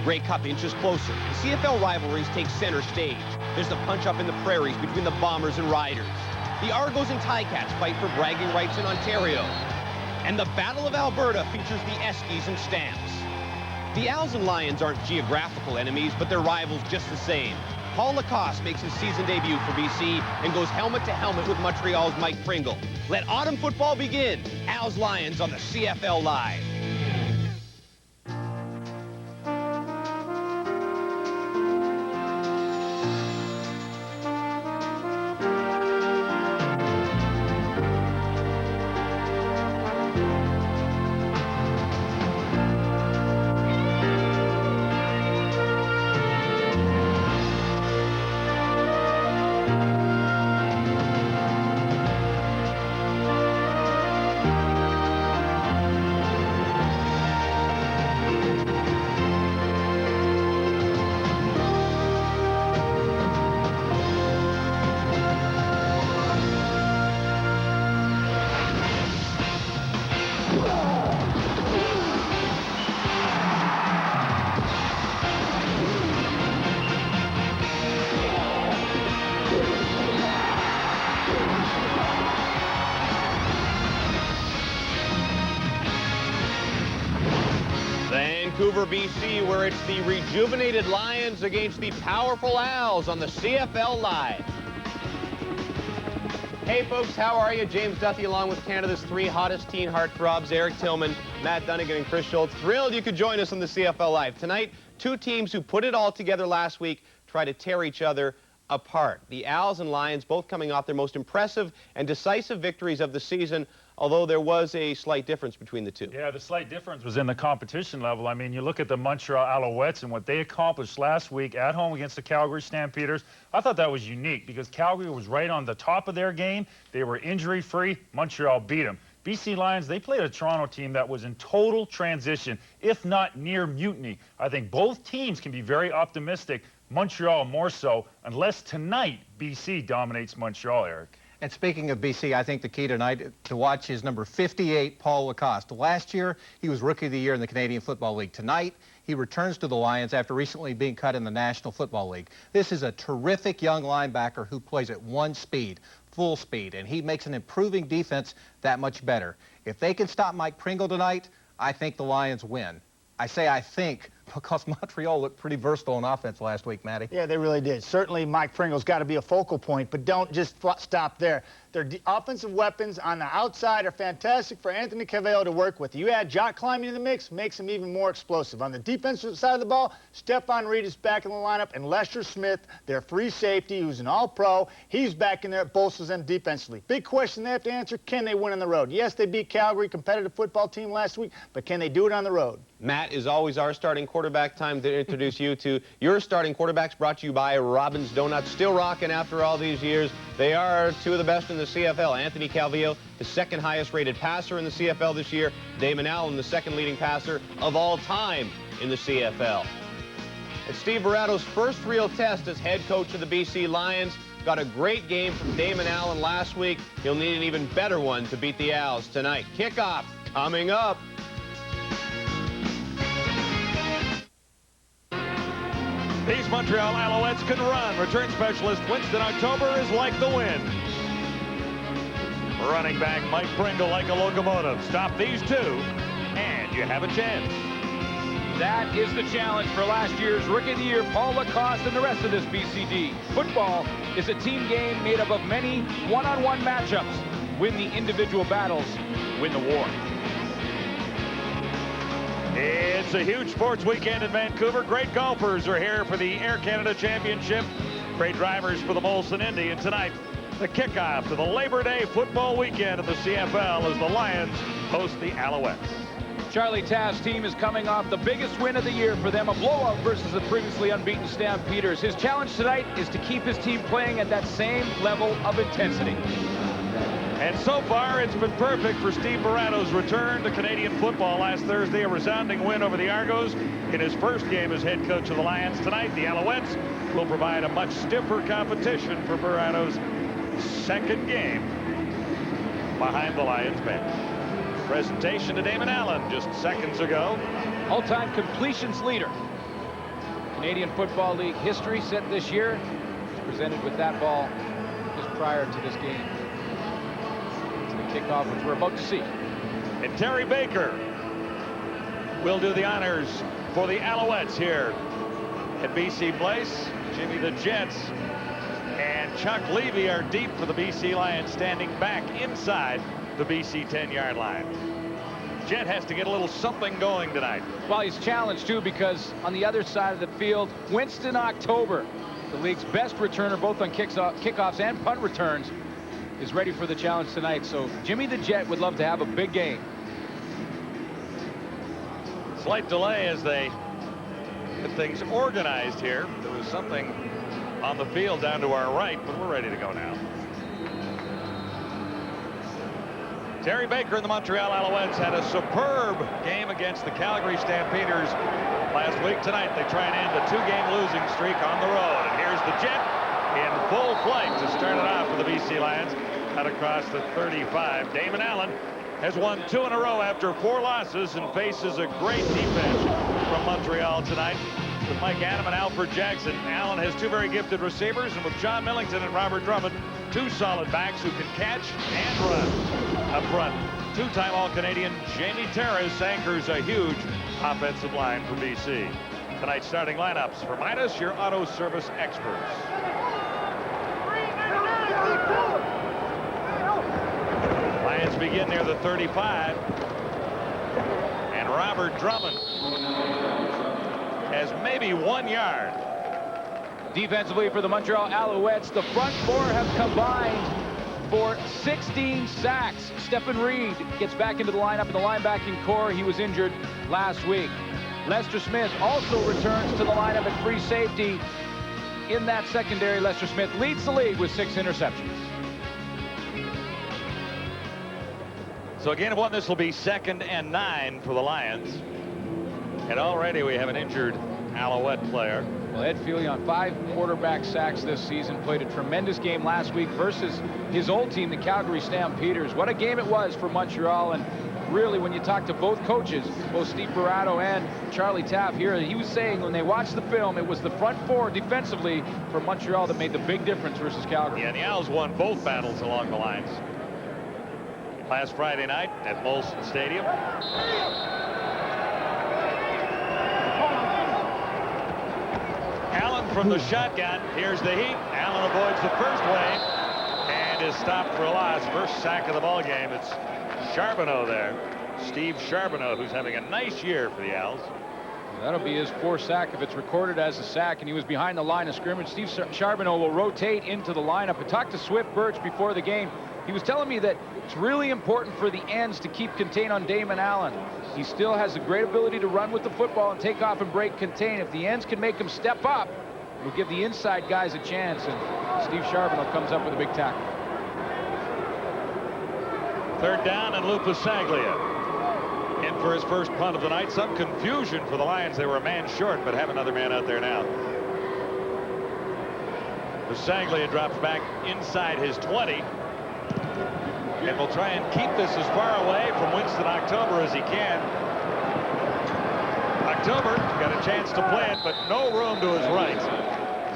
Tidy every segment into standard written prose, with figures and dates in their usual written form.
Grey Cup inches closer. The CFL rivalries take center stage. There's the punch-up in the prairies between the Bombers and Riders. The Argos and Ticats fight for bragging rights in Ontario. And the Battle of Alberta features the Eskies and Stamps. The Owls and Lions aren't geographical enemies, but they're rivals just the same. Paul Lacoste makes his season debut for BC and goes helmet to helmet with Montreal's Mike Pringle. Let autumn football begin. Owls Lions on the CFL Live. Vancouver, BC, where it's the rejuvenated Lions against the powerful Owls on the CFL Live. Hey folks, how are you? James Duthie along with Canada's three hottest teen heartthrobs, Eric Tillman, Matt Dunnigan, and Chris Schultz. Thrilled you could join us on the CFL Live. Tonight, two teams who put it all together last week try to tear each other apart. The Owls and Lions both coming off their most impressive and decisive victories of the season, although there was a slight difference between the two. Yeah, the slight difference was in the competition level. I mean, you look at the Montreal Alouettes and what they accomplished last week at home against the Calgary Stampeders. I thought that was unique because Calgary was right on the top of their game. They were injury-free. Montreal beat them. BC Lions, they played a Toronto team that was in total transition, if not near mutiny. I think both teams can be very optimistic, Montreal more so, unless tonight BC dominates Montreal, Eric. And speaking of BC, I think the key tonight to watch is number 58, Paul Lacoste. Last year, he was Rookie of the Year in the Canadian Football League. Tonight, he returns to the Lions after recently being cut in the National Football League. This is a terrific young linebacker who plays at one speed, full speed, and he makes an improving defense that much better. If they can stop Mike Pringle tonight, I think the Lions win. I say I think because Montreal looked pretty versatile on offense last week, Matty. Yeah, they really did. Certainly Mike Pringle's got to be a focal point, but don't just stop there. Their offensive weapons on the outside are fantastic for Anthony Cavale to work with. You add Jock Climbing in the mix, makes him even more explosive. On the defensive side of the ball, Stephon Reed is back in the lineup, and Lester Smith, their free safety, who's an all-pro, he's back in there, bolsters them defensively. Big question they have to answer, can they win on the road? Yes, they beat Calgary, competitive football team last week, but can they do it on the road? Matt is always our starting quarterback. Time to introduce you to your starting quarterbacks, brought to you by Robbins Donuts. Still rocking after all these years. They are two of the best in the CFL. Anthony Calvillo, the second highest rated passer in the CFL this year. Damon Allen, the second leading passer of all time in the CFL. It's Steve Barato's first real test as head coach of the BC Lions. Got a great game from Damon Allen last week. He'll need an even better one to beat the Owls tonight. Kickoff coming up. These Montreal Alouettes can run. Return specialist Winston October is like the wind. Running back Mike Pringle like a locomotive. Stop these two, and you have a chance. That is the challenge for last year's Rookie of the Year, Paul Lacoste, and the rest of this BCD. Football is a team game made up of many one-on-one matchups. Win the individual battles, win the war. It's a huge sports weekend in Vancouver. Great golfers are here for the Air Canada Championship. Great drivers for the Molson Indy. And tonight, the kickoff to the Labor Day football weekend of the CFL as the Lions host the Alouettes. Charlie Taft's team is coming off the biggest win of the year for them, a blowout versus the previously unbeaten Stampeders. His challenge tonight is to keep his team playing at that same level of intensity. And so far, it's been perfect for Steve Barato's return to Canadian football last Thursday, a resounding win over the Argos in his first game as head coach of the Lions. Tonight, the Alouettes will provide a much stiffer competition for Barato's second game behind the Lions bench. Presentation to Damon Allen just seconds ago. All-time completions leader. Canadian Football League history set this year. He's presented with that ball just prior to this game. It's the kickoff, which we're about to see. And Terry Baker will do the honors for the Alouettes here at BC Place. Jimmy the Jets and Chuck Levy are deep for the BC Lions, standing back inside the BC 10-yard line. Jet has to get a little something going tonight. Well, he's challenged too, because on the other side of the field, Winston October, the league's best returner both on kickoffs and punt returns, is ready for the challenge tonight. So Jimmy the Jet would love to have a big game. Slight delay as they get things organized here. There was something on the field down to our right, but we're ready to go now. Terry Baker and the Montreal Alouettes had a superb game against the Calgary Stampeders last week. Tonight they try and end a 2-game losing streak on the road. And here's the Jet in full flight to start it off for the BC Lions out across the 35. Damon Allen has won 2 in a row after 4 losses and faces a great defense from Montreal tonight. With Mike Adam and Alfred Jackson, Allen has 2 very gifted receivers, and with John Millington and Robert Drummond, 2 solid backs who can catch and run. Up front, 2-time All-Canadian Jamie Terrace anchors a huge offensive line for BC. Tonight's starting lineups for Midas, your auto service experts. Lions begin near the 35. And Robert Drummond has maybe 1 yard. Defensively for the Montreal Alouettes, the front 4 have combined for 16 sacks. Stephen Reed gets back into the lineup in the linebacking core. He was injured last week. Lester Smith also returns to the lineup at free safety. In that secondary, Lester Smith leads the league with 6 interceptions. So again, of 1, this will be 2nd and 9 for the Lions. And already we have an injured Alouette player. Well, Ed Feely on 5 quarterback sacks this season, played a tremendous game last week versus his old team, the Calgary Stampeders. What a game it was for Montreal. And really, when you talk to both coaches, both Steve Barato and Charlie Taff here, he was saying when they watched the film, it was the front 4 defensively for Montreal that made the big difference versus Calgary. Yeah, and the Owls won both battles along the lines last Friday night at Molson Stadium. Allen from the shotgun. Here's the heat. Allen avoids the first wave and is stopped for a loss. First sack of the ball game. It's Charbonneau there. Steve Charbonneau, who's having a nice year for the Owls. That'll be his 4th sack if it's recorded as a sack, and he was behind the line of scrimmage. Steve Charbonneau will rotate into the lineup. I talked to Swift Birch before the game. He was telling me that it's really important for the ends to keep contain on Damon Allen. He still has a great ability to run with the football and take off and break contain. If the ends can make him step up, it will give the inside guys a chance. And Steve Charbonneau comes up with a big tackle. 3rd down, and Lou Pasaglia in for his first punt of the night. Some confusion for the Lions. They were a man short, but have another man out there now. Pasaglia drops back inside his 20. And will try and keep this as far away from Winston October as he can. October got a chance to play it, but no room to his right.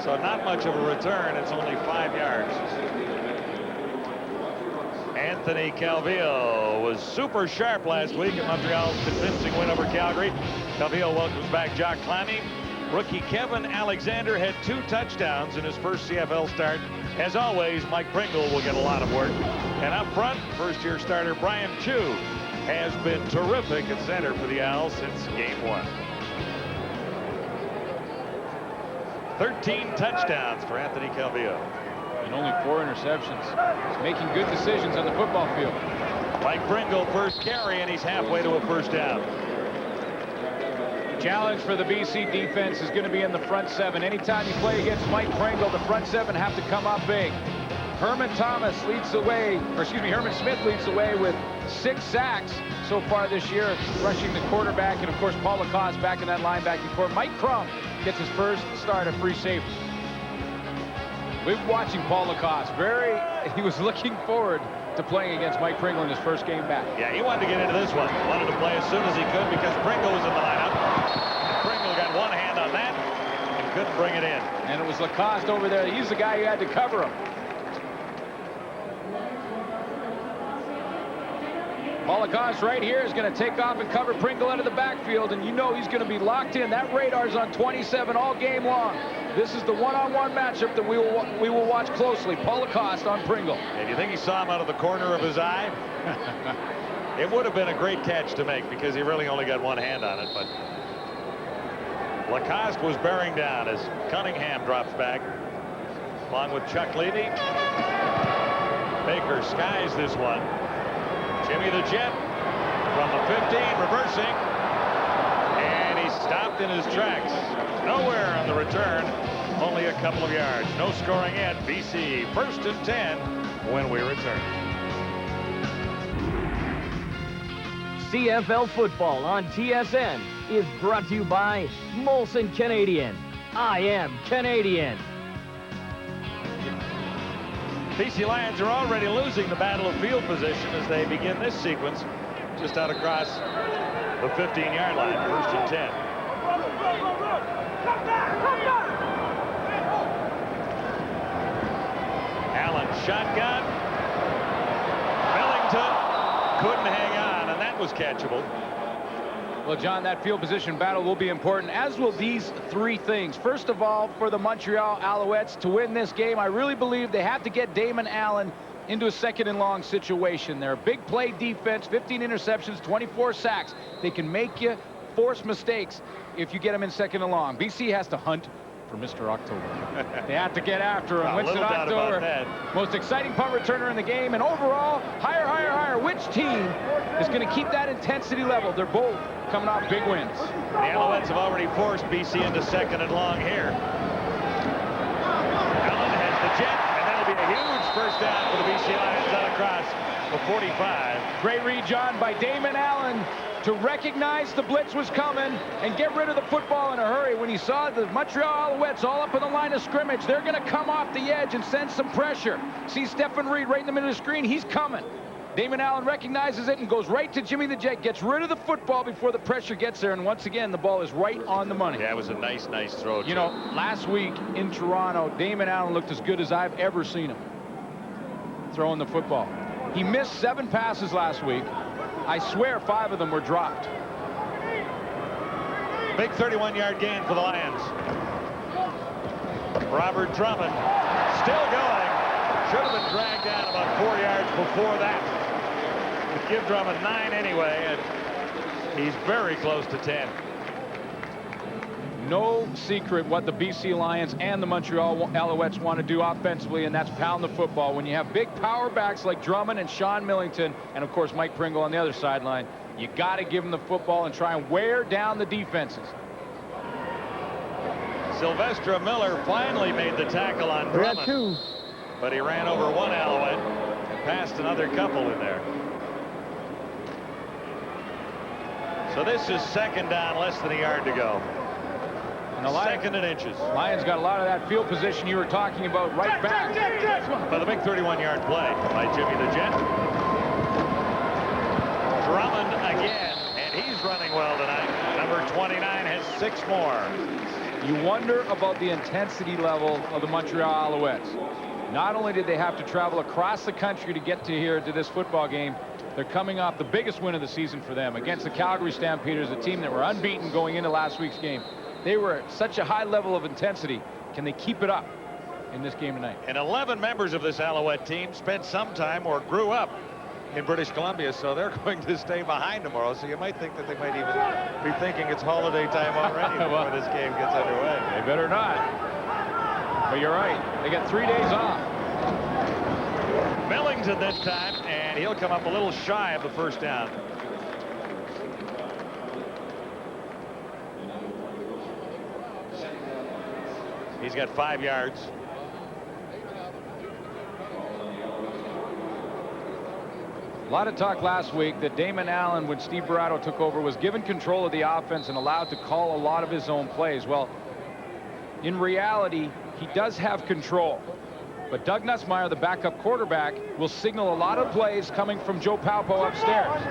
So not much of a return. It's only 5 yards. Anthony Calvillo was super sharp last week in Montreal's convincing win over Calgary. Calvillo welcomes back Jock Clammy. Rookie Kevin Alexander had 2 touchdowns in his first CFL start. As always, Mike Pringle will get a lot of work. And up front, first-year starter Brian Chu has been terrific at center for the Owls since game 1. 13 touchdowns for Anthony Calvillo. And only 4 interceptions. He's making good decisions on the football field. Mike Pringle first carry, and he's halfway to a first down. Challenge for the BC defense is going to be in the front 7. Anytime you play against Mike Pringle, the front 7 have to come up big. Herman Smith leads the way with 6 sacks so far this year, rushing the quarterback, and of course Paul Lacoste back in that linebacking core. Mike Crum gets his first start at free safety. We've been watching Paul Lacoste. He was looking forward to playing against Mike Pringle in his first game back. Yeah, he wanted to get into this one. Wanted to play as soon as he could because Pringle was in the lineup. And Pringle got one hand on that bring it in. And it was Lacoste over there. He's the guy who had to cover him. Paul Lacoste right here is going to take off and cover Pringle out of the backfield, and you know he's going to be locked in. That radar's on 27 all game long. This is the one-on-one matchup that we will watch closely. Paul Lacoste on Pringle. And you think he saw him out of the corner of his eye? It would have been a great catch to make because he really only got one hand on it, but Lacoste was bearing down as Cunningham drops back along with Chuck Levy. Baker skies this one. Jimmy the Jet from the 15, reversing, and he stopped in his tracks. Nowhere on the return, only a couple of yards. No scoring yet. BC 1st and 10 when we return. CFL football on TSN is brought to you by Molson Canadian. I am Canadian. BC Lions are already losing the battle of field position as they begin this sequence just out across the 15-yard line. 1st and 10. Allen shotgun. Millington couldn't hang on, and that was catchable. Well, John, that field position battle will be important, as will these three things. First of all, for the Montreal Alouettes to win this game, I really believe they have to get Damon Allen into a 2nd and long situation. They're a big play defense, 15 interceptions, 24 sacks. They can make you force mistakes if you get them in 2nd and long. BC has to hunt for Mr. October. They have to get after him. Winston October, most exciting punt returner in the game, and overall, higher, higher, higher. Which team is going to keep that intensity level? They're both coming off big wins. The Alouettes have already forced BC into 2nd and long here. Allen has the jet, and that'll be a huge first down for the BC Lions out across the 45. Great read, John, by Damon Allen to recognize the blitz was coming and get rid of the football in a hurry. When he saw the Montreal Alouettes all up on the line of scrimmage, they're going to come off the edge and send some pressure. See Stephen Reed right in the middle of the screen. He's coming. Damon Allen recognizes it and goes right to Jimmy the Jet, gets rid of the football before the pressure gets there, and once again, the ball is right on the money. Yeah, it was a nice throw. You know, last week in Toronto, Damon Allen looked as good as I've ever seen him throwing the football. He missed 7 passes last week. I swear 5 of them were dropped. Big 31-yard gain for the Lions. Robert Drummond still going. Should have been dragged down about 4 yards before that. Would give Drummond 9 anyway, and he's very close to 10. No secret what the BC Lions and the Montreal Alouettes want to do offensively, and that's pound the football. When you have big power backs like Drummond and Sean Millington, and of course Mike Pringle on the other sideline, you got to give them the football and try and wear down the defenses. Sylvester Miller finally made the tackle on Drummond, but he ran over one Alouette and passed another couple in there. So this is 2nd down, less than a yard to go. And the 2nd and inches. Lions got a lot of that field position you were talking about right back. By the big 31-yard play by Jimmy the Jet. Drummond again, and he's running well tonight. Number 29 has 6 more. You wonder about the intensity level of the Montreal Alouettes. Not only did they have to travel across the country to get to here to this football game, they're coming off the biggest win of the season for them against the Calgary Stampeders, a team that were unbeaten going into last week's game. They were at such a high level of intensity. Can they keep it up in this game tonight? And 11 members of this Alouette team spent some time or grew up in British Columbia, so they're going to stay behind tomorrow. So you might think that they might even be thinking it's holiday time already before this game gets underway. They better not. But you're right. They got 3 days off. Millington this time, and he'll come up a little shy of the first down. He's got 5 yards. A lot of talk last week that Damon Allen, when Steve Barato took over, was given control of the offense and allowed to call a lot of his own plays. Well, in reality, he does have control. But Doug Nussmeier, the backup quarterback, will signal a lot of plays coming from Joe Palpo upstairs.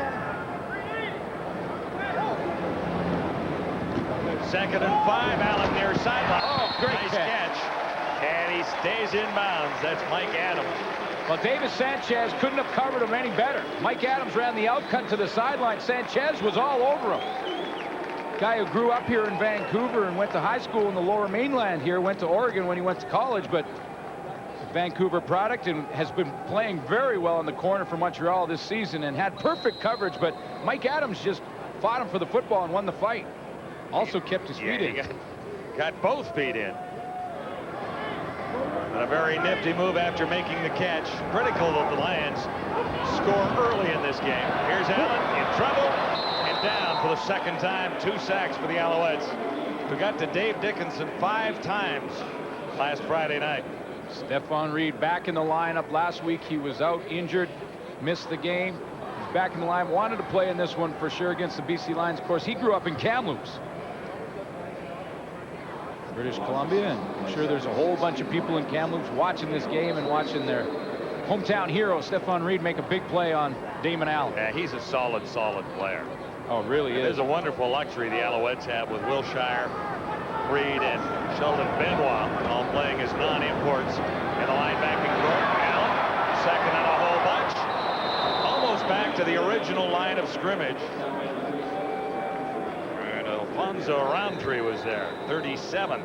2nd and 5, Allen near sideline. Great Nice catch. catch. And he stays in bounds. That's Mike Adams. Well, David Sanchez couldn't have covered him any better. Mike Adams ran the out cut to the sideline. Sanchez was all over him. Guy who grew up here in Vancouver and went to high school in the lower mainland here, went to Oregon when he went to college, but a Vancouver product, and has been playing very well in the corner for Montreal this season and had perfect coverage, but Mike Adams just fought him for the football and won the fight. Also kept his feet in. Got both feet in. And a very nifty move after making the catch. Critical that the Lions score early in this game. Here's Allen in trouble and down for the second time. 2 sacks for the Alouettes, who got to Dave Dickinson 5 times last Friday night. Stephon Reed back in the lineup. Last week he was out injured, missed the game. He's back in the line, wanted to play in this one for sure against the BC Lions. Of course, he grew up in Kamloops, British Columbia, and I'm sure there's a whole bunch of people in Kamloops watching this game and watching their hometown hero, Stephon Reed, make a big play on Damon Allen. Yeah, he's a solid player. Oh, really is. It is a wonderful luxury the Alouettes have with Wilshire, Reed, and Sheldon Benoit all playing as non-imports in the linebacking corps. Allen, second on a whole bunch. Almost back to the original line of scrimmage. And Alfonso Roundtree was there, 37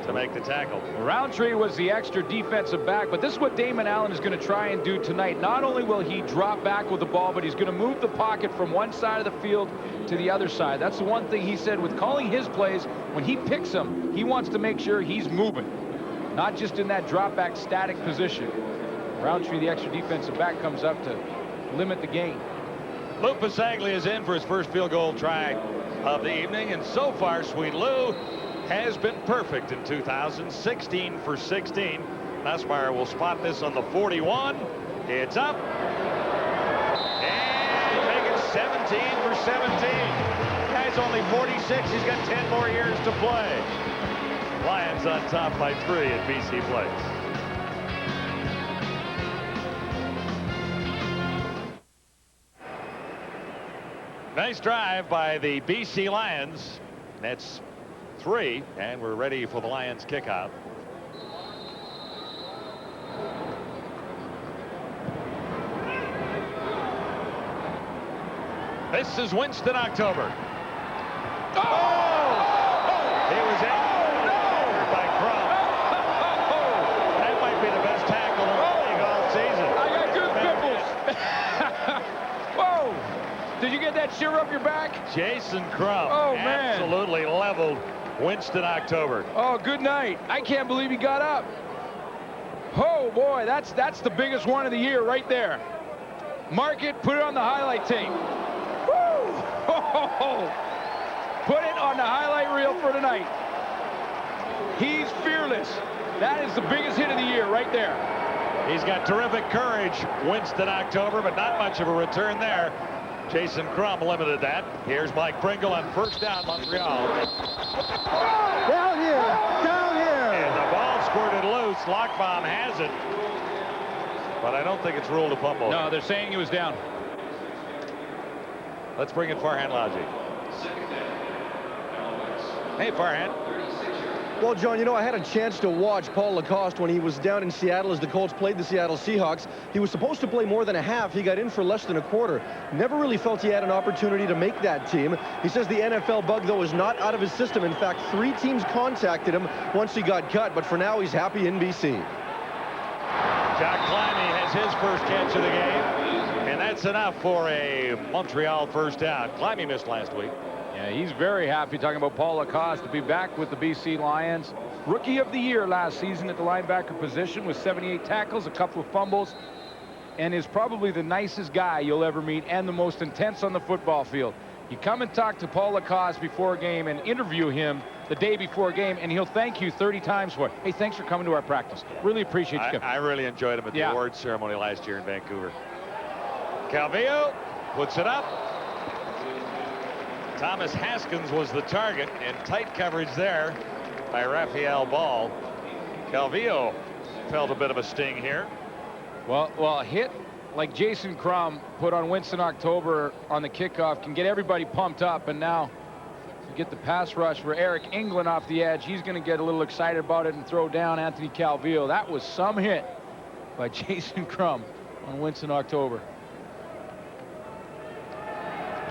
to make the tackle. Roundtree was the extra defensive back, but this is what Damon Allen is going to try and do tonight. Not only will he drop back with the ball, but he's going to move the pocket from one side of the field to the other side. That's the one thing he said with calling his plays. When he picks them, he wants to make sure he's moving, not just in that drop back static position. Roundtree, the extra defensive back, comes up to limit the gain. Lou Pasaglia is in for his first field goal try of the evening, and so far Sweet Lou has been perfect in 2016 for 16. Nussmeier will spot this on the 41. It's up. And make it 17 for 17. Guy's only 46. He's got 10 more years to play. Lions on top by 3 at BC Place. Nice drive by the BC Lions. That's 3, and we're ready for the Lions kickoff. This is Winston October. He was out by Crum. That might be the best tackle in the league all season. I got goose pimples. Whoa! Did you get that shiver up your back? Jason Crum absolutely leveled Winston October. Oh, good night. I can't believe he got up. Oh boy, that's the biggest one of the year right there. Mark it, put it on the highlight tape. Woo! Put it on the highlight reel for tonight. He's fearless. That is the biggest hit of the year right there. He's got terrific courage, Winston October, but not much of a return there. Jason Crum limited that. Here's Mike Pringle on first down, Montreal. Down here. And the ball squirted loose. Lockbaum has it. But I don't think it's ruled a fumble. No, they're saying he was down. Let's bring in Farhan Ladji. Hey, Farhan. Well, John, you know, I had a chance to watch Paul Lacoste when he was down in Seattle as the Colts played the Seattle Seahawks. He was supposed to play more than a half. He got in for less than a quarter. Never really felt he had an opportunity to make that team. He says the NFL bug, though, is not out of his system. In fact, 3 teams contacted him once he got cut, but for now he's happy in BC. Jack Climby has his first catch of the game, and that's enough for a Montreal first down. Climby missed last week. Yeah, he's very happy, talking about Paul Lacoste, to be back with the BC Lions. Rookie of the year last season at the linebacker position with 78 tackles, a couple of fumbles, and is probably the nicest guy you'll ever meet and the most intense on the football field. You come and talk to Paul Lacoste before a game and interview him the day before a game, and he'll thank you 30 times for it. Hey, thanks for coming to our practice. Really appreciate you. I really enjoyed him at the awards ceremony last year in Vancouver. Calvillo puts it up. Thomas Haskins was the target, and tight coverage there by Raphael Ball. Calvillo felt a bit of a sting here. Well, a hit like Jason Crum put on Winston October on the kickoff can get everybody pumped up, and now You get the pass rush for Eric England off the edge. He's going to get a little excited about it and throw down Anthony Calvillo. That was some hit by Jason Crum on Winston October.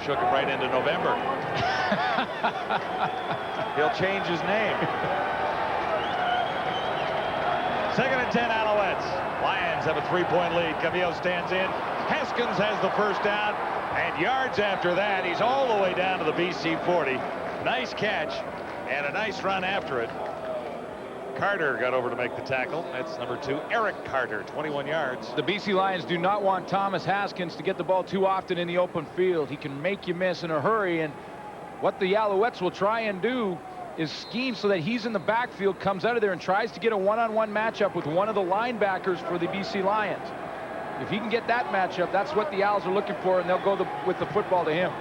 Shook him right into November. He'll change his name. 2nd and 10 Alouettes. Lions have a 3-point lead. Calvillo stands in. Haskins has the first down. And yards after that, he's all the way down to the BC 40. Nice catch and a nice run after it. Carter got over to make the tackle. That's number 2, Eric Carter, 21 yards. The BC Lions do not want Thomas Haskins to get the ball too often in the open field. He can make you miss in a hurry, and what the Alouettes will try and do is scheme so that he's in the backfield, comes out of there and tries to get a one-on-one matchup with one of the linebackers for the BC Lions. If he can get that matchup, that's what the Owls are looking for, and they'll go with the football to him.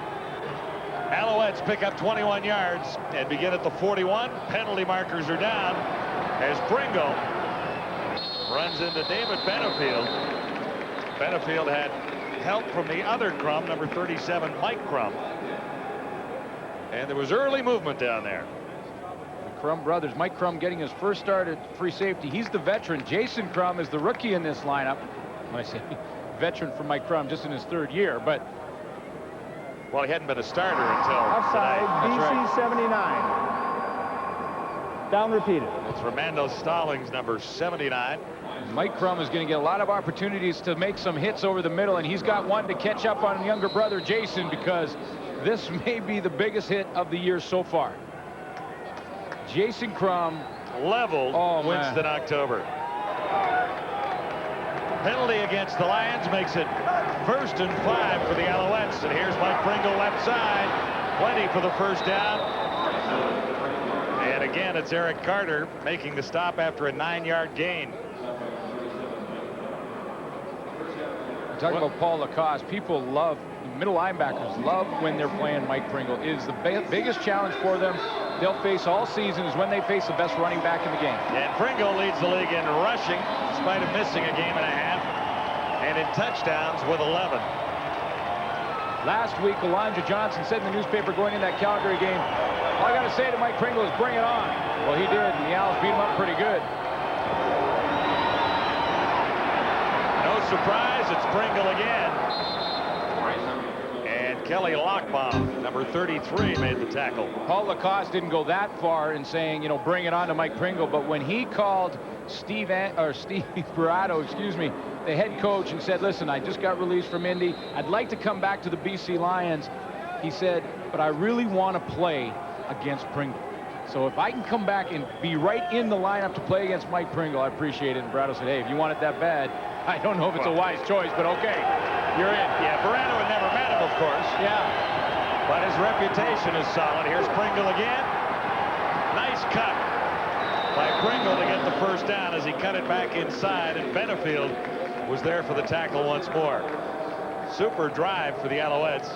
Alouettes pick up 21 yards and begin at the 41. Penalty markers are down as Pringle runs into David Benefield. Benefield had help from the other Crum, number 37, Mike Crum. And there was early movement down there. The Crum brothers, Mike Crum getting his first start at free safety. He's the veteran. Jason Crum is the rookie in this lineup. When I say veteran for Mike Crum, just in his 3rd year, but well, he hadn't been a starter until offside, tonight. BC 79. Down repeated. It's Romando Stallings, number 79. Mike Crum is going to get a lot of opportunities to make some hits over the middle, and he's got one to catch up on younger brother Jason, because this may be the biggest hit of the year so far. Jason Crum leveled Winston October. Penalty against the Lions makes it 1st and 5 for the Alouettes. And here's Mike Pringle left side. Plenty for the first down. And again, it's Eric Carter making the stop after a 9-yard gain. Talking about Paul Lacoste, people love, middle linebackers love when they're playing Mike Pringle. It is the biggest challenge for them they'll face all season is when they face the best running back in the game. And Pringle leads the league in rushing, despite of missing a game and a half, and in touchdowns with 11. Last week, Elijah Johnson said in the newspaper going in that Calgary game, all I got to say to Mike Pringle is bring it on. Well, he did, and the Owls beat him up pretty good. No surprise, it's Pringle again. And Kelly Lockbaum, number 33, made the tackle. Paul Lacoste didn't go that far in saying, you know, bring it on to Mike Pringle, but when he called Steve Barato, the head coach, and said, listen, I just got released from Indy. I'd like to come back to the BC Lions. He said, but I really want to play against Pringle. So if I can come back and be right in the lineup to play against Mike Pringle, I appreciate it. And Barato said, hey, if you want it that bad, I don't know if it's a wise choice, but okay, you're in. Yeah, Barato had never met him, of course. Yeah. But his reputation is solid. Here's Pringle again. Nice cut by Pringle to get the first down as he cut it back inside, and Benefield was there for the tackle once more. Super drive for the Alouettes.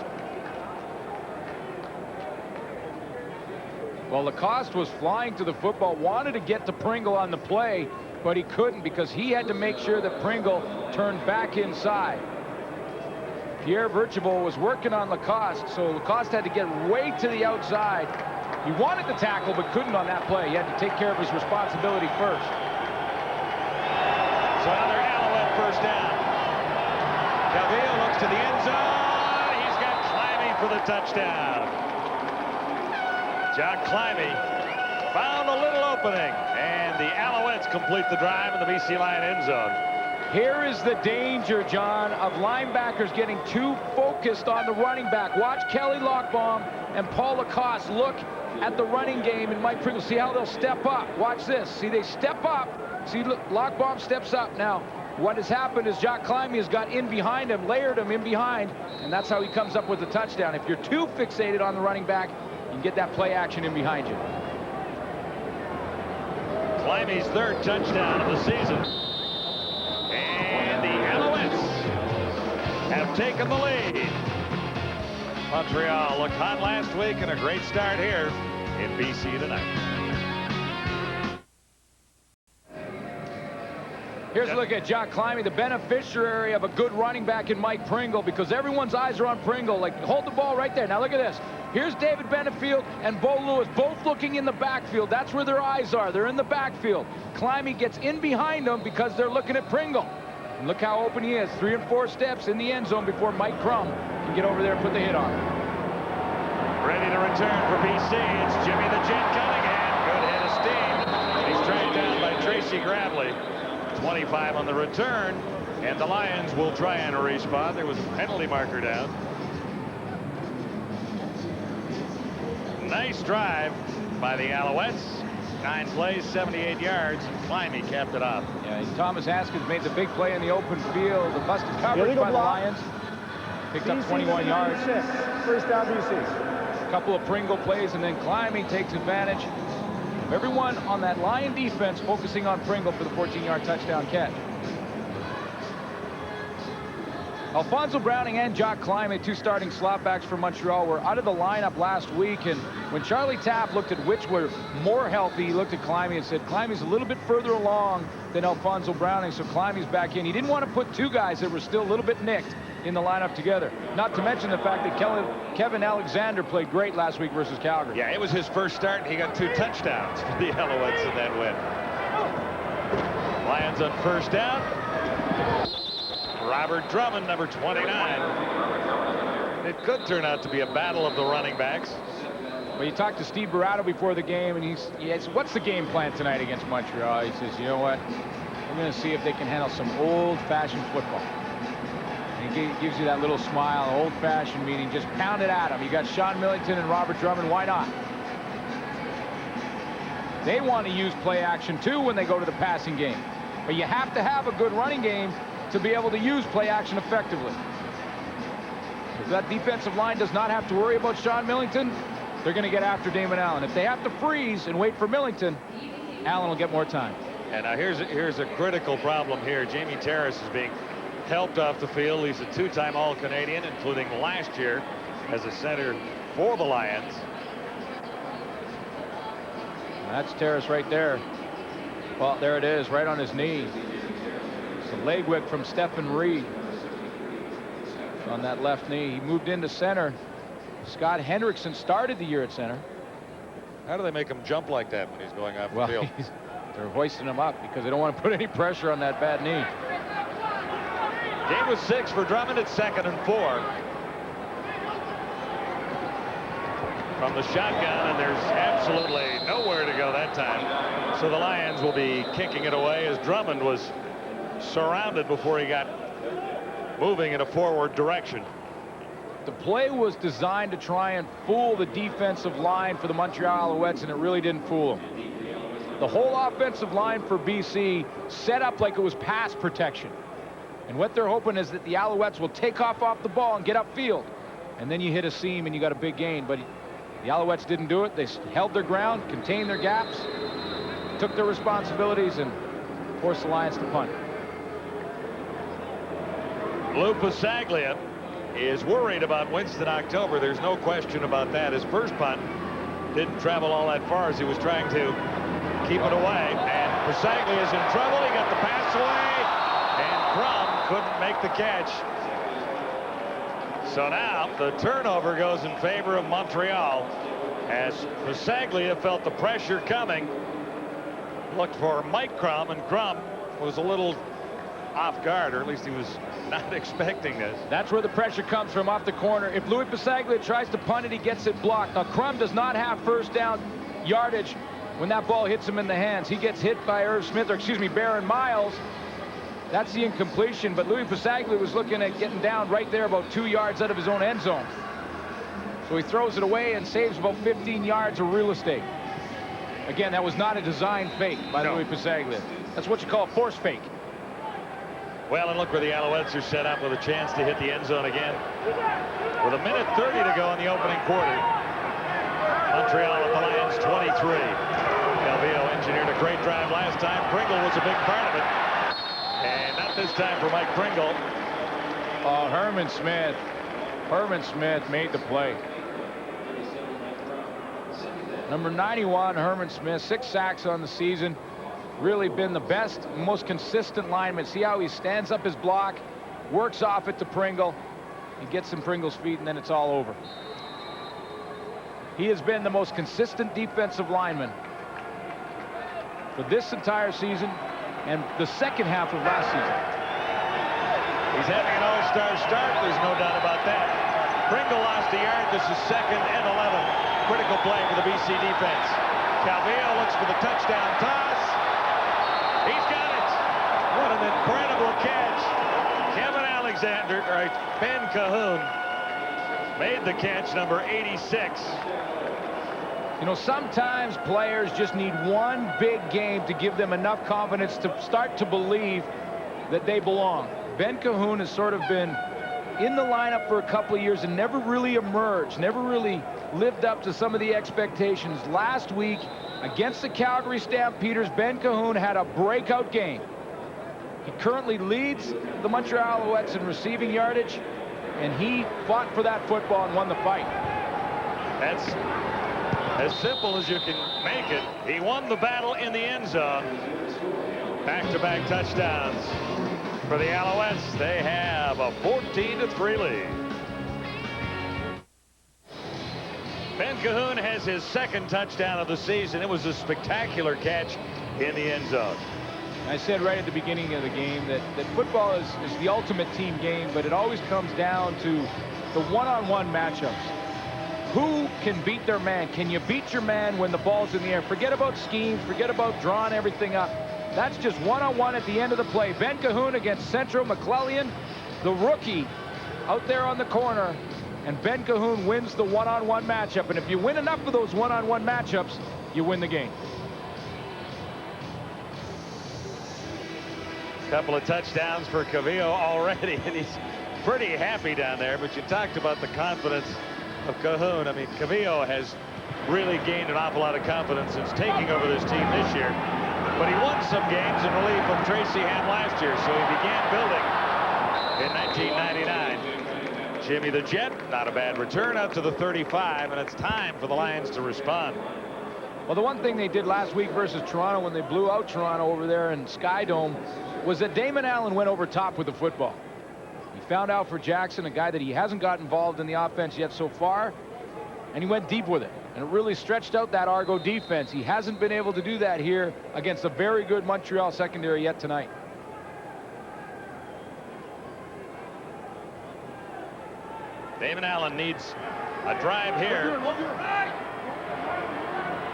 Well, Lacoste was flying to the football, wanted to get to Pringle on the play, but he couldn't because he had to make sure that Pringle turned back inside. Pierre Virchevaux was working on Lacoste, so Lacoste had to get way to the outside. He wanted to tackle, but couldn't on that play. He had to take care of his responsibility first. So another Alouette first down. Calvillo looks to the end zone. He's got Climbing for the touchdown. John Climbing found a little opening, and the Alouettes complete the drive in the BC Lion end zone. Here is the danger, John, of linebackers getting too focused on the running back. Watch Kelly Lockbaum and Paul Lacoste look at the running game and Mike Pringle. See how they'll step up. Watch this. See, they step up. See, look, Lockbaum steps up. Now, what has happened is Jacques Climbing has got in behind him, layered him in behind, and that's how he comes up with the touchdown. If you're too fixated on the running back, you can get that play action in behind you. Climbing's third touchdown of the season. And the Alouettes have taken the lead. Montreal looked hot last week, and a great start here in BC tonight. Here's a look at Jock Climby, the beneficiary of a good running back in Mike Pringle, because everyone's eyes are on Pringle. Like, hold the ball right there. Now look at this. Here's David Benefield and Bo Lewis, both looking in the backfield. That's where their eyes are. They're in the backfield. Climby gets in behind them because they're looking at Pringle. And look how open he is. 3 and 4 steps in the end zone before Mike Crum can get over there and put the hit on him. Ready to return for BC. It's Jimmy the Jet Cunningham. Good hit of steam. He's tracked down by Tracy Gravely. 25 on the return, and the Lions will try and respond. There was a penalty marker down. Nice drive by the Alouettes. 9 plays, 78 yards. Climby capped it off. Yeah, Thomas Haskins made the big play in the open field. The busted coverage by the Lions. Picked up 21 yards. First down, BC. A couple of Pringle plays, and then Climby takes advantage. Everyone on that Lion defense focusing on Pringle for the 14-yard touchdown catch. Alfonso Browning and Jock Climby, 2 starting slot backs for Montreal, were out of the lineup last week, and when Charlie Tapp looked at which were more healthy, he looked at Climby and said, Climby's a little bit further along than Alfonso Browning, so Climby's back in. He didn't want to put 2 guys that were still a little bit nicked in the lineup together. Not to mention the fact that Kevin Alexander played great last week versus Calgary. Yeah, it was his first start, and he got 2 touchdowns for the Alouettes in that win. Lions on first down. Robert Drummond, number 29. It could turn out to be a battle of the running backs. Well, you talked to Steve Barato before the game, and he asked, what's the game plan tonight against Montreal? He says, you know what? We're going to see if they can handle some old-fashioned football. And he gives you that little smile. Old-fashioned meaning just pound it at them. You got Sean Millington and Robert Drummond. Why not? They want to use play action, too, when they go to the passing game. But you have to have a good running game to be able to use play action effectively. If that defensive line does not have to worry about Sean Millington, they're going to get after Damon Allen. If they have to freeze and wait for Millington, Allen will get more time. And now here's a critical problem here. Jamie Terrace is being helped off the field. He's a 2-time All-Canadian, including last year as a center for the Lions. That's Terrace right there. Well, there it is, right on his knee. It's a leg whip from Stephen Reed on that left knee. He moved into center. Scott Hendrickson started the year at center. How do they make him jump like that when he's going off the field? They're hoisting him up because they don't want to put any pressure on that bad knee. Game was 6 for Drummond at 2nd and 4. From the shotgun, and there's absolutely nowhere to go that time. So the Lions will be kicking it away as Drummond was surrounded before he got moving in a forward direction. The play was designed to try and fool the defensive line for the Montreal Alouettes, and it really didn't fool them. The whole offensive line for BC set up like it was pass protection. And what they're hoping is that the Alouettes will take off the ball and get upfield. And then you hit a seam and you got a big gain. But the Alouettes didn't do it. They held their ground, contained their gaps, took their responsibilities, and forced the Lions to punt. Lou Pasaglia is worried about Winston October. There's no question about that. His first punt didn't travel all that far as he was trying to keep it away. And Pasaglia is in trouble. He got the pass away, and Crum couldn't make the catch. So now the turnover goes in favor of Montreal as Pasaglia felt the pressure coming. Looked for Mike Crum, and Crum was a little off guard, or at least he was not expecting this. That's where the pressure comes from, off the corner. If Louis Pasaglia tries to punt it, he gets it blocked. Now, Crum does not have first down yardage when that ball hits him in the hands. He gets hit by Baron Miles. That's the incompletion, but Louis Pasaglia was looking at getting down right there about 2 yards out of his own end zone. So he throws it away and saves about 15 yards of real estate. Again, that was not a design fake by Louis Pasaglia. That's what you call a force fake. Well, and look where the Alouettes are set up with a chance to hit the end zone again. With 1:30 to go in the opening quarter. Montreal at the Lions 23. Calvillo engineered a great drive last time. Pringle was a big part of it. And not this time for Mike Pringle. Oh, Herman Smith. Herman Smith made the play. Number 91, Herman Smith, 6 sacks on the season. really been the best, most consistent lineman. See how he stands up his block, works off it to Pringle, and gets in Pringle's feet, and then it's all over. He has been the most consistent defensive lineman for this entire season and the second half of last season. He's having an all-star start, there's no doubt about that. Pringle lost a yard. This is 2nd and 11. Critical play for the BC defense. Calvillo looks for the touchdown toss. He's got it. What an incredible catch. Kevin Alexander, right, Ben Cahoon made the catch, number 86. You know, sometimes players just need one big game to give them enough confidence to start to believe that they belong. Ben Cahoon has sort of been in the lineup for a couple of years and never really emerged, never really lived up to some of the expectations. Last week, against the Calgary Stampeders, Ben Cahoon had a breakout game. He currently leads the Montreal Alouettes in receiving yardage, and he fought for that football and won the fight. That's as simple as you can make it. He won the battle in the end zone. Back-to-back touchdowns for the Alouettes. They have a 14-3 lead. Ben Cahoon has his 2nd touchdown of the season. It was a spectacular catch in the end zone. I said right at the beginning of the game that football is the ultimate team game, but it always comes down to the one-on-one matchups. Who can beat their man? Can you beat your man when the ball's in the air? Forget about schemes, forget about drawing everything up. That's just one-on-one at the end of the play. Ben Cahoon against Central McClellan, the rookie out there on the corner, and Ben Cahoon wins the one-on-one matchup. And if you win enough of those one-on-one matchups, you win the game. Couple of touchdowns for Calvillo already, and he's pretty happy down there. But you talked about the confidence of Cahoon. I mean, Calvillo has really gained an awful lot of confidence since taking over this team this year. But he won some games in relief of Tracy Ham last year, so he began building in 1999. Jimmy the Jet, not a bad return out to the 35, and it's time for the Lions to respond. Well, the one thing they did last week versus Toronto when they blew out Toronto over there in Sky Dome was that Damon Allen went over top with the football. He found Alfred Jackson, a guy that he hasn't got involved in the offense yet so far, and he went deep with it. And it really stretched out that Argo defense. He hasn't been able to do that here against a very good Montreal secondary yet tonight. Damon Allen needs a drive here.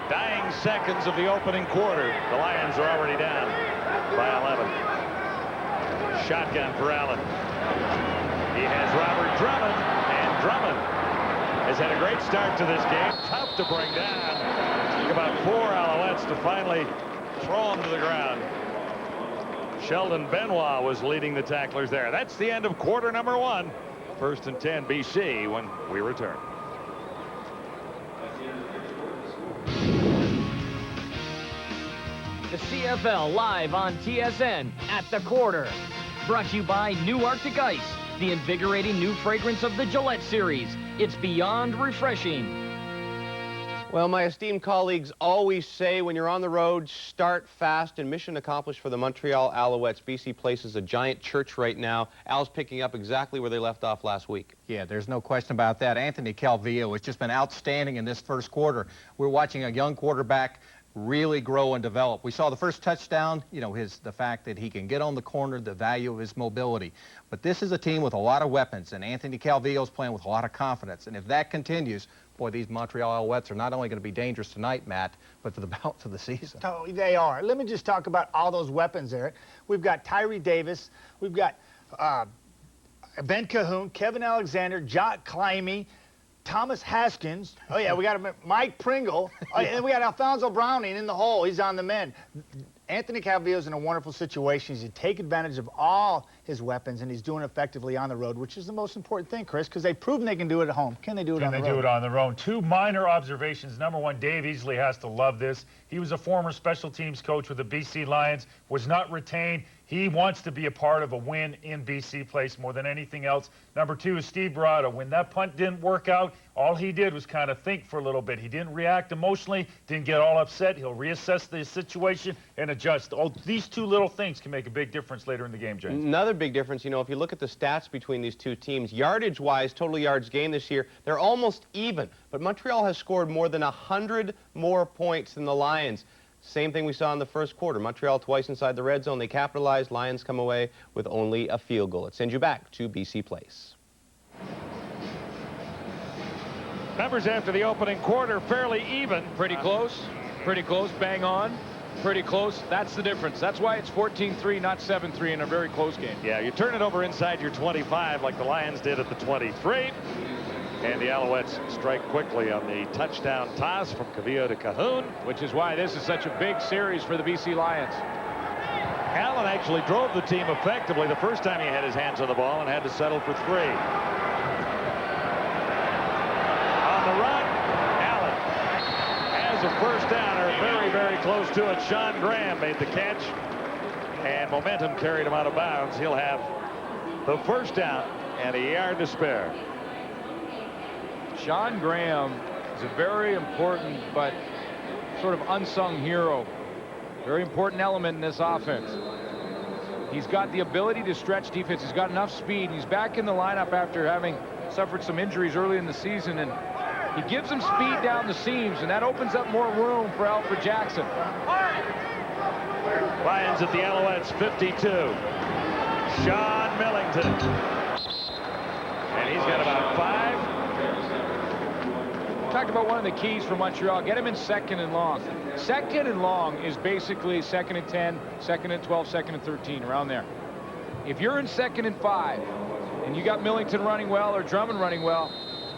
Dying seconds of the opening quarter. The Lions are already down by 11. Shotgun for Allen. He has Robert Drummond, and Drummond has had a great start to this game. Tough to bring down. Took about 4 Alouettes to finally throw him to the ground. Sheldon Benoit was leading the tacklers there. That's the end of quarter number 1. 1st and 10 BC when we return. The CFL live on TSN at the quarter. Brought to you by New Arctic Ice, the invigorating new fragrance of the Gillette series. It's beyond refreshing. Well, my esteemed colleagues always say when you're on the road, start fast, and mission accomplished for the Montreal Alouettes. BC places a giant church right now. Al's picking up exactly where they left off last week. Yeah, there's no question about that. Anthony Calvillo has just been outstanding in this first quarter. We're watching a young quarterback really grow and develop. We saw the first touchdown, you know, the fact that he can get on the corner, the value of his mobility. But this is a team with a lot of weapons, and Anthony Calvillo's playing with a lot of confidence. And if that continues, boy, these Montreal Alouettes are not only going to be dangerous tonight, Matt, but for the balance of the season. Oh, they are. Let me just talk about all those weapons there. We've got Tyree Davis. We've got Ben Cahoon, Kevin Alexander, Jock Climie, Thomas Haskins. Oh, yeah, we got Mike Pringle. Oh, and we got Alfonso Browning in the hole. He's on the mend. Anthony Calvillo's in a wonderful situation. He's to take advantage of all his weapons, and he's doing it effectively on the road, which is the most important thing, Chris, because they've proven they can do it at home. Can they do it on the road? Can they do it on the road? 2 minor observations. Number 1, Dave Easley has to love this. He was a former special teams coach with the BC Lions, was not retained. He wants to be a part of a win in BC Place more than anything else. Number 2 is Steve Barrato. When that punt didn't work out, all he did was kind of think for a little bit. He didn't react emotionally, didn't get all upset. He'll reassess the situation and adjust. Oh, these two little things can make a big difference later in the game, James. Another big difference, you know, if you look at the stats between these two teams, yardage-wise, total yards gained this year, they're almost even. But Montreal has scored more than 100 more points than the Lions. Same thing we saw in the first quarter. Montreal twice inside the red zone. They capitalized. Lions come away with only a field goal. It sends you back to BC Place. Numbers after the opening quarter fairly even. Pretty close, bang on, pretty close. That's the difference. That's why it's 14-3, not 7-3 in a very close game. Yeah, you turn it over inside your 25 like the Lions did at the 23. And the Alouettes strike quickly on the touchdown toss from Calvillo to Cahoon. Which is why this is such a big series for the BC Lions. Allen actually drove the team effectively the first time he had his hands on the ball and had to settle for 3. On the run, Allen has a first down, or very, very close to it. Sean Graham made the catch, and momentum carried him out of bounds. He'll have the first down and a yard to spare. Sean Graham is a very important but sort of unsung hero. Very important element in this offense. He's got the ability to stretch defense. He's got enough speed. He's back in the lineup after having suffered some injuries early in the season, and he gives them speed down the seams, and that opens up more room for Alfred Jackson. Lions at the Alouettes 52. Sean Millington. And he's got about 5. Talked about one of the keys for Montreal. Get him in second and long. Second and long is basically second and 10, second and 12, second and 13, around there. If you're in second and 5 and you got Millington running well or Drummond running well,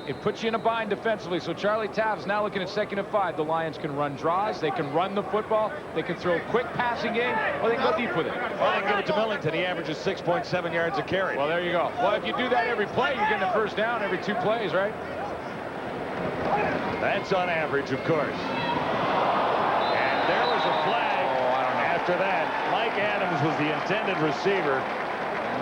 it puts you in a bind defensively. So Charlie Taft's now looking at second and 5. The Lions can run draws, they can run the football, they can throw a quick passing game, or they can go deep with it. Well, they can give it to Millington. He averages 6.7 yards a carry. Well, there you go. Well, if you do that every play, you're getting a first down every 2 plays, right? That's on average, of course. And there was a flag after that. Mike Adams was the intended receiver,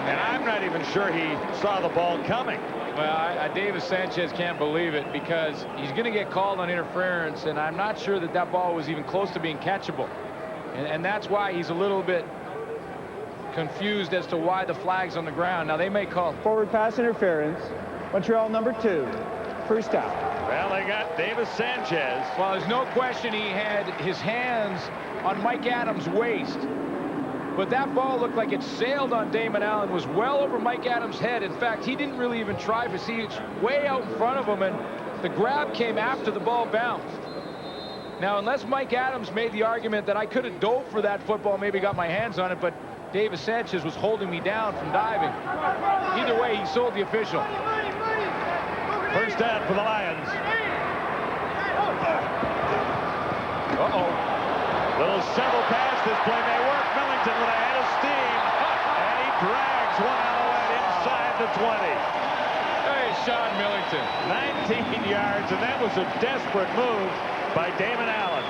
and I'm not even sure he saw the ball coming. Well, Davis Sanchez can't believe it because he's going to get called on interference, and I'm not sure that that ball was even close to being catchable. And that's why he's a little bit confused as to why the flag's on the ground. Now, they may call forward pass interference. Montreal number 2. First down. Well, they got Davis Sanchez. Well, there's no question he had his hands on Mike Adams' waist. But that ball looked like it sailed on Damon Allen, was well over Mike Adams' head. In fact, he didn't really even try to see it way out in front of him, and the grab came after the ball bounced. Now, unless Mike Adams made the argument that I could have dove for that football, maybe got my hands on it, but Davis Sanchez was holding me down from diving. Either way, he sold the official. First down for the Lions. Uh-oh. Little shovel pass. This play may work. Millington with a head of steam. And he drags one Alouette inside the 20. Hey, Sean Millington. 19 yards, and that was a desperate move by Damon Allen.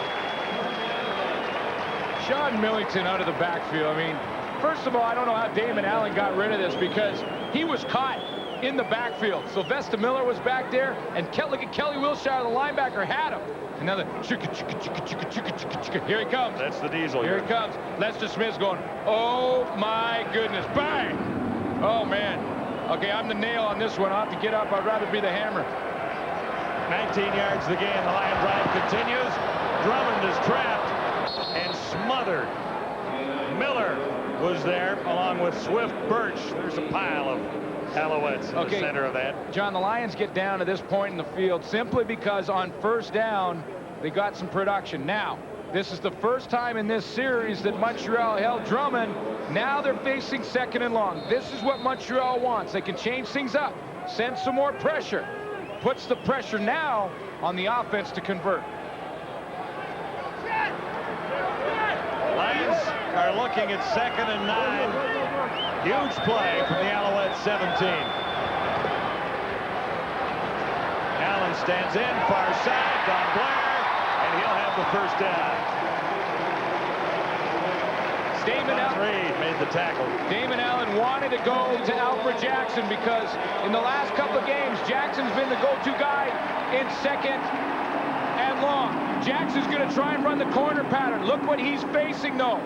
Sean Millington out of the backfield. I mean, first of all, I don't know how Damon Allen got rid of this because he was caught in the backfield. Sylvester Miller was back there, and look at Kelly Wilshire, the linebacker, had him. Another here he comes. That's the diesel. Here he comes. Lester Smith's going, oh my goodness, bang! Oh man. Okay, I'm the nail on this one. I'll have to get up. I'd rather be the hammer. 19 yards the game. The Lion drive continues. Drummond is trapped and smothered. Miller was there along with Swift Birch. There's a pile of Alouettes in the center of that. John, the Lions get down to this point in the field simply because on first down they got some production. Now, this is the first time in this series that Montreal held Drummond. Now they're facing second and long. This is what Montreal wants. They can change things up, send some more pressure. Puts the pressure now on the offense to convert. Lions are looking at second and 9. Huge play from the Alouettes 17. Allen stands in, far side, Don Blair, and he'll have the first down. Damon Allen. Reed made the tackle. Damon Allen wanted to go to Alfred Jackson because in the last couple of games, Jackson's been the go-to guy in second and long. Jackson's going to try and run the corner pattern. Look what he's facing, though.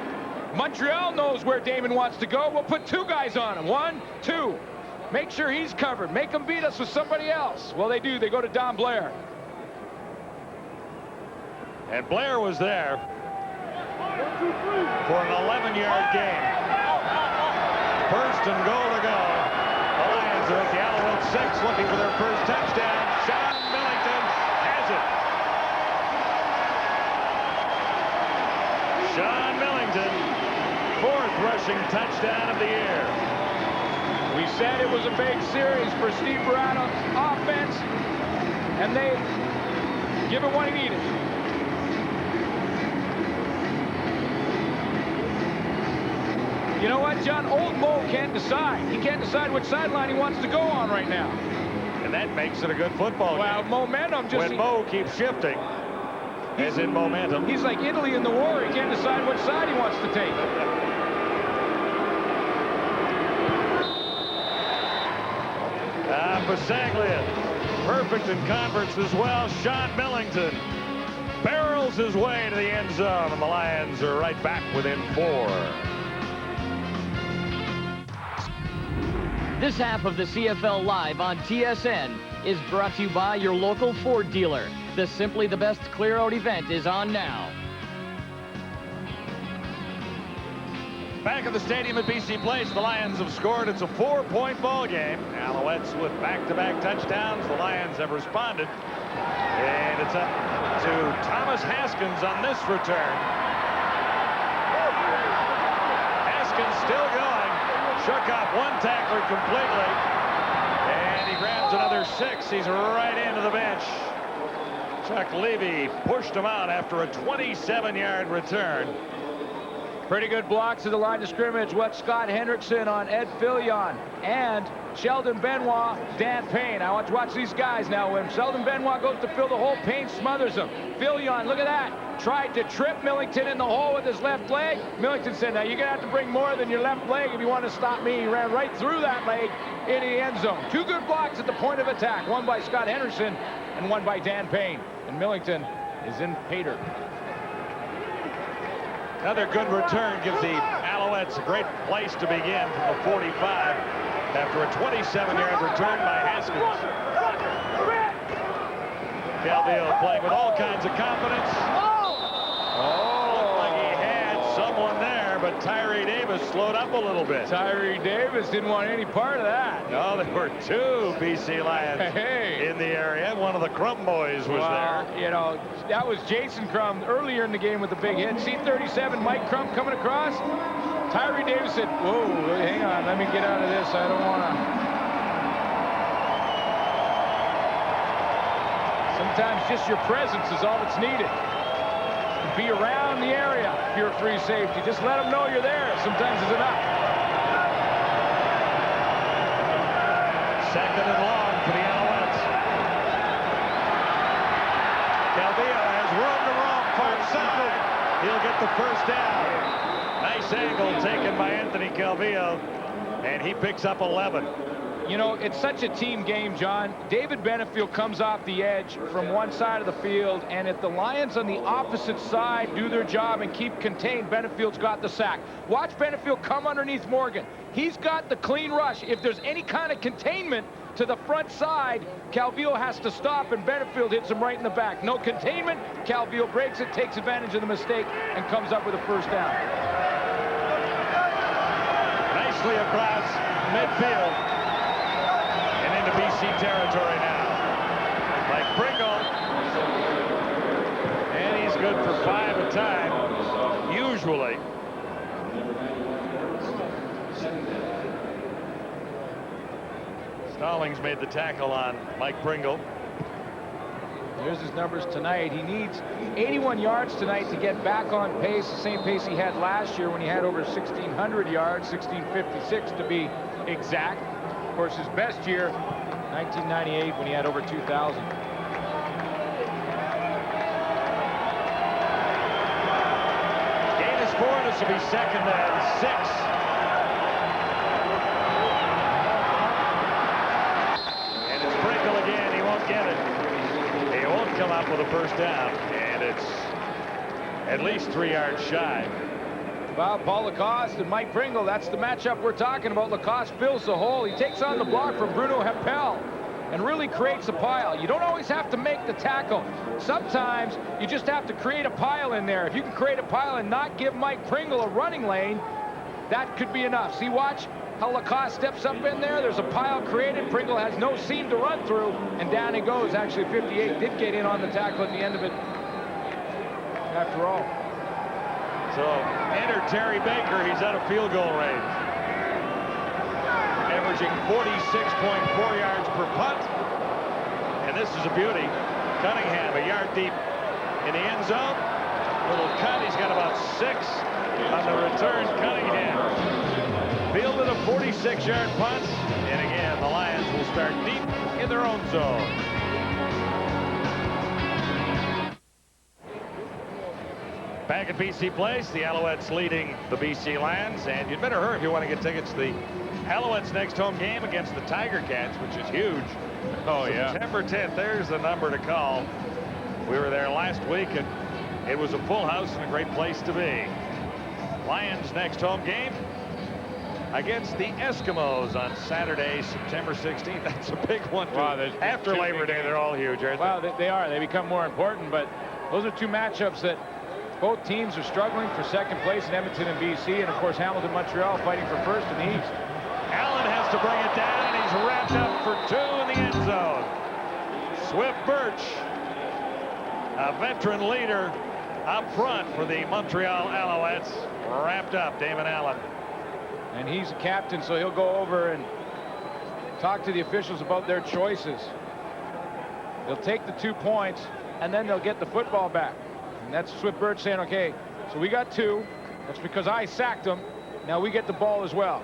Montreal knows where Damon wants to go. We'll put 2 guys on him. 1, 2. Make sure he's covered. Make him beat us with somebody else. Well, they do. They go to Don Blair. And Blair was there for an 11-yard gain. First and goal to go. The Lions are at the Alouettes 6, looking for their first touchdown. Sean Millington has it. Sean Millington, 4th rushing touchdown of the year. We said it was a big series for Steve Barato's offense, and they give him what he needed. You know what, John? Old Mo can't decide. He can't decide which sideline he wants to go on right now. And that makes it a good football Well, game. momentum just... When Mo keeps shifting, as in momentum. He's like Italy in the war. He can't decide which side he wants to take. Pasaglia, perfect in conference as well. Sean Millington barrels his way to the end zone, and the Lions are right back within 4. This half of the CFL Live on TSN is brought to you by your local Ford dealer. The Simply the Best Clear Out event is on now. Back at the stadium at BC Place, the Lions have scored. It's a 4-point ball game. Alouettes with back-to-back touchdowns. The Lions have responded. And it's up to Thomas Haskins on this return. Haskins still going. Shook off one tackler completely. And he grabs another 6. He's right into the bench. Chuck Levy pushed him out after a 27-yard return. Pretty good blocks at the line of scrimmage. What Scott Hendrickson on Ed Fillion and Sheldon Benoit, Dan Payne. I want to watch these guys now. When Sheldon Benoit goes to fill the hole, Payne smothers him. Fillion, look at that. Tried to trip Millington in the hole with his left leg. Millington said, now you're going to have to bring more than your left leg if you want to stop me. He ran right through that leg into the end zone. 2 good blocks at the point of attack. One by Scott Hendrickson and one by Dan Payne. And Millington is in Pater. Another good return gives the Alouettes a great place to begin from the 45 after a 27-yard return by Haskins. Calvillo playing with all kinds of confidence. Looked like he had someone there, but Tyree Davis slowed up a little bit. Tyree Davis didn't want any part of that. No, there were 2 BC Lions in the area. One of the Crum boys was there. You know, that was Jason Crum earlier in the game with the big hit. C-37, Mike Crum coming across. Tyree Davis said, whoa, hang on, let me get out of this. I don't want to. Sometimes just your presence is all that's needed. Be around the area if you're a free safety. Just let them know you're there. Sometimes it's enough. Second and long for the Alouettes. Calvillo has room to roam far side. He'll get the first down. Nice angle taken by Anthony Calvillo, and he picks up 11. You know, it's such a team game, John. David Benefield comes off the edge from one side of the field, and if the Lions on the opposite side do their job and keep contained, Benefield's got the sack. Watch Benefield come underneath Morgan. He's got the clean rush. If there's any kind of containment to the front side, Calvillo has to stop, and Benefield hits him right in the back. No containment. Calvillo breaks it, takes advantage of the mistake, and comes up with a first down. Nicely across midfield. Into BC territory now. Mike Pringle. And he's good for 5 a time, usually. Stallings made the tackle on Mike Pringle. Here's his numbers tonight. He needs 81 yards tonight to get back on pace, the same pace he had last year when he had over 1,600 yards, 1,656 to be exact. Of course, his best year, 1998, when he had over 2,000. Gain is 4 to This will be 2nd and 6. And it's Pringle again. He won't get it. He won't come up with a first down. And it's at least 3 yards shy. Well, Paul Lacoste and Mike Pringle, that's the matchup we're talking about. Lacoste fills the hole. He takes on the block from Bruno Heppel and really creates a pile. You don't always have to make the tackle. Sometimes you just have to create a pile in there. If you can create a pile and not give Mike Pringle a running lane, that could be enough. See, watch how Lacoste steps up in there. There's a pile created. Pringle has no seam to run through, and down he goes. Actually, 58 did get in on the tackle at the end of it after all. So enter Terry Baker. He's out of field goal range. Averaging 46.4 yards per punt. And this is a beauty. Cunningham, a yard deep in the end zone. Little cut. He's got about 6 on the return. Cunningham fielded a 46-yard punt. And again, the Lions will start deep in their own zone. Back at BC Place, the Alouettes leading the BC Lions, and you'd better hurry if you want to get tickets to the Alouettes' next home game against the Tiger Cats, which is huge. Oh, yeah. September 10th, there's the number to call. We were there last week, and it was a full house and a great place to be. Lions' next home game against the Eskimos on Saturday, September 16th. That's a big one. Wow, after Labor Day, they're all huge, aren't they? Well, they are. They become more important, but those are two matchups that both teams are struggling for second place in Edmonton and BC, and of course Hamilton, Montreal fighting for first in the East. Allen has to bring it down, and he's wrapped up for 2 in the end zone. Swift Birch, a veteran leader up front for the Montreal Alouettes, wrapped up. Damon Allen. And he's a captain, so he'll go over and talk to the officials about their choices. They'll take the 2 points, and then they'll get the football back. And that's Swift Birch saying, okay, so we got 2. That's because I sacked him. Now we get the ball as well.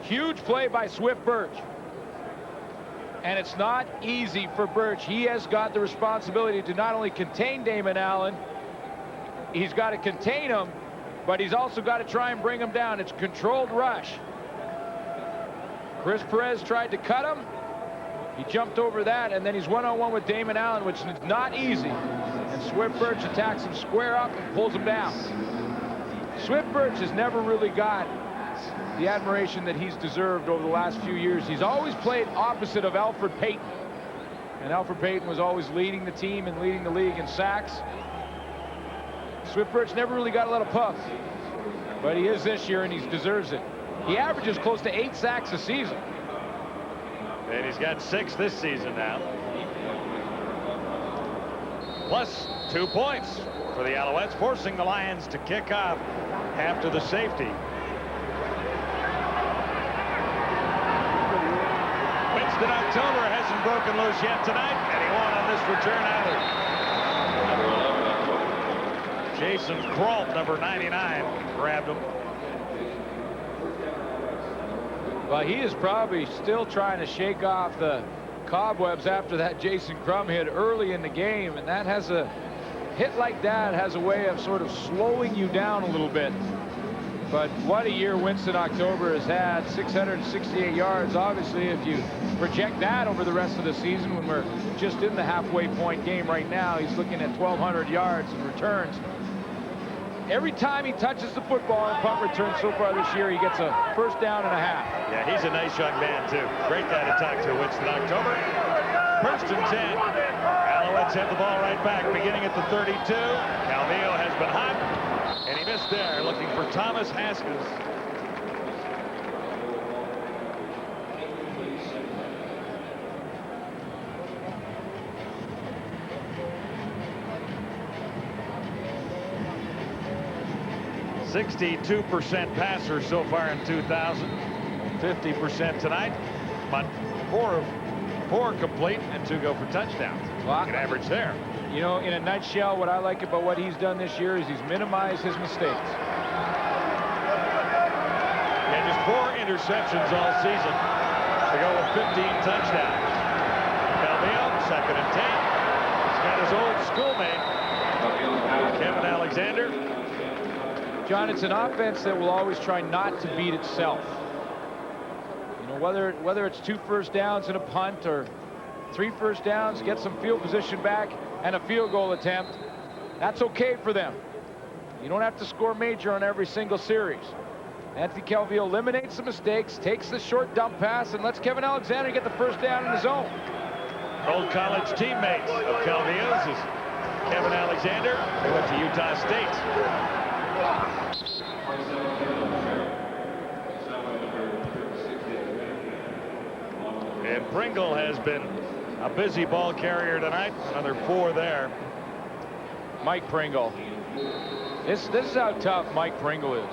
Huge play by Swift Birch. And it's not easy for Birch. He has got the responsibility to not only contain Damon Allen, he's got to contain him, but he's also got to try and bring him down. It's a controlled rush. Chris Perez tried to cut him. He jumped over that, and then he's one-on-one with Damon Allen, which is not easy. And Swift Birch attacks him square up and pulls him down. Swift Birch has never really got the admiration that he's deserved over the last few years. He's always played opposite of Alfred Payton. And Alfred Payton was always leading the team and leading the league in sacks. Swift Birch never really got a lot of puff. But he is this year, and he deserves it. He averages close to 8 sacks a season. And he's got 6 this season now. Plus 2 points for the Alouettes, forcing the Lions to kick off after the safety. Winston October hasn't broken loose yet tonight, and he won on this return either. Jason Kralt, number 99, grabbed him. Well, he is probably still trying to shake off the cobwebs after that Jason Crum hit early in the game, and that has a hit like that has a way of sort of slowing you down a little bit. But what a year Winston October has had. 668 yards. Obviously, if you project that over the rest of the season, when we're just in the halfway point game right now, he's looking at 1,200 yards in returns. Every time he touches the football on punt return so far this year, he gets a first down and a half. Yeah, he's a nice young man, too. Great guy to talk to, Winston October. First and 10. Alouettes have the ball right back, beginning at the 32. Calvillo has been hot, and he missed there, looking for Thomas Haskins. .62% passer so far in 2000. 50% tonight. But 4 of 4 complete and 2 go for touchdowns. Well, Good average there. You know, in a nutshell, what I like about what he's done this year is he's minimized his mistakes. And just 4 interceptions all season to go with 15 touchdowns. Calvillo, 2nd and 10. He's got his old schoolmate, Kevin Alexander. John, it's an offense that will always try not to beat itself. You know, whether it's 2 first downs and a punt or 3 first downs, get some field position back and a field goal attempt, that's okay for them. You don't have to score major on every single series. Anthony Calvillo eliminates the mistakes, takes the short dump pass, and lets Kevin Alexander get the first down in the zone. Old college teammates of Calvillo's is Kevin Alexander. They went to Utah State. And Pringle has been a busy ball carrier tonight. Another 4 there. Mike Pringle. This is how tough Mike Pringle is.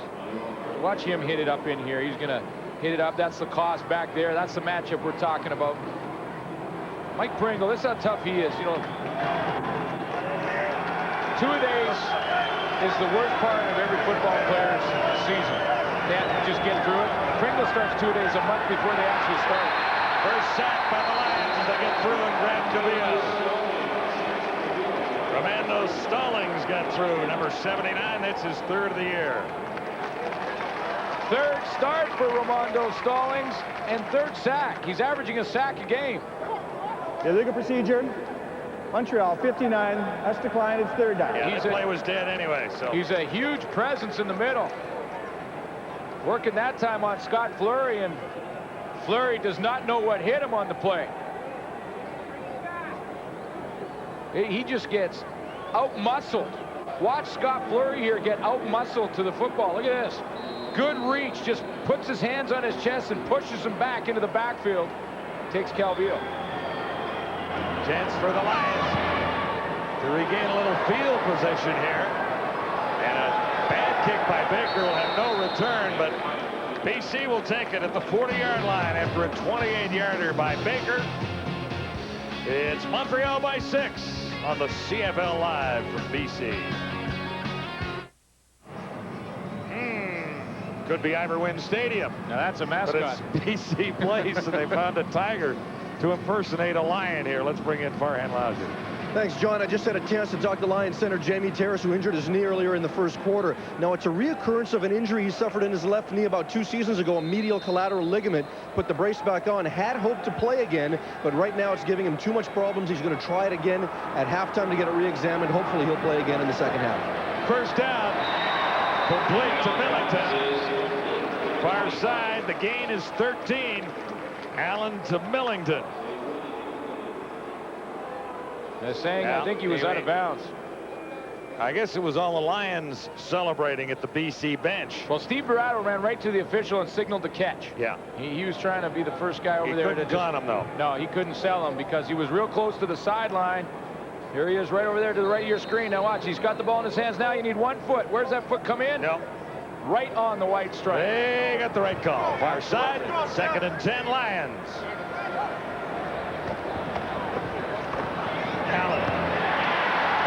Watch him hit it up in here. He's going to hit it up. That's the cost back there. That's the matchup we're talking about. Mike Pringle, this is how tough he is. You know, 2-a-days is the worst part of every football player's season. They have to just get through it. Pringle starts 2-a-days a month before they actually start. First sack by the Lions as they get through and grab Calvillo. Romando Stallings got through, number 79. That's his 3rd of the year. 3rd start for Romando Stallings and 3rd sack. He's averaging a sack a game. Illegal procedure. Montreal 59. That's declined. It's 3rd down. Yeah, that play was dead anyway. So he's a huge presence in the middle. Working that time on Scott Fleury, and Fleury does not know what hit him on the play. He just gets out-muscled. Watch Scott Fleury here get out-muscled to the football. Look at this. Good reach. Just puts his hands on his chest and pushes him back into the backfield. Takes Calvillo. Chance for the Lions to regain a little field possession here. And a bad kick by Baker will have no return, but BC will take it at the 40-yard line after a 28-yarder by Baker. It's Montreal by 6 on the CFL Live from BC. Could be Iverwin Stadium. Now that's a mascot. But it's BC Place, and they found a tiger to impersonate a lion here. Let's bring in Farhan Louser. Thanks, John. I just had a chance to talk to Lions center Jamie Terrace, who injured his knee earlier in the first quarter. Now, it's a reoccurrence of an injury he suffered in his left knee about 2 seasons ago, a medial collateral ligament. Put the brace back on, had hoped to play again, but right now it's giving him too much problems. He's going to try it again at halftime to get it re-examined. Hopefully he'll play again in the second half. First down, complete to Millington. Far side, the gain is 13. Allen to Millington. They're saying, I think he was out of bounds. I guess it was all the Lions celebrating at the BC bench. Well, Steve Barato ran right to the official and signaled the catch. Yeah. He was trying to be the first guy over there. He couldn't gun him, though. No, he couldn't sell him because he was real close to the sideline. Here he is right over there to the right of your screen. Now watch, he's got the ball in his hands now. You need 1 foot. Where's that foot come in? No. Right on the white stripe. They got the right call. Far side, 2nd and 10 Lions. Allen.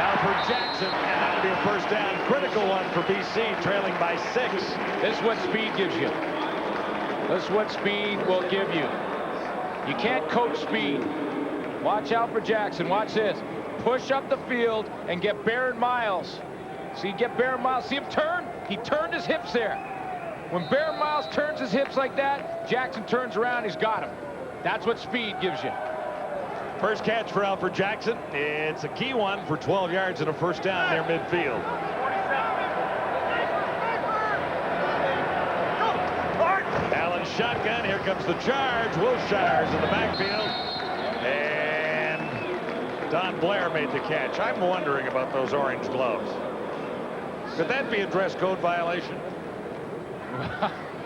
Now for Jackson, and that'll be a first down. Critical one for BC, trailing by 6. This is what speed gives you. This is what speed will give you. You can't coach speed. Watch out for Jackson. Watch this. Push up the field and get Barron Miles. See, get Barron Miles. See him turn? He turned his hips there. When Barron Miles turns his hips like that, Jackson turns around, he's got him. That's what speed gives you. First catch for Alfred Jackson. It's a key one for 12 yards and a first down near midfield. Allen shotgun. Here comes the charge. Wilshire's in the backfield. And Don Blair made the catch. I'm wondering about those orange gloves. Could that be a dress code violation?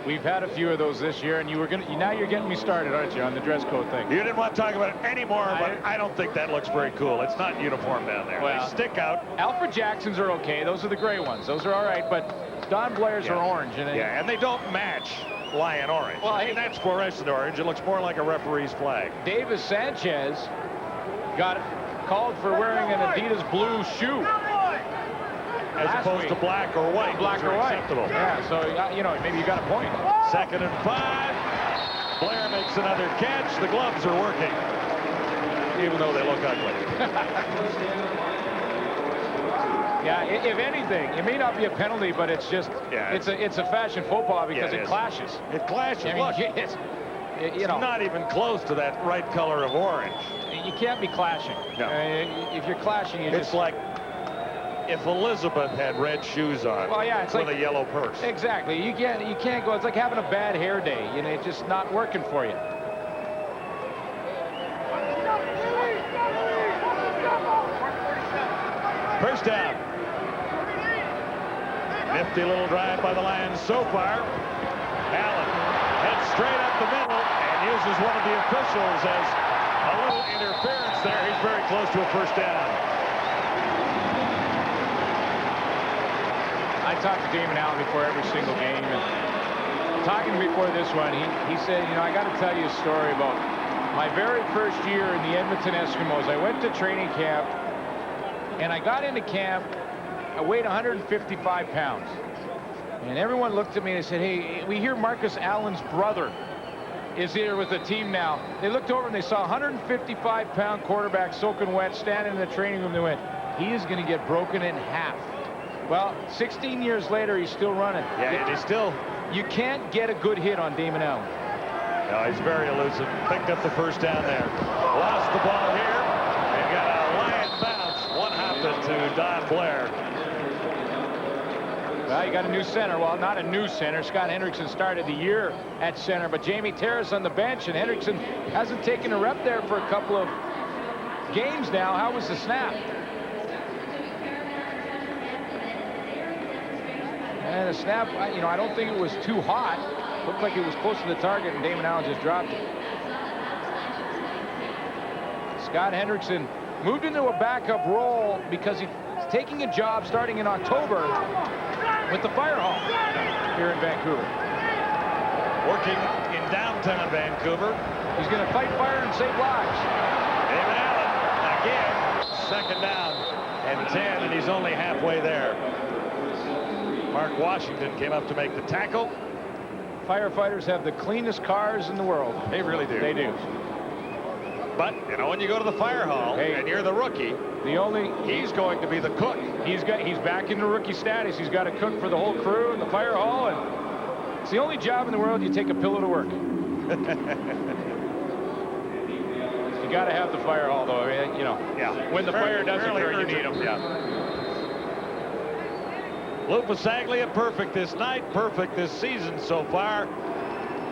We've had a few of those this year, and now you're getting me started, aren't you, on the dress code thing? You didn't want to talk about it anymore, but I don't think that looks very cool. It's not uniform down there. Well, they stick out. Alfred Jacksons are okay. Those are the gray ones. Those are all right, but Don Blair's are orange. And they don't match lion orange. Well, hey, that's fluorescent orange. It looks more like a referee's flag. Davis Sanchez got called for wearing an Adidas blue shoe. As opposed to black or white. Black or white. Acceptable. Yeah, so, maybe you got a point. 2nd and 5. Blair makes another catch. The gloves are working, even though they look ugly. Yeah, if anything, it may not be a penalty, but it's just, it's a fashion football because it clashes. It clashes. I mean, Look, you know, not even close to that right color of orange. you can't be clashing. No. If you're clashing, It's like if Elizabeth had red shoes on it's with like a yellow purse. Exactly. You can't go. It's like having a bad hair day. You know, it's just not working for you. First down. Nifty little drive by the Lions so far. Allen heads straight up the middle and uses one of the officials as a little interference there. He's very close to a first down. I talked to Damon Allen before every single game, and talking before this one, he said, you know, I got to tell you a story about my very first year in the Edmonton Eskimos. I went to training camp, and I got into camp. I weighed 155 pounds, and everyone looked at me and they said, hey, we hear Marcus Allen's brother is here with the team now. They looked over and they saw a 155-pound quarterback soaking wet standing in the training room. They went, he is going to get broken in half. Well, 16 years later, he's still running. Yeah, and he's still... You can't get a good hit on Damon Allen. No, he's very elusive. Picked up the first down there. Lost the ball here. They've got a Lion bounce. One hopping to Don Blair. Well, you got a new center. Well, not a new center. Scott Hendrickson started the year at center, but Jamie Terrace on the bench, and Hendrickson hasn't taken a rep there for a couple of games now. How was the snap? And the snap, you know, I don't think it was too hot. Looked like it was close to the target, and Damon Allen just dropped it. Scott Hendrickson moved into a backup role because he's taking a job starting in October with the Fire Hall here in Vancouver. Working in downtown Vancouver. He's going to fight fire and save lives. Damon Allen again. Second down and 10, and he's only halfway there. Mark Washington came up to make the tackle. Firefighters have the cleanest cars in the world. They really do. They do. But, you know, when you go to the fire hall and you're the rookie, he's going to be the cook. He's back in the rookie status. He's got to cook for the whole crew in the fire hall, and it's the only job in the world you take a pillow to work. You got to have the fire hall, though. I mean, you know, when the fire does occur, you need them. Yeah. Lou Pasaglia, perfect this night, perfect this season so far.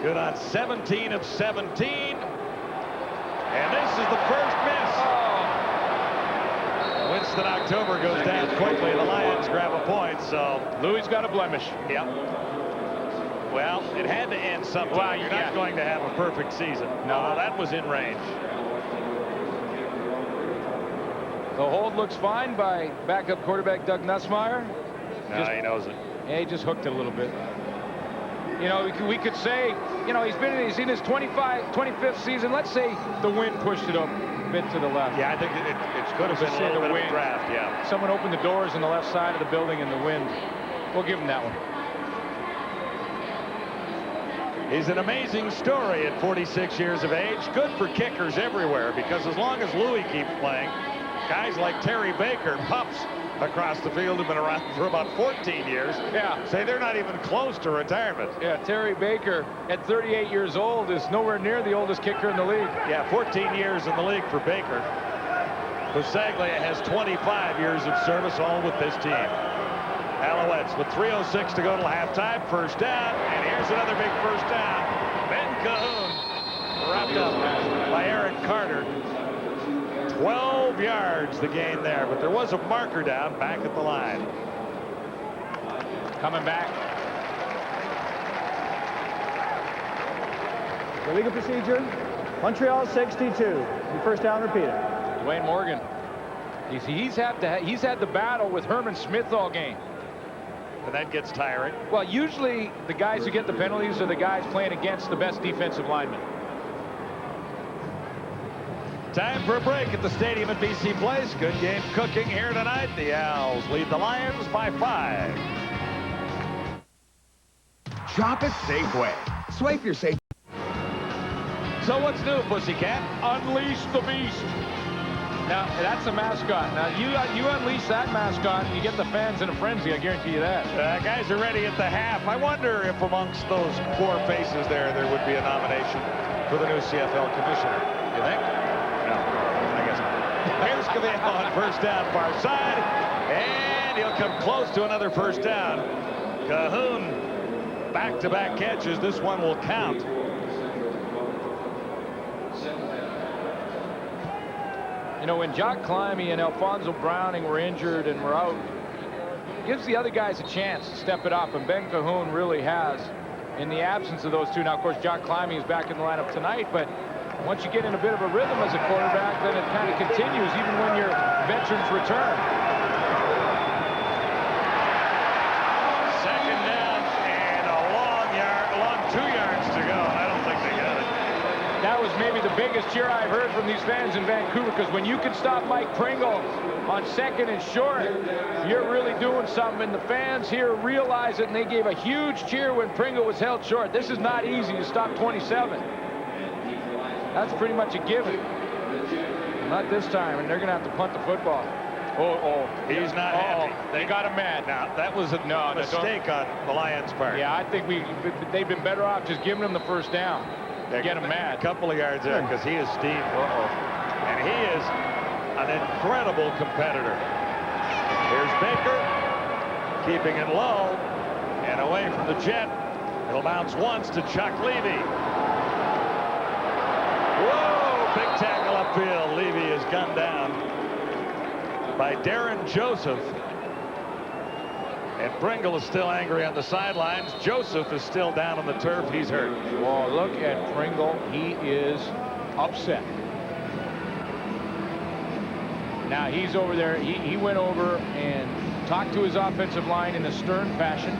Good on 17 of 17. And this is the first miss. Oh. Winston October goes down quickly. The Lions grab a point, so Louis got a blemish. Yeah. Well, it had to end sometime. Well, You're not going to have a perfect season. No, that was in range. The hold looks fine by backup quarterback Doug Nussmeier. No, he knows it. Yeah, he just hooked it a little bit. You know, we could say, you know, he's in his 25th season. Let's say the wind pushed it up a bit to the left. Yeah, I think it could have been a little bit of a draft, yeah. Someone opened the doors on the left side of the building in the wind. We'll give him that one. He's an amazing story at 46 years of age. Good for kickers everywhere, because as long as Louis keeps playing, guys like Terry Baker, pups across the field, have been around for about 14 years. Yeah. Say they're not even close to retirement. Yeah, Terry Baker at 38 years old is nowhere near the oldest kicker in the league. Yeah, 14 years in the league for Baker. Pasaglia has 25 years of service, all with this team. Alouettes with 3:06 to go till halftime. First down, and here's another big first down. Ben Cahoon wrapped up by Aaron Carter. 12 yards the gain there, but there was a marker down back at the line. Coming back. Illegal procedure. Montreal 62. The first down repeated. Dwayne Morgan. He's had the battle with Herman Smith all game. And that gets tiring. Well, usually the guys who get the penalties are the guys playing against the best defensive linemen. Time for a break at the stadium at BC Place. Good game cooking here tonight. The Owls lead the Lions by 5. Shop at Safeway. Swipe your Safeway. So what's new, Pussycat? Unleash the beast. Now, that's a mascot. Now, you unleash that mascot, and you get the fans in a frenzy. I guarantee you that. Guys are ready at the half. I wonder if amongst those 4 faces there would be a nomination for the new CFL commissioner. You think? No, I guess not. Here's Cavillo on first down, far side, and he'll come close to another first down. Cahoon, back-to-back catches. This one will count. You know, when Jock Climby and Alfonso Browning were injured and were out, it gives the other guys a chance to step it up, and Ben Cahoon really has in the absence of those two. Now, of course, Jock Climby is back in the lineup tonight, but once you get in a bit of a rhythm as a quarterback, then it kind of continues even when your veterans return. Second down and a long 2 yards to go. I don't think they got it. That was maybe the biggest cheer I've heard from these fans in Vancouver, because when you can stop Mike Pringle on second and short, you're really doing something, and the fans here realize it, and they gave a huge cheer when Pringle was held short. This is not easy to stop 27. That's pretty much a given. Not this time, and they're going to have to punt the football. He's not happy. They got him mad. Now, that was a mistake on the Lions' part. Yeah, I think they've been better off just giving him the first down. Get him mad. A couple of yards there, because he is steep. And he is an incredible competitor. Here's Baker, keeping it low and away from the jet. It'll bounce once to Chuck Levy. Whoa, big tackle upfield. Levy is gunned down by Darren Joseph. And Pringle is still angry on the sidelines. Joseph is still down on the turf. He's hurt. Well, look at Pringle. He is upset. Now he's over there. He went over and talked to his offensive line in a stern fashion.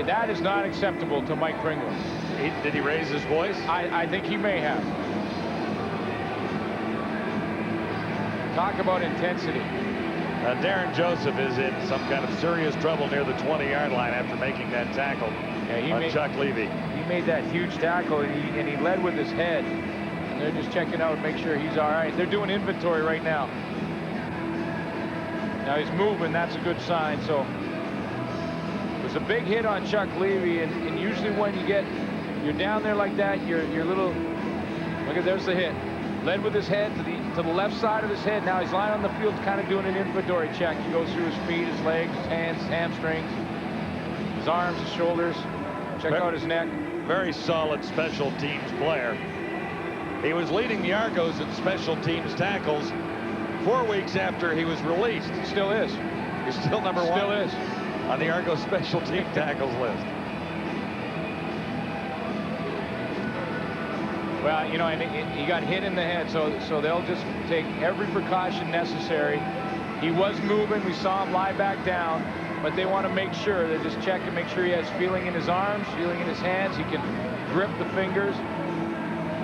That is not acceptable to Mike Pringle. Did he raise his voice? I think he may have. Talk about intensity. Darren Joseph is in some kind of serious trouble near the 20-yard line after making that tackle on Chuck Levy. He made that huge tackle, and he led with his head. And they're just checking out and make sure he's all right. They're doing inventory right now. Now he's moving. That's a good sign. So it was a big hit on Chuck Levy, and usually when you're down there like that, you're little. Look at, there's the hit. Led with his head to the left side of his head. Now he's lying on the field, kind of doing an inventory check. He goes through his feet, his legs, his hands, his hamstrings, his arms, his shoulders. Check out his neck. Very solid special teams player. He was leading the Argos in special teams tackles 4 weeks after he was released. He still is. He's still number one. Still is. On the Argos special team tackles list. Well, you know, and he got hit in the head, so they'll just take every precaution necessary. He was moving. We saw him lie back down, but they want to make sure. They just check and make sure he has feeling in his arms, feeling in his hands. He can grip the fingers.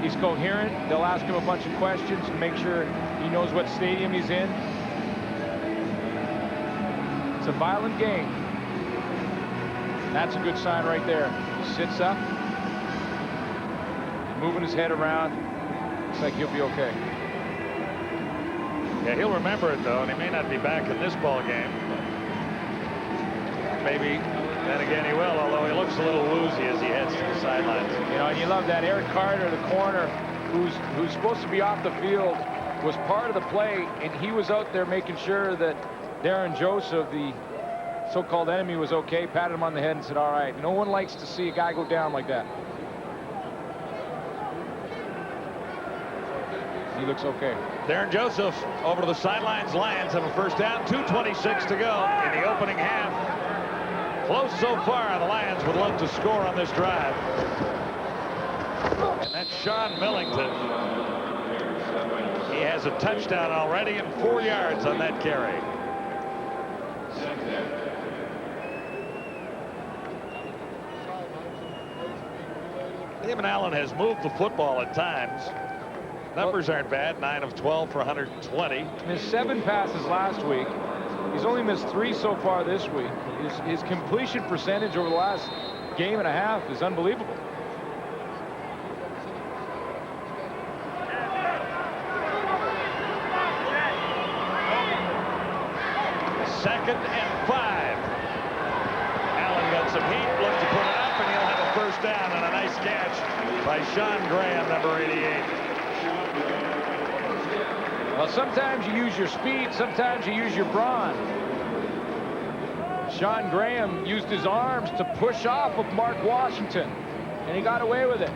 He's coherent. They'll ask him a bunch of questions and make sure he knows what stadium he's in. It's a violent game. That's a good sign right there. He sits up. Moving his head around. Looks like he'll be okay. Yeah, he'll remember it, though, and he may not be back in this ball game. Maybe then again he will, although he looks a little woozy as he heads to the sidelines. You know, and you love that. Eric Carter, the corner, who's supposed to be off the field, was part of the play, and he was out there making sure that Darren Joseph, the so-called enemy, was okay, patted him on the head and said, all right. No one likes to see a guy go down like that. He looks okay. Darren Joseph over to the sidelines. Lions have a first down. 2:26 to go in the opening half. Close so far. The Lions would love to score on this drive. And that's Sean Millington. He has a touchdown already and 4 yards on that carry. David Allen has moved the football at times. Numbers aren't bad. 9 of 12 for 120. Missed 7 passes last week. He's only missed 3 so far this week. His completion percentage over the last game and a half is unbelievable. Nice catch by Sean Graham, number 88. Well, sometimes you use your speed, sometimes you use your brawn. Sean Graham used his arms to push off of Mark Washington, and he got away with it.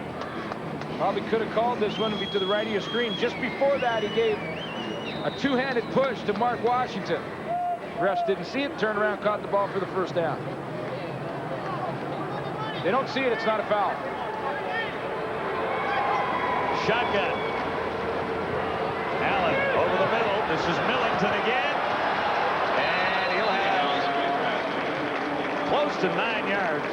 Probably could have called this one to the right of your screen. Just before that, he gave a two-handed push to Mark Washington. Refs didn't see it, turned around, caught the ball for the first down. They don't see it, it's not a foul. Shotgun. Allen over the middle. This is Millington again. And he'll have close to 9 yards.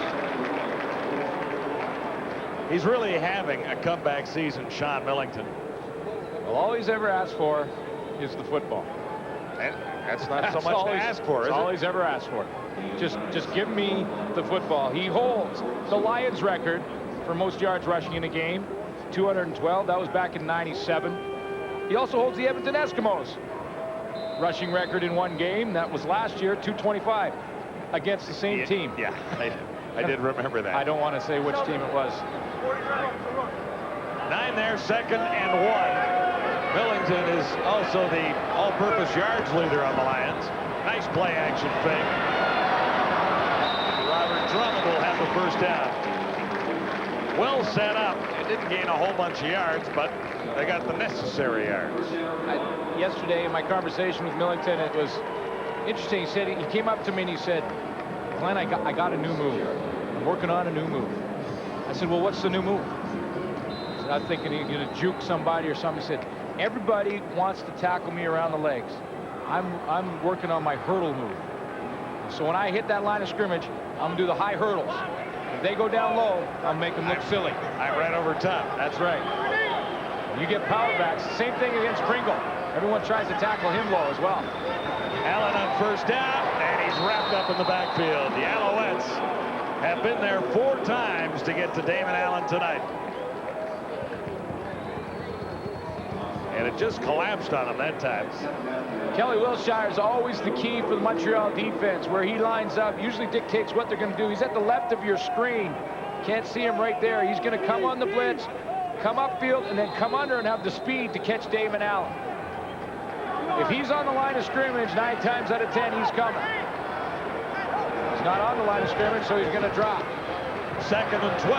He's really having a comeback season, Sean Millington. Well, all he's ever asked for is the football. And that's not so much to ask for, is it? That's all he's ever asked for. Just give me the football. He holds the Lions record for most yards rushing in a game, 212. That was back in '97. He also holds the Edmonton Eskimos rushing record in one game. That was last year, 225 against the same team. Yeah, I did remember that. I don't want to say which team it was. 9 there, 2nd and 1. Millington is also the all-purpose yards leader on the Lions. Nice play-action fake. Robert Drummond will have the first down. Well set up. It didn't gain a whole bunch of yards, but they got the necessary yards. Yesterday in my conversation with Millington, it was interesting. He said, he came up to me and he said, Glenn, I got a new move. I'm working on a new move. I said, well, what's the new move? He said, I'm thinking he's going to juke somebody or something. He said, everybody wants to tackle me around the legs. I'm working on my hurdle move. So when I hit that line of scrimmage, I'm going to do the high hurdles. If they go down low, I'll make them look silly. I'm right over top. That's right. You get power backs. Same thing against Pringle. Everyone tries to tackle him low as well. Allen on first down, and he's wrapped up in the backfield. The Alouettes have been there 4 times to get to Damon Allen tonight. And it just collapsed on him that time. Kelly Wilshire is always the key for the Montreal defense. Where he lines up usually dictates what they're going to do. He's at the left of your screen. Can't see him right there. He's going to come on the blitz, come upfield, and then come under and have the speed to catch Damon Allen. If he's on the line of scrimmage, 9 times out of 10, he's coming. He's not on the line of scrimmage, so he's going to drop. 2nd and 12.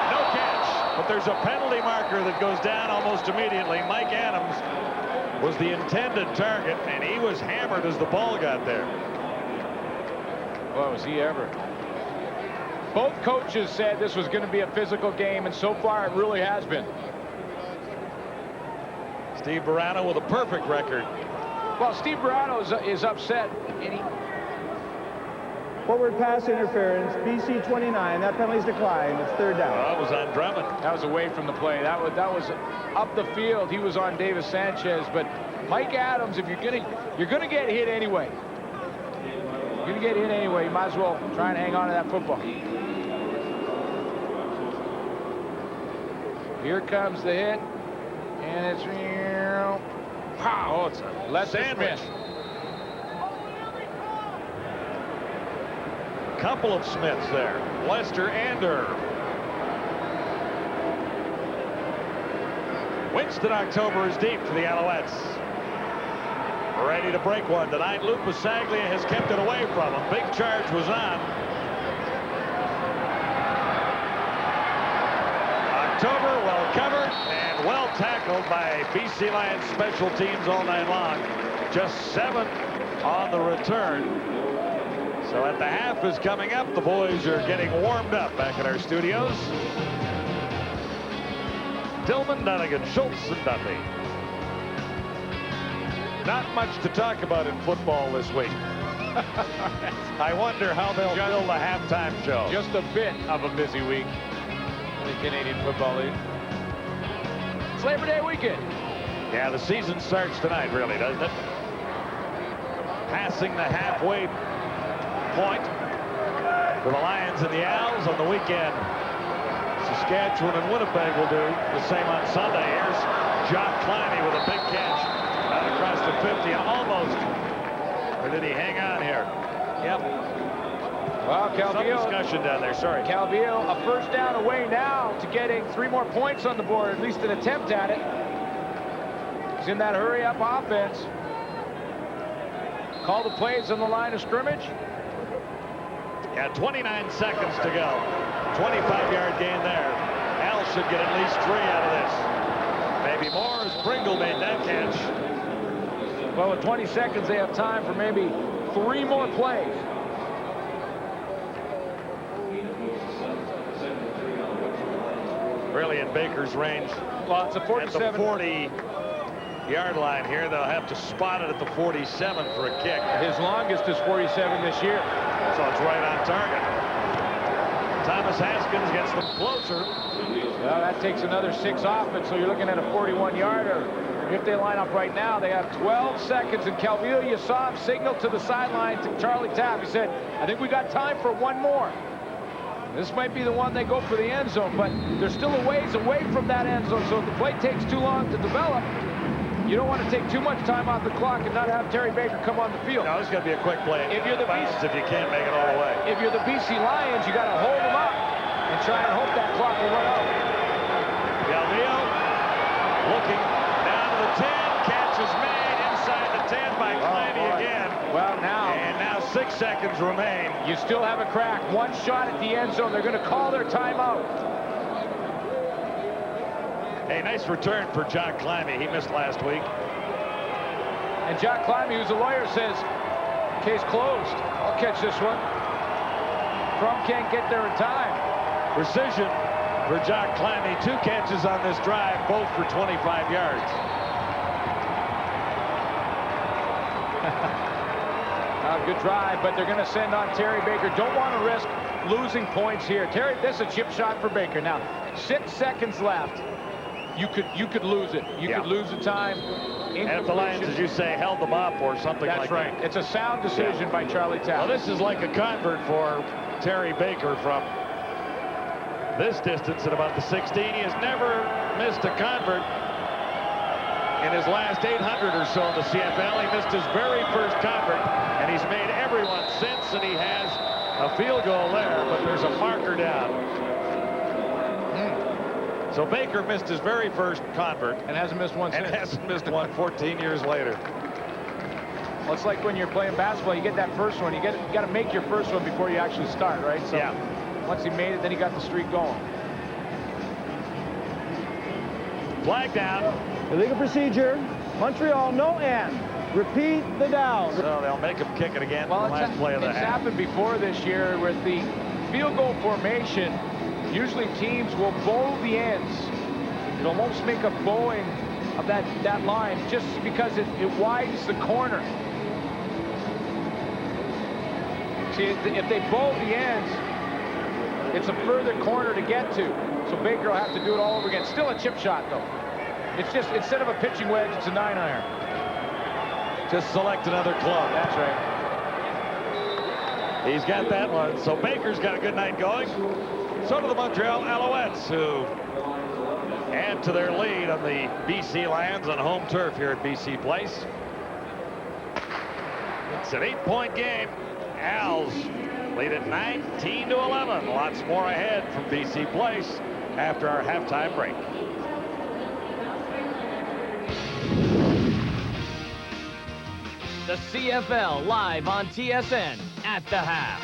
No catch. But there's a penalty marker that goes down almost immediately. Mike Adams was the intended target, and he was hammered as the ball got there. Boy, was he ever. Both coaches said this was going to be a physical game, and so far it really has been. Steve Barano with a perfect record. Well, Steve Barano is upset. And Forward pass interference, BC 29. That penalty's declined. It's 3rd down. Well, that was on Drummond. That was away from the play. That was up the field. He was on Davis Sanchez, but Mike Adams, if you're gonna get hit anyway. You're gonna get hit anyway. You might as well try and hang on to that football. Here comes the hit, and it's pow. Oh, it's a Lester Smith. Couple of Smiths there. Lester and Irv. Winston October is deep for the Alouettes. Ready to break one tonight. Lou Pasaglia has kept it away from him. Big charge was on. October well covered and well tackled by BC Lions special teams all night long. Just 7 on the return. So at the half is coming up. The boys are getting warmed up back at our studios. Tillman, Dunnigan, Schultz, and Duffy. Not much to talk about in football this week. I wonder how they'll fill the halftime show. Just a bit of a busy week in the Canadian Football League. It's Labor Day weekend. Yeah, the season starts tonight, really, doesn't it? Passing the halfway point for the Lions and the Owls on the weekend. Saskatchewan and Winnipeg will do the same on Sunday. Here's Jock Climby with a big catch out across the 50 and almost. Or did he hang on here? Yep. Well, Some Calvillo, discussion down there, sorry. Calvillo, a first down away now to getting 3 more points on the board, at least an attempt at it. He's in that hurry-up offense. Call the plays on the line of scrimmage. Yeah, 29 seconds to go. 25-yard gain there. Al should get at least 3 out of this. Maybe more as Pringle made that catch. Well, with 20 seconds, they have time for maybe 3 more plays. Really in Baker's range. Well, it's a 47. At the 40-yard line here. They'll have to spot it at the 47 for a kick. His longest is 47 this year. So it's right on target. Thomas Haskins gets them closer. Well, that takes another 6 off it, so you're looking at a 41-yarder. If they line up right now, they have 12 seconds. And Calvillo, you saw him signal to the sideline to Charlie Tapp. He said, I think we got time for 1 more. This might be the one they go for the end zone, but they're still a ways away from that end zone. So if the play takes too long to develop, you don't want to take too much time off the clock and not have Terry Baker come on the field. No, it's going to be a quick play. If you're the Bounce if you can't make it all the way. If you're the BC Lions, you got to hold them up and try and hope that clock will run out. Calvillo looking down to the 10. Catch is made inside the 10 by Clancy again. Well, now. And now 6 seconds remain. You still have a crack. 1 shot at the end zone. They're going to call their timeout. Hey, nice return for John Climby. He missed last week. And John Climby, who's a lawyer, says, case closed. I'll catch this one. Crum can't get there in time. Precision for John Climby. 2 catches on this drive, both for 25 yards. Good drive, but they're going to send on Terry Baker. Don't want to risk losing points here. Terry, this is a chip shot for Baker. Now, 6 seconds left. You could lose it. You could lose the time. And if the Lions, as you say, held them up or something like that. That's right. It's a sound decision by Charlie Tapp. Well, this is like a convert for Terry Baker from this distance at about the 16. He has never missed a convert in his last 800 or so in the CFL. He missed his very first convert, and he's made every one since, and he has a field goal there, but there's a marker down. So Baker missed his very first convert. And hasn't missed one since. And hasn't missed one 14 years later. Well, it's like when you're playing basketball, you get that first one. You got to make your first one before you actually start, right? So once he made it, then he got the streak going. Flag down. Illegal procedure. Montreal, no end. Repeat the down. So they'll make him kick it again. Well, the last play of the it's half. happened before this year with the field goal formation. Usually teams will bow the ends. It'll almost make a bowing of that line just because it widens the corner. See, if they bow the ends, it's a further corner to get to. So Baker will have to do it all over again. Still a chip shot, though. It's just, instead of a pitching wedge, it's a 9-iron. Just select another club. That's right. He's got that one. So Baker's got a good night going. So do the Montreal Alouettes, who add to their lead on the BC Lions on home turf here at BC Place. It's an 8-point game. Als lead at 19-11. Lots more ahead from BC Place after our halftime break. The CFL live on TSN at the half.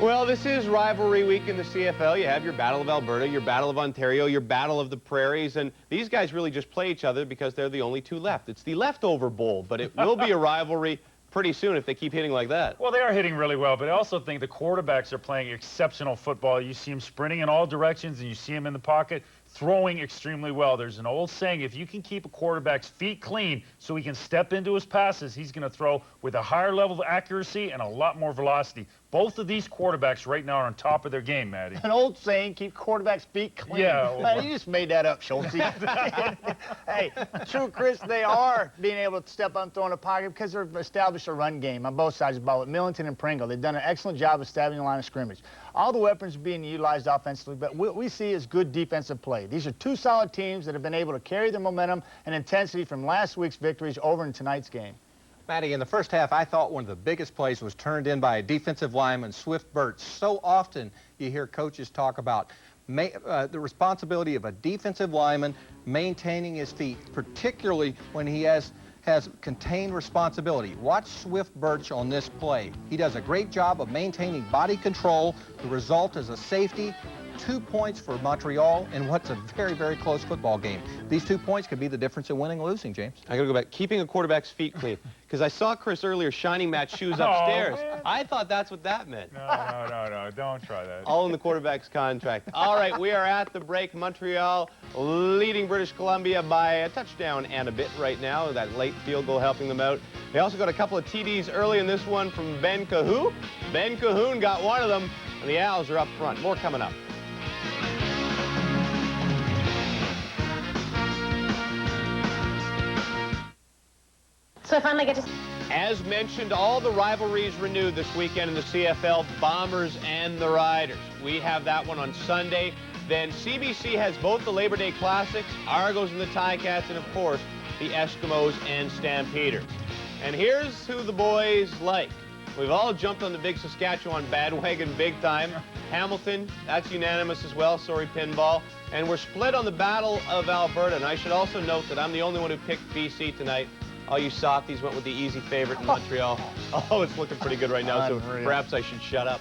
Well, this is rivalry week in the CFL. You have your Battle of Alberta, your Battle of Ontario, your Battle of the Prairies, and these guys really just play each other because they're the only 2 left. It's the leftover bowl, but it will be a rivalry pretty soon if they keep hitting like that. Well, they are hitting really well, but I also think the quarterbacks are playing exceptional football. You see them sprinting in all directions, and you see them in the pocket throwing extremely well. There's an old saying, if you can keep a quarterback's feet clean so he can step into his passes, he's going to throw with a higher level of accuracy and a lot more velocity. Both of these quarterbacks right now are on top of their game, Matty. An old saying, keep quarterbacks' feet clean. Yeah. Man, you just made that up, Schultz. Hey, true, Chris, they are being able to step up and throw in the pocket because they've established a run game on both sides of the ball with Millington and Pringle. They've done an excellent job of establishing the line of scrimmage. All the weapons are being utilized offensively, but what we see is good defensive play. These are 2 solid teams that have been able to carry their momentum and intensity from last week's victories over in tonight's game. Matty, in the first half, I thought one of the biggest plays was turned in by a defensive lineman, Swift Birch. So often you hear coaches talk about the responsibility of a defensive lineman maintaining his feet, particularly when he has contained responsibility. Watch Swift Birch on this play. He does a great job of maintaining body control. The result is a safety. 2 points for Montreal in what's a very, very close football game. These 2 points could be the difference in winning or losing, James. I got to go back. Keeping a quarterback's feet clean. Because I saw Chris earlier shining Matt's shoes upstairs. Man. I thought that's what that meant. No, don't try that. All in the quarterback's contract. All right, we are at the break. Montreal leading British Columbia by a touchdown and a bit right now. That late field goal helping them out. They also got a couple of TDs early in this one from Ben Cahoon. Ben Cahoon got one of them, and the Owls are up front. More coming up. So I finally get to... As mentioned, all the rivalries renewed this weekend in the CFL, Bombers and the Riders. We have that one on Sunday. Then CBC has both the Labor Day Classics, Argos and the Ticats, and of course, the Eskimos and Stampeders. And here's who the boys like. We've all jumped on the big Saskatchewan bandwagon big time. Hamilton, that's unanimous as well, sorry Pinball. And we're split on the Battle of Alberta. And I should also note that I'm the only one who picked BC tonight. All you softies went with the easy favorite in Montreal. Oh, it's looking pretty good right now, so perhaps I should shut up.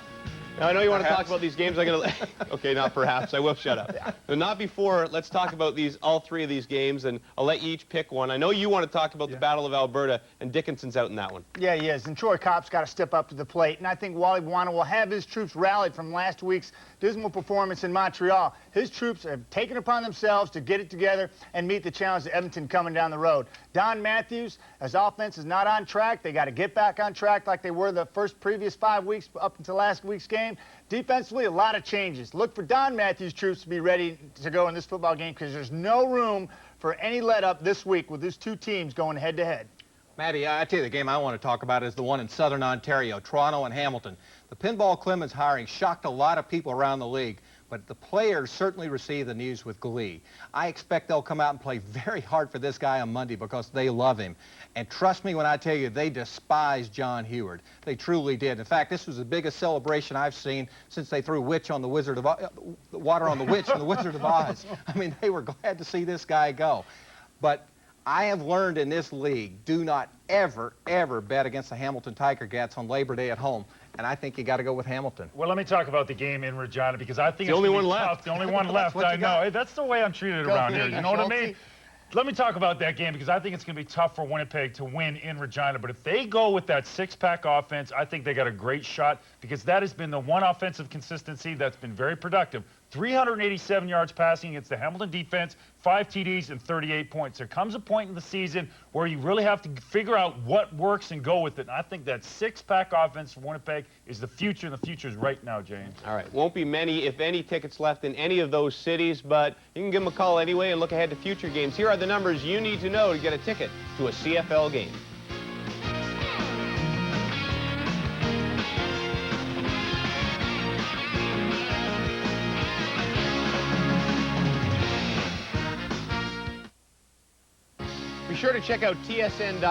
Now, I know you want to talk about these games. Okay, not perhaps. I will shut up. But not before. Let's talk about all three of these games, and I'll let you each pick one. I know you want to talk about the Battle of Alberta, and Dickinson's out in that one. Yeah, he is. And Troy Kopp's got to step up to the plate. And I think Wally Buono will have his troops rallied from last week's dismal performance in Montreal. His troops have taken upon themselves to get it together and meet the challenge of Edmonton coming down the road. Don Matthews, as offense is not on track, they got to get back on track like they were the previous 5 weeks up until last week's game. Defensively, a lot of changes. Look for Don Matthews' troops to be ready to go in this football game because there's no room for any let-up this week with these two teams going head-to-head. Matty, I tell you, the game I want to talk about is the one in Southern Ontario, Toronto and Hamilton. The Pinball Clemens hiring shocked a lot of people around the league, but the players certainly received the news with glee. I expect they'll come out and play very hard for this guy on Monday because they love him. And trust me when I tell you, they despise John Heward. They truly did. In fact, this was the biggest celebration I've seen since they threw water on the Witch in the Wizard of Oz. I mean, they were glad to see this guy go. But I have learned in this league, do not ever, ever bet against the Hamilton Tiger Cats on Labor Day at home. And I think you got to go with Hamilton. Well, let me talk about the game in Regina because I think it's the only one left. The only one left, I know. Hey, that's the way I'm treated around here. You know what I mean? Let me talk about that game because I think it's going to be tough for Winnipeg to win in Regina. But if they go with that six-pack offense, I think they got a great shot because that has been the one offensive consistency that's been very productive. 387 yards passing against the Hamilton defense, 5 TDs, and 38 points. There comes a point in the season where you really have to figure out what works and go with it. And I think that six-pack offense for Winnipeg is the future, and the future is right now, James. All right. Won't be many, if any, tickets left in any of those cities, but you can give them a call anyway and look ahead to future games. Here are the numbers you need to know to get a ticket to a CFL game. Be sure to check out tsn.ca/CFL,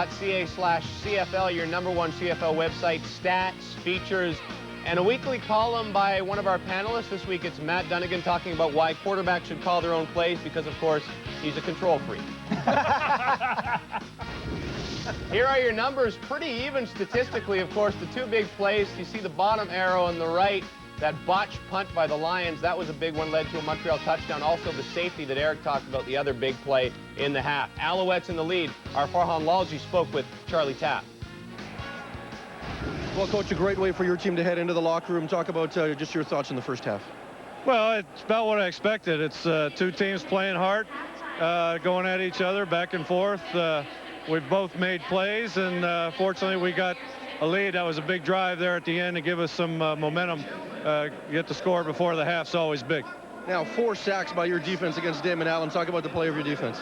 your #1 CFL website, stats, features, and a weekly column by one of our panelists. This week it's Matt Dunnigan talking about why quarterbacks should call their own plays because, of course, he's a control freak. Here are your numbers, pretty even statistically, of course. The two big plays, you see the bottom arrow on the right, that botched punt by the Lions, that was a big one, led to a Montreal touchdown. Also the safety that Eric talked about, the other big play in the half. Alouettes in the lead. Our Farhan Lalji spoke with Charlie Tapp. Well, Coach, a great way for your team to head into the locker room. Talk about just your thoughts in the first half. Well, it's about what I expected. It's two teams playing hard, going at each other, back and forth. We've both made plays, and fortunately we got a lead. That was a big drive there at the end to give us some momentum. Get the score before the half's always big. Now, 4 sacks by your defense against Damon Allen. Talk about the play of your defense.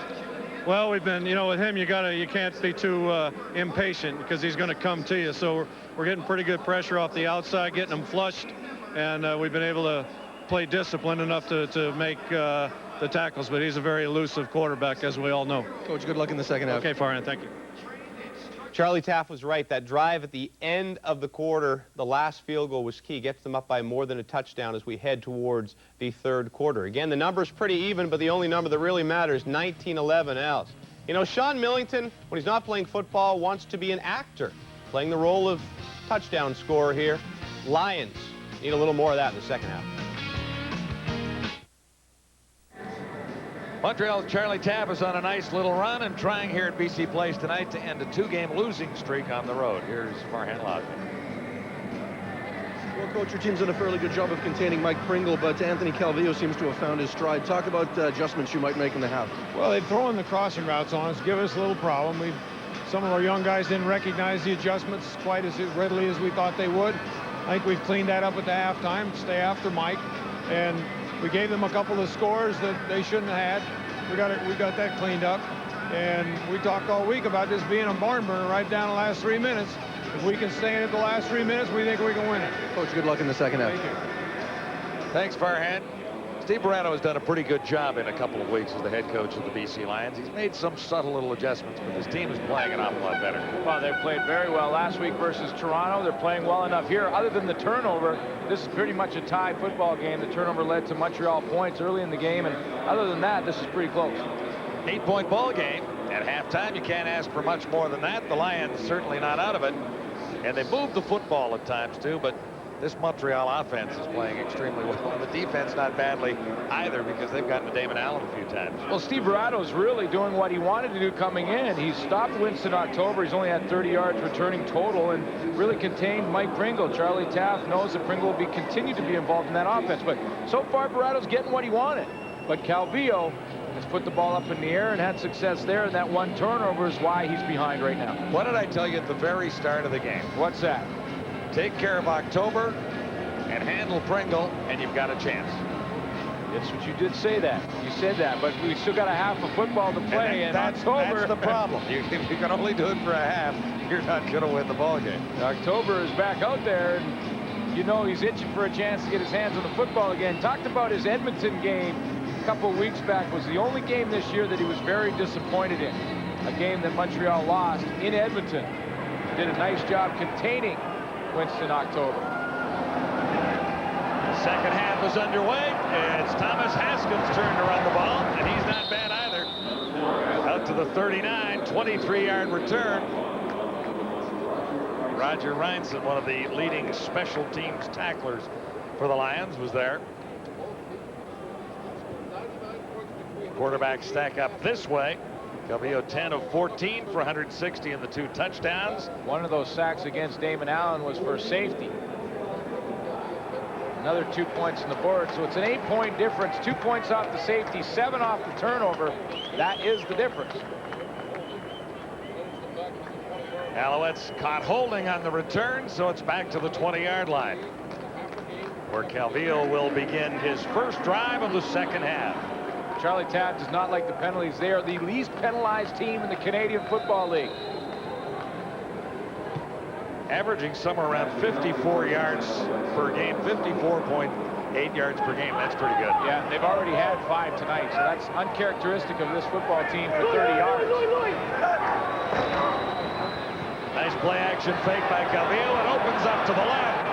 Well, we've been, with him, you can't be too impatient because he's going to come to you. So we're getting pretty good pressure off the outside, getting him flushed, and we've been able to play disciplined enough to make the tackles. But he's a very elusive quarterback, as we all know. Coach, good luck in the second half. Okay, Farhan, thank you. Charlie Taft was right. That drive at the end of the quarter, the last field goal was key. Gets them up by more than a touchdown as we head towards the third quarter. Again, the number's pretty even, but the only number that really matters, 19-11 else. You know, Sean Millington, when he's not playing football, wants to be an actor, playing the role of touchdown scorer here. Lions need a little more of that in the second half. Montreal's Charlie Taft is on a nice little run and trying here at BC Place tonight to end a 2-game losing streak on the road. Here's Farhan Lodge. Well, Coach, your team's done a fairly good job of containing Mike Pringle, but Anthony Calvillo seems to have found his stride. Talk about adjustments you might make in the half. Well, they've thrown the crossing routes on us, give us a little problem. Some of our young guys didn't recognize the adjustments quite as readily as we thought they would. I think we've cleaned that up at the halftime, stay after Mike, and we gave them a couple of scores that they shouldn't have had. We got that cleaned up, and we talked all week about this being a barn burner right down the last 3 minutes. If we can stay in it the last 3 minutes, we think we can win it. Coach, good luck in the second half. Thank you. Thanks, Farhan. Steve Barano has done a pretty good job in a couple of weeks as the head coach of the BC Lions. He's made some subtle little adjustments, but his team is playing an awful lot better. Well, they played very well last week versus Toronto. They're playing well enough here. Other than the turnover, this is pretty much a tie football game. The turnover led to Montreal points early in the game, and other than that, this is pretty close. 8-point ball game. At halftime, you can't ask for much more than that. The Lions certainly not out of it. And they moved the football at times, too, but this Montreal offense is playing extremely well. And the defense not badly either, because they've gotten to Damon Allen a few times. Well, Steve Barato's really doing what he wanted to do coming in. He stopped Winston October. He's only had 30 yards returning total and really contained Mike Pringle. Charlie Taft knows that Pringle will continue to be involved in that offense. But so far, Barato's getting what he wanted. But Calvillo has put the ball up in the air and had success there, and that one turnover is why he's behind right now. What did I tell you at the very start of the game? What's that? Take care of October and handle Pringle, and you've got a chance. That's what you did say that. You said that, but we still got a half of football to play in October. That's the problem. You can only do it for a half. You're not going to win the ball game. October is back out there, and you know he's itching for a chance to get his hands on the football again. Talked about his Edmonton game a couple of weeks back. Was the only game this year that he was very disappointed in. A game that Montreal lost in Edmonton. Did a nice job containing Winston October. The second half is underway. It's Thomas Haskins' turn to run the ball, and he's not bad either. Out to the 39, 23-yard return. Roger Reinson, one of the leading special teams tacklers for the Lions, was there. Quarterbacks stack up this way. Calvillo 10 of 14 for 160 and the 2 touchdowns. One of those sacks against Damon Allen was for safety. Another 2 points on the board, so it's an 8-point difference. 2 points off the safety, 7 off the turnover. That is the difference. Alouettes caught holding on the return, so it's back to the 20-yard line, where Calvillo will begin his first drive of the second half. Charlie Taft does not like the penalties. They are the least penalized team in the Canadian Football League. Averaging somewhere around 54 yards per game, 54.8 yards per game. That's pretty good. Yeah, they've already had 5 tonight, so that's uncharacteristic of this football team for 30 yards. Nice play action fake by Calvillo. It opens up to the left.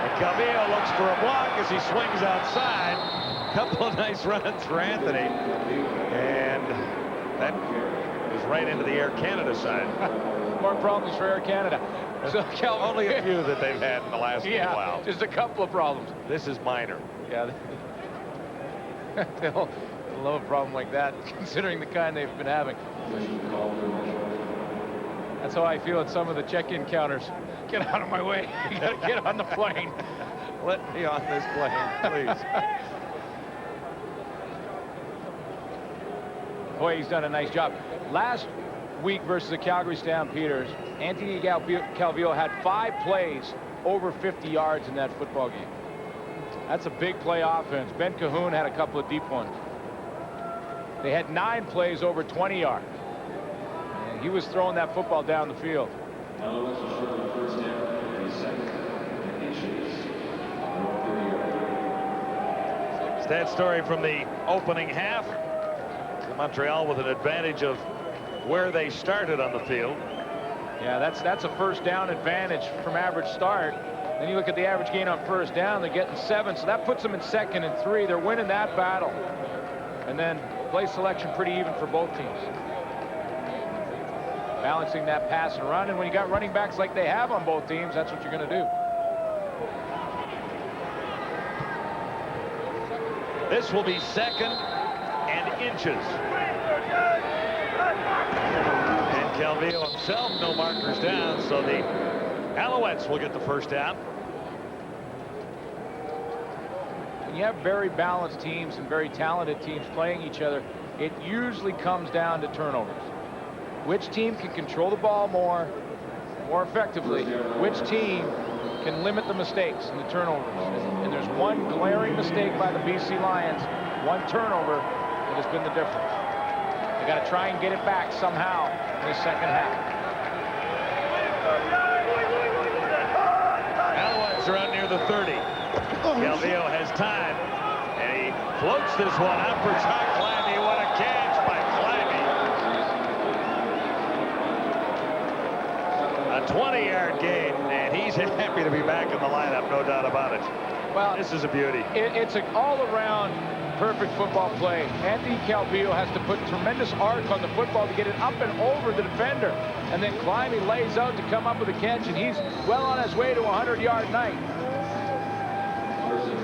And Calvillo looks for a block as he swings outside. Couple of nice runs for Anthony, and that was right into the Air Canada side. More problems for Air Canada. So only a few that they've had in the last little while. Just a couple of problems. This is minor. Yeah, they'll love a problem like that, considering the kind they've been having. That's how I feel at some of the check-in counters. Get out of my way. You got to get on the plane. Let me on this plane, please. Boy, he's done a nice job. Last week versus the Calgary Stampeders, Anthony Calvillo had 5 plays over 50 yards in that football game. That's a big play offense. Ben Cahoon had a couple of deep ones. They had 9 plays over 20 yards. And he was throwing that football down the field. Stat story from the opening half. Montreal with an advantage of where they started on the field. Yeah, that's a first down advantage from average start. Then you look at the average gain on first down, they're getting 7, so that puts them in 2nd and 3. They're winning that battle. And then play selection pretty even for both teams. Balancing that pass and run, and when you got running backs like they have on both teams, that's what you're going to do. This will be 2nd and inches. And Calvillo himself, no markers down, so the Alouettes will get the first down. When you have very balanced teams and very talented teams playing each other, it usually comes down to turnovers. Which team can control the ball more effectively? Which team can limit the mistakes and the turnovers? And there's one glaring mistake by the BC Lions, one turnover, that has been the difference. They got to try and get it back somehow in the second half. Alouettes are out near the 30. Calvillo has time, and he floats this one up for John Climby. What a catch by Climby. A 20-yard gain, and he's happy to be back in the lineup, no doubt about it. Well, this is a beauty. It's an all-around perfect football play. Anthony Calvillo has to put tremendous arc on the football to get it up and over the defender. And then Climby lays out to come up with a catch, and he's well on his way to a 100-yard night.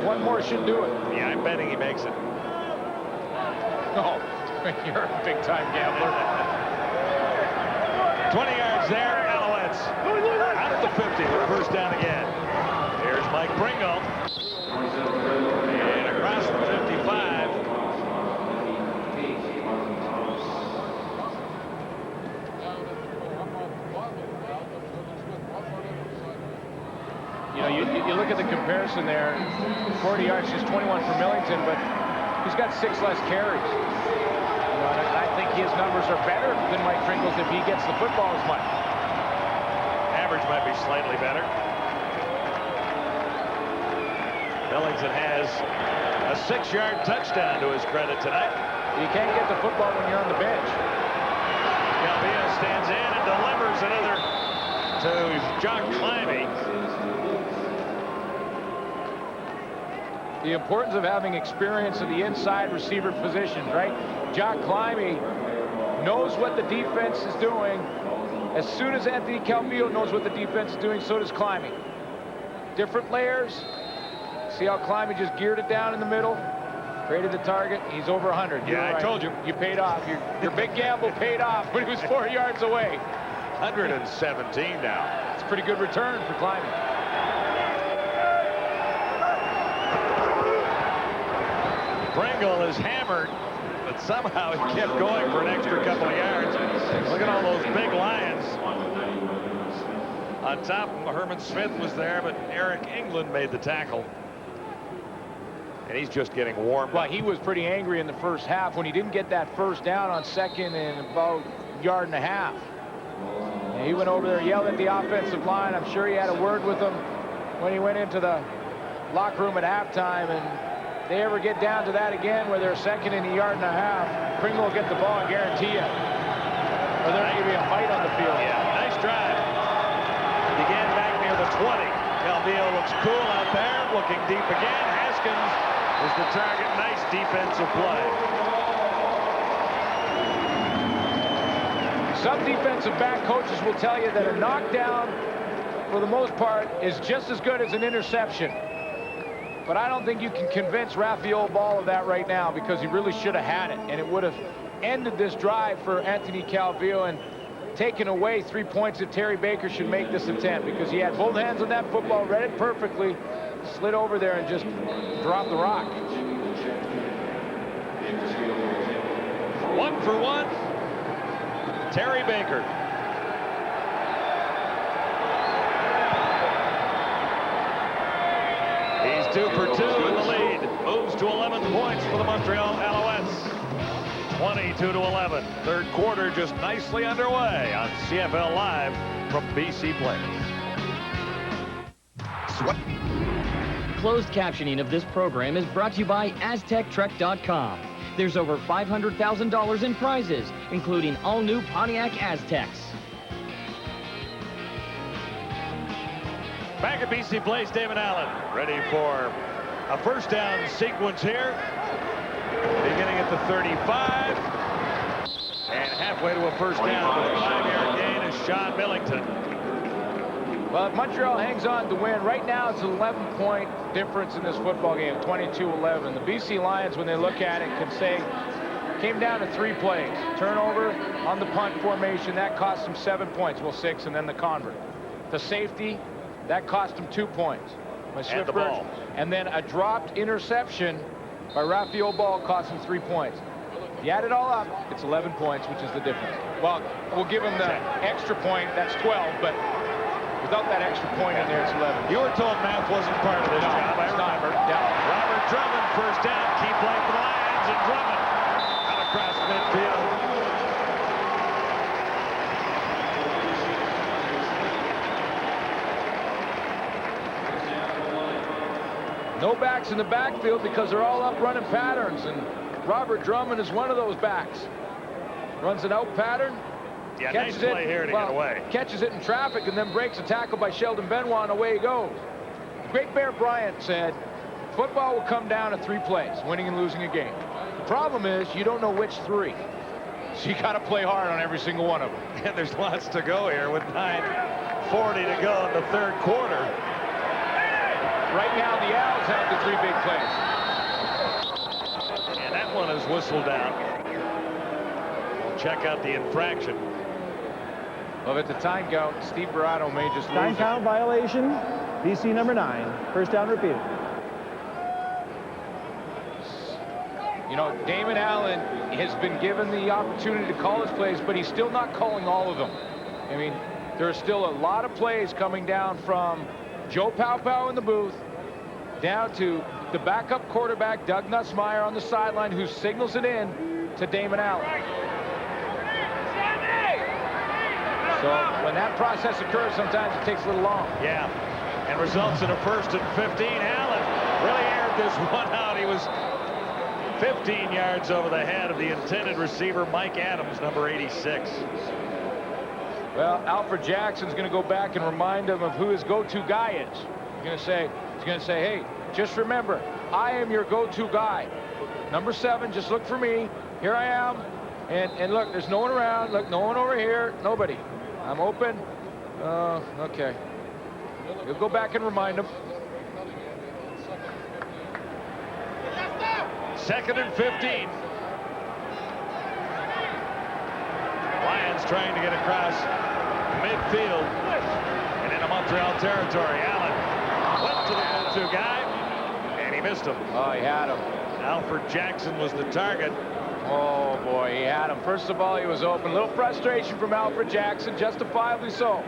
One more should do it. Yeah, I'm betting he makes it. Oh, you're a big-time gambler. 20 yards there, Alouettes. Out at the 50 with first down again. Here's Mike Pringle. And across the 55. You know, you look at the comparison there, 40 yards, just 21 for Millington, but he's got 6 less carries. You know, and I think his numbers are better than Mike Pringle's if he gets the football as much. Average might be slightly better. Millington has a 6-yard touchdown to his credit tonight. You can't get the football when you're on the bench. Calvillo stands in and delivers another to John Climby. The importance of having experience in the inside receiver positions, right? John Climby knows what the defense is doing. As soon as Anthony Calvillo knows what the defense is doing, so does Climby. Different layers. See how Climby just geared it down in the middle? Created the target. He's over 100. Yeah, I told you. You paid off. Your big gamble paid off when he was 4 yards away. 117 now. It's a pretty good return for Climby. Pringle is hammered, but somehow he kept going for an extra couple of yards. Look at all those big Lions. On top, Herman Smith was there, but Eric England made the tackle. And he's just getting warm. Well, he was pretty angry in the first half when he didn't get that first down on 2nd and about a yard and a half. And he went over there, yelled at the offensive line. I'm sure he had a word with them when he went into the locker room at halftime. And if they ever get down to that again where they're 2nd and a yard and a half, Pringle will get the ball, I guarantee you. Or there'll be a fight on the field. Yeah, nice drive. Began back near the 20. Calvillo looks cool out there, looking deep again. Haskins is the target. Nice defensive play. Some defensive back coaches will tell you that a knockdown, for the most part, is just as good as an interception. But I don't think you can convince Rafael Ball of that right now, because he really should have had it, and it would have ended this drive for Anthony Calvillo and taken away 3 points if Terry Baker should make this attempt, because he had both hands on that football, read it perfectly, slid over there and just dropped the rock. 1 for 1. Terry Baker. He's 2 for 2 in the lead. Moves to 11 points for the Montreal Alouettes. 22-11. Third quarter just nicely underway on CFL Live from BC Place. Closed captioning of this program is brought to you by AztecTrek.com. There's over $500,000 in prizes, including all new Pontiac Aztecs. Back at BC Place, Damon Allen ready for a first down sequence here. Beginning at the 35. And halfway to a first down with a 5-yard gain is Sean Millington. Well, if Montreal hangs on to win, right now it's an 11-point difference in this football game, 22-11. The BC Lions, when they look at it, can say, came down to 3 plays. Turnover on the punt formation, that cost them 7 points. Well, 6, and then the convert. The safety, that cost them 2 points. And the ball. And then a dropped interception by Raphael Ball cost them 3 points. You add it all up, it's 11 points, which is the difference. Well, we'll give them the extra point, that's 12, but without that extra point in there, it's 11. You were told math wasn't part of this job. I remember. Yeah. Robert Drummond, first down. Key play for the Lions, and Drummond out across midfield. No backs in the backfield because they're all up running patterns, and Robert Drummond is one of those backs. Runs an out pattern. Yeah, nice play here to get away. Catches it in traffic and then breaks a tackle by Sheldon Benoit, and away he goes. Great Bear Bryant said, football will come down to 3 plays, winning and losing a game. The problem is you don't know which 3. So you got to play hard on every single one of them. And there's lots to go here with 9:40 to go in the third quarter. Right now, the Owls have the 3 big plays. And that one is whistled down. We'll check out the infraction. Well, at the time count, Steve Barato may just lose. Time count violation. BC number 9. First down repeated. You know, Damon Allen has been given the opportunity to call his plays, but he's still not calling all of them. I mean, there are still a lot of plays coming down from Joe Pow in the booth down to the backup quarterback, Doug Nussmeier, on the sideline, who signals it in to Damon Allen. So when that process occurs, sometimes it takes a little long. Yeah, and results in a 1st and 15. Allen really aired this one out. He was 15 yards over the head of the intended receiver, Mike Adams, number 86. Well, Alfred Jackson's going to go back and remind him of who his go-to guy is. He's going to say, hey, just remember, I am your go-to guy. Number 7, just look for me. Here I am. And look, there's no one around. Look, no one over here. Nobody. I'm open. Okay. He'll go back and remind him. 2nd and 15. Lions trying to get across midfield and into Montreal territory. Allen went to the go-to guy, and he missed him. Oh, he had him. Alfred Jackson was the target. Oh, boy, he had him. First of all, he was open. A little frustration from Alfred Jackson, justifiably so.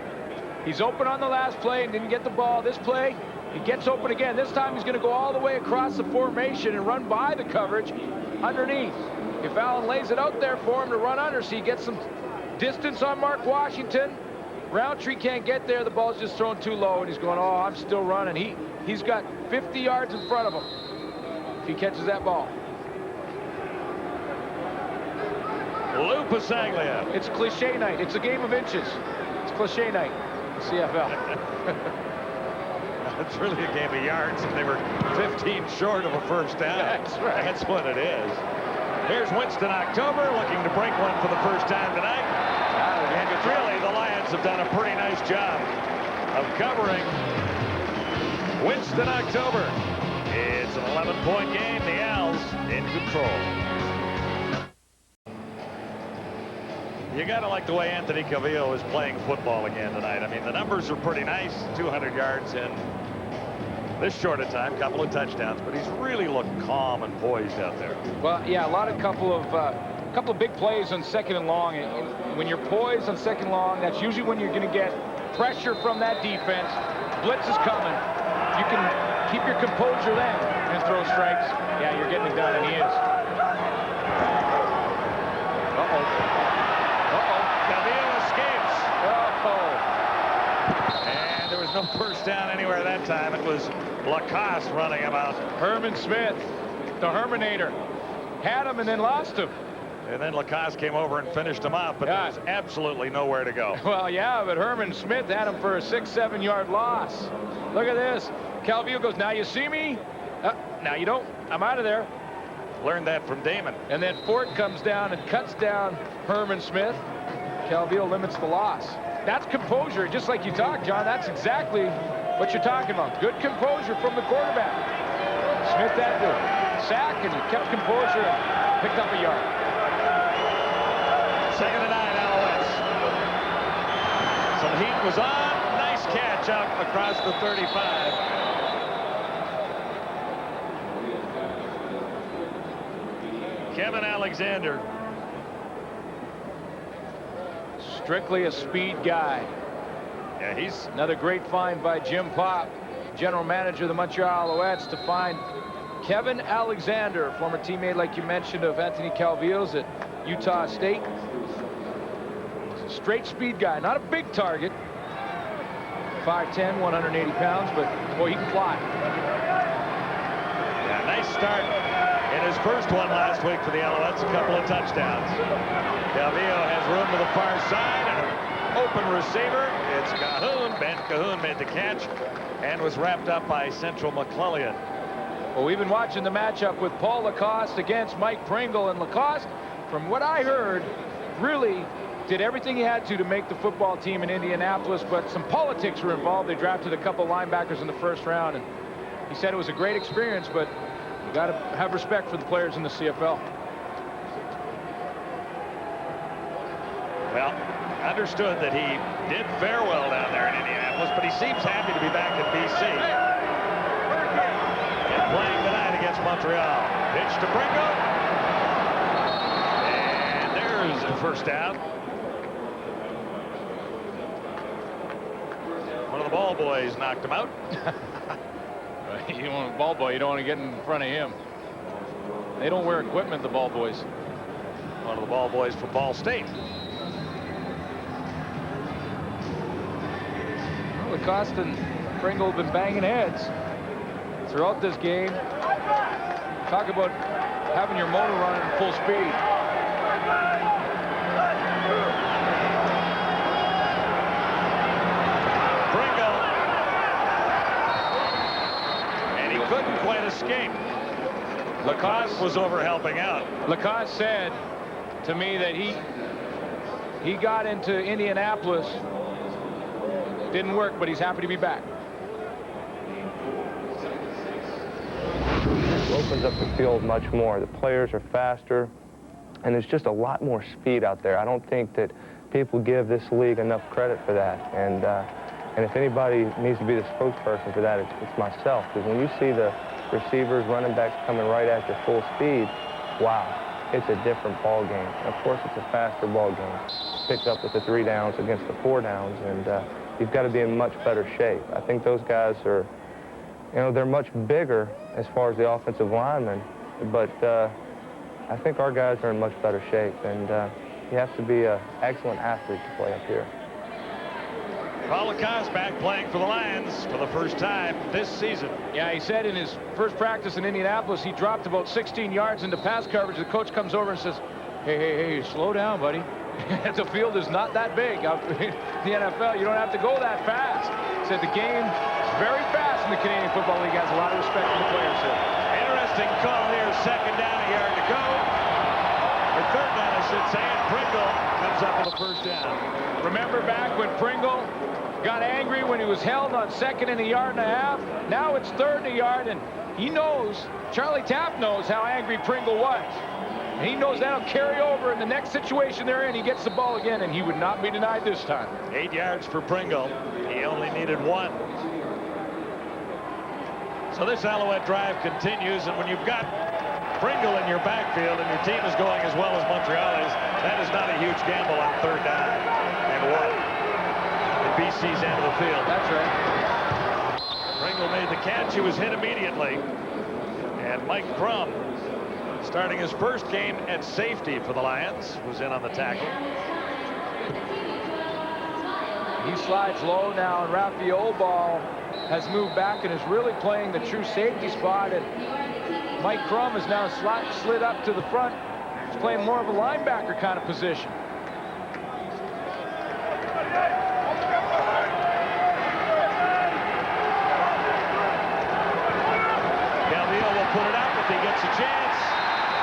He's open on the last play and didn't get the ball. This play, he gets open again. This time he's going to go all the way across the formation and run by the coverage underneath. If Allen lays it out there for him to run under, so he gets some distance on Mark Washington. Roundtree can't get there. The ball's just thrown too low, and he's going, oh, I'm still running. He's got 50 yards in front of him if he catches that ball. Lou Pasaglia. It's cliche night. It's a game of inches. It's cliche night. CFL. It's really a game of yards, and they were 15 short of a first down. That's right. That's what it is. Here's Winston October looking to break one for the first time tonight. And really, the Lions have done a pretty nice job of covering Winston October. It's an 11-point game. The Owls in control. You got to like the way Anthony Calvillo is playing football again tonight. I mean, the numbers are pretty nice. 200 yards in this short a time, couple of touchdowns, but he's really looked calm and poised out there. Well, yeah, a couple of big plays on 2nd and long. And when you're poised on 2nd and long, that's usually when you're going to get pressure from that defense. Blitz is coming. If you can keep your composure then and throw strikes, yeah, you're getting it done, and he is. Calvillo escapes. And there was no first down anywhere that time. It was Lacoste running him out. Herman Smith, the Herminator, had him and then lost him. And then Lacoste came over and finished him off, but there was absolutely nowhere to go. Well, yeah, but Herman Smith had him for a 6-7 yard loss. Look at this. Calvillo goes, now you see me? Now you don't. I'm out of there. Learned that from Damon. And then Ford comes down and cuts down Herman Smith. Calvillo limits the loss. That's composure, just like you talked, John. That's exactly what you're talking about. Good composure from the quarterback. Smith had to sack, and he kept composure and picked up a yard. 2nd and 9, Alouettes. Some heat was on. Nice catch out across the 35. Kevin Alexander. Strictly a speed guy. Yeah, he's another great find by Jim Pop, general manager of the Montreal Alouettes, to find Kevin Alexander, former teammate, like you mentioned, of Anthony Calvillo's at Utah State. He's a straight speed guy, not a big target. 5'10", 180 pounds, but boy, he can fly. Yeah, nice start in his first one last week for the Alouettes, a couple of touchdowns. Calvillo has room to the far side and an open receiver. It's Cahoon. Ben Cahoon made the catch and was wrapped up by Central McClellan. Well, we've been watching the matchup with Paul Lacoste against Mike Pringle, and Lacoste, from what I heard, really did everything he had to make the football team in Indianapolis, but some politics were involved. They drafted a couple linebackers in the first round, and he said it was a great experience, but you got to have respect for the players in the CFL. Well, understood that he did fare well down there in Indianapolis, but he seems happy to be back in BC. And playing tonight against Montreal. Pitch to Pringle. And there's a first down. One of the ball boys knocked him out. You want a ball boy, you don't want to get in front of him. They don't wear equipment, the ball boys. One of the ball boys from Ball State. Lacoste and Pringle have been banging heads throughout this game. Talk about having your motor running at full speed. Pringle. And he couldn't quite escape. Lacoste was over helping out. Lacoste said to me that he got into Indianapolis. Didn't work, but he's happy to be back. Opens up the field much more. The players are faster, and there's just a lot more speed out there. I don't think that people give this league enough credit for that. And if anybody needs to be the spokesperson for that, it's myself. Because when you see the receivers, running backs coming right at you full speed, wow, it's a different ball game. And of course, it's a faster ball game. Picked up with the 3 downs against the 4 downs, and you've got to be in much better shape. I think those guys are, you know, they're much bigger as far as the offensive linemen, but I think our guys are in much better shape, and you have to be an excellent athlete to play up here. Paul Lacoste back playing for the Lions for the first time this season. Yeah, he said in his first practice in Indianapolis, he dropped about 16 yards into pass coverage. The coach comes over and says, hey, slow down, buddy. The field is not that big. In the NFL, you don't have to go that fast. He said the game is very fast in the Canadian Football League. Has a lot of respect for the players here. Interesting call here. 2nd down, a yard to go. Or 3rd down, I should say. And Pringle comes up with a first down. Remember back when Pringle got angry when he was held on 2nd and a yard and a half? Now it's 3rd and a yard, and he knows, Charlie Tapp knows how angry Pringle was. He knows that'll carry over in the next situation they're in. He gets the ball again, and he would not be denied this time. 8 yards for Pringle. He only needed 1. So this Alouette drive continues, and when you've got Pringle in your backfield and your team is going as well as Montreal is, that is not a huge gamble on 3rd down and 1 in BC's end of the field. That's right. Pringle made the catch. He was hit immediately. And Mike Crum, starting his first game at safety for the Lions, was in on the tackle. He slides low now, and Rafi Obal has moved back and is really playing the true safety spot. And Mike Crum is now slid up to the front He's playing more of a linebacker kind of position. Calvillo will put it up if he gets a chance.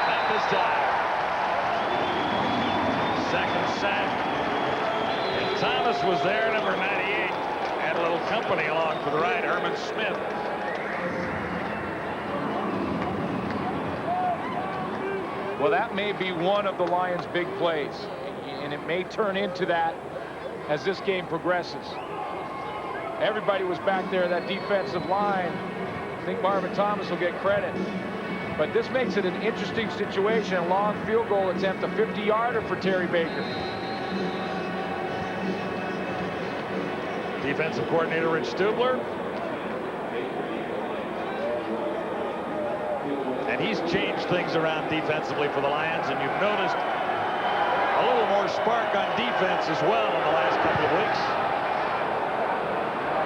Not this time. Second sack. And Thomas was there, number 98. Had a little company along for the ride, Herman Smith. Well, that may be one of the Lions' big plays, and it may turn into that as this game progresses. Everybody was back there, that defensive line. I think Marvin Thomas will get credit. But this makes it an interesting situation. A long field goal attempt, a 50-yarder for Terry Baker. Defensive coordinator Rich Stubler. And he's changed things around defensively for the Lions, and you've noticed a little more spark on defense as well in the last couple of weeks.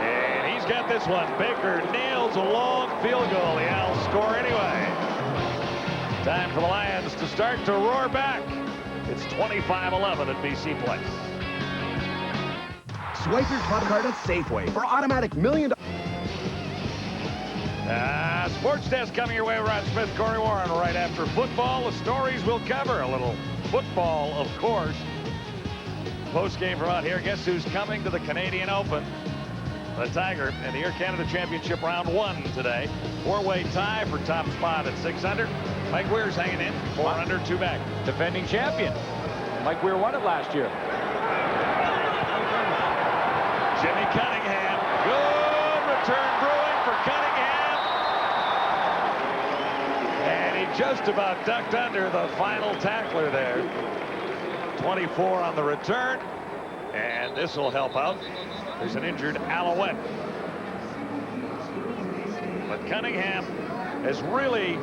And he's got this one. Baker nails a long field goal. The Owls score anyway. Time for the Lions to start to roar back. It's 25-11 at BC Place. Swipe your club card at Safeway for automatic $1 million. Sports Desk coming your way. Rod Smith, Corey Warren, right after football. The stories we'll cover. A little football, of course. Post-game from out here. Guess who's coming to the Canadian Open? The Tiger and the Air Canada Championship round 1 today. 4-way tie for top spot at 600. Mike Weir's hanging in. 4 under, 2 back. Defending champion. Mike Weir won it last year. Jimmy Cunningham. Good return brewing for Cunningham. And he just about ducked under the final tackler there. 24 on the return. And this will help out. There's an injured Alouette. But Cunningham has really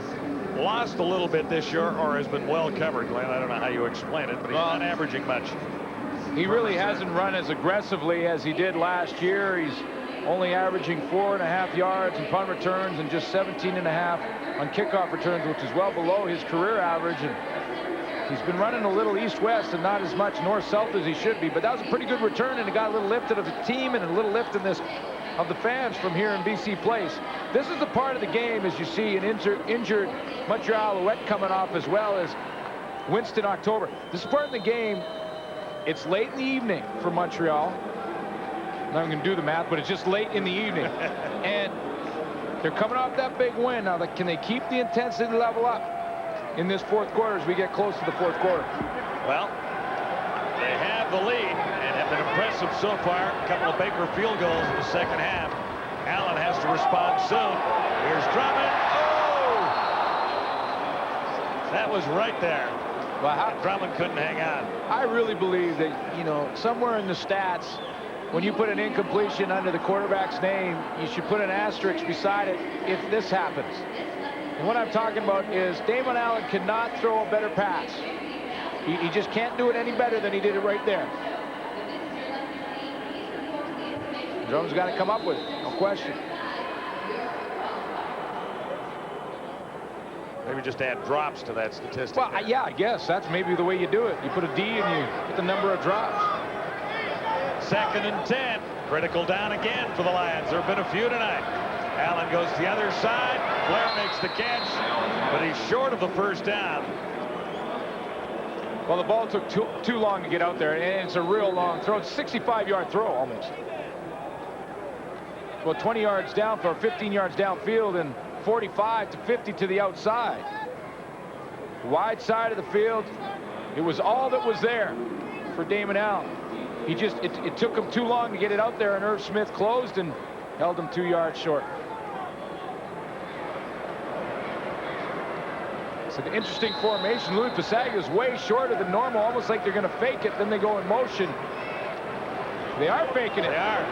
lost a little bit this year, or has been well covered. Glenn, I don't know how you explain it, but he's not averaging much. He really hasn't run as aggressively as he did last year. He's only averaging 4.5 yards in punt returns and just 17.5 on kickoff returns, which is well below his career average. And he's been running a little east-west and not as much north-south as he should be. But that was a pretty good return, and it got a little lifted of the team and a little lift in this of the fans from here in BC Place. This is the part of the game, as you see, an injured Montreal Alouette coming off, as well as Winston October. This is part of the game. It's late in the evening for Montreal. I'm not going to do the math, but it's just late in the evening. And they're coming off that big win. Now, can they keep the intensity level up in this fourth quarter as we get close to the fourth quarter? Well, they have the lead and have been impressive so far. A couple of Baker field goals in the second half. Allen has to respond soon. Here's Drummond. Oh! That was right there. Well, Drummond couldn't hang on. I really believe that, you know, somewhere in the stats, when you put an incompletion under the quarterback's name, you should put an asterisk beside it if this happens. And what I'm talking about is Damon Allen cannot throw a better pass. He just can't do it any better than he did it right there. Drummond's got to come up with it, no question. Maybe just add drops to that statistic. Well, yeah, I guess that's maybe the way you do it. You put a D and you put the number of drops. 2nd and 10. Critical down again for the Lions. There have been a few tonight. Allen goes to the other side. Blair makes the catch, but he's short of the first down. Well, the ball took too long to get out there, and it's a real long throw. It's a 65-yard throw almost. Well, 20 yards down for 15 yards downfield and 45 to 50 to the outside. Wide side of the field. It was all that was there for Damon Allen. He just, it took him too long to get it out there, and Irv Smith closed and held him 2 yards short. It's an interesting formation. Louis Passagia is way shorter than normal, almost like they're going to fake it, then they go in motion. They are faking it. They are.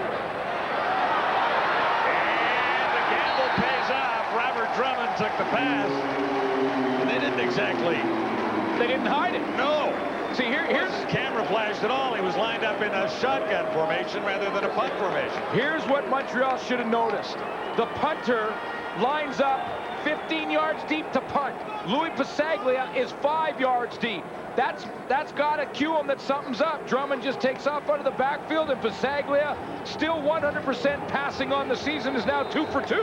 And the gamble pays off. Robert Drummond took the pass. And they didn't exactly. They didn't hide it. No. See, here's camera flashed at all. He was lined up in a shotgun formation rather than a punt formation. Here's what Montreal should have noticed. The punter lines up 15 yards deep to punt. Louis Pasaglia is 5 yards deep. That's got to cue him that something's up. Drummond just takes off out of the backfield, and Pasaglia, still 100% passing on the season, is now 2 for 2.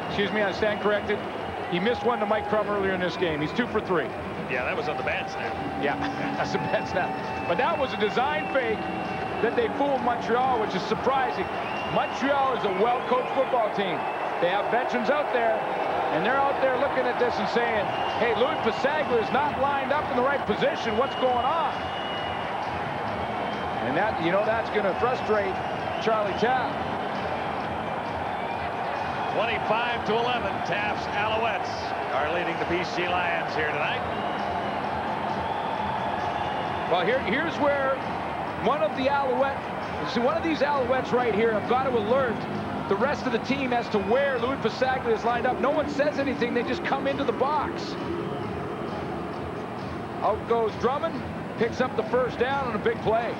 Excuse me, I stand corrected. He missed one to Mike Crum earlier in this game. He's 2 for 3. Yeah, that was on the bad snap. Yeah, that's a bad snap. But that was a design fake that they fooled Montreal, which is surprising. Montreal is a well-coached football team. They have veterans out there, and they're out there looking at this and saying, hey, Louis Pasaglia is not lined up in the right position. What's going on? And that, you know, that's going to frustrate Charlie Taft. 25-11, Taft's Alouettes are leading the BC Lions here tonight. Well, here's where one of these Alouettes right here have got to alert the rest of the team as to where Louis Pasaglia is lined up. No one says anything. They just come into the box. Out goes Drummond. Picks up the first down on a big play.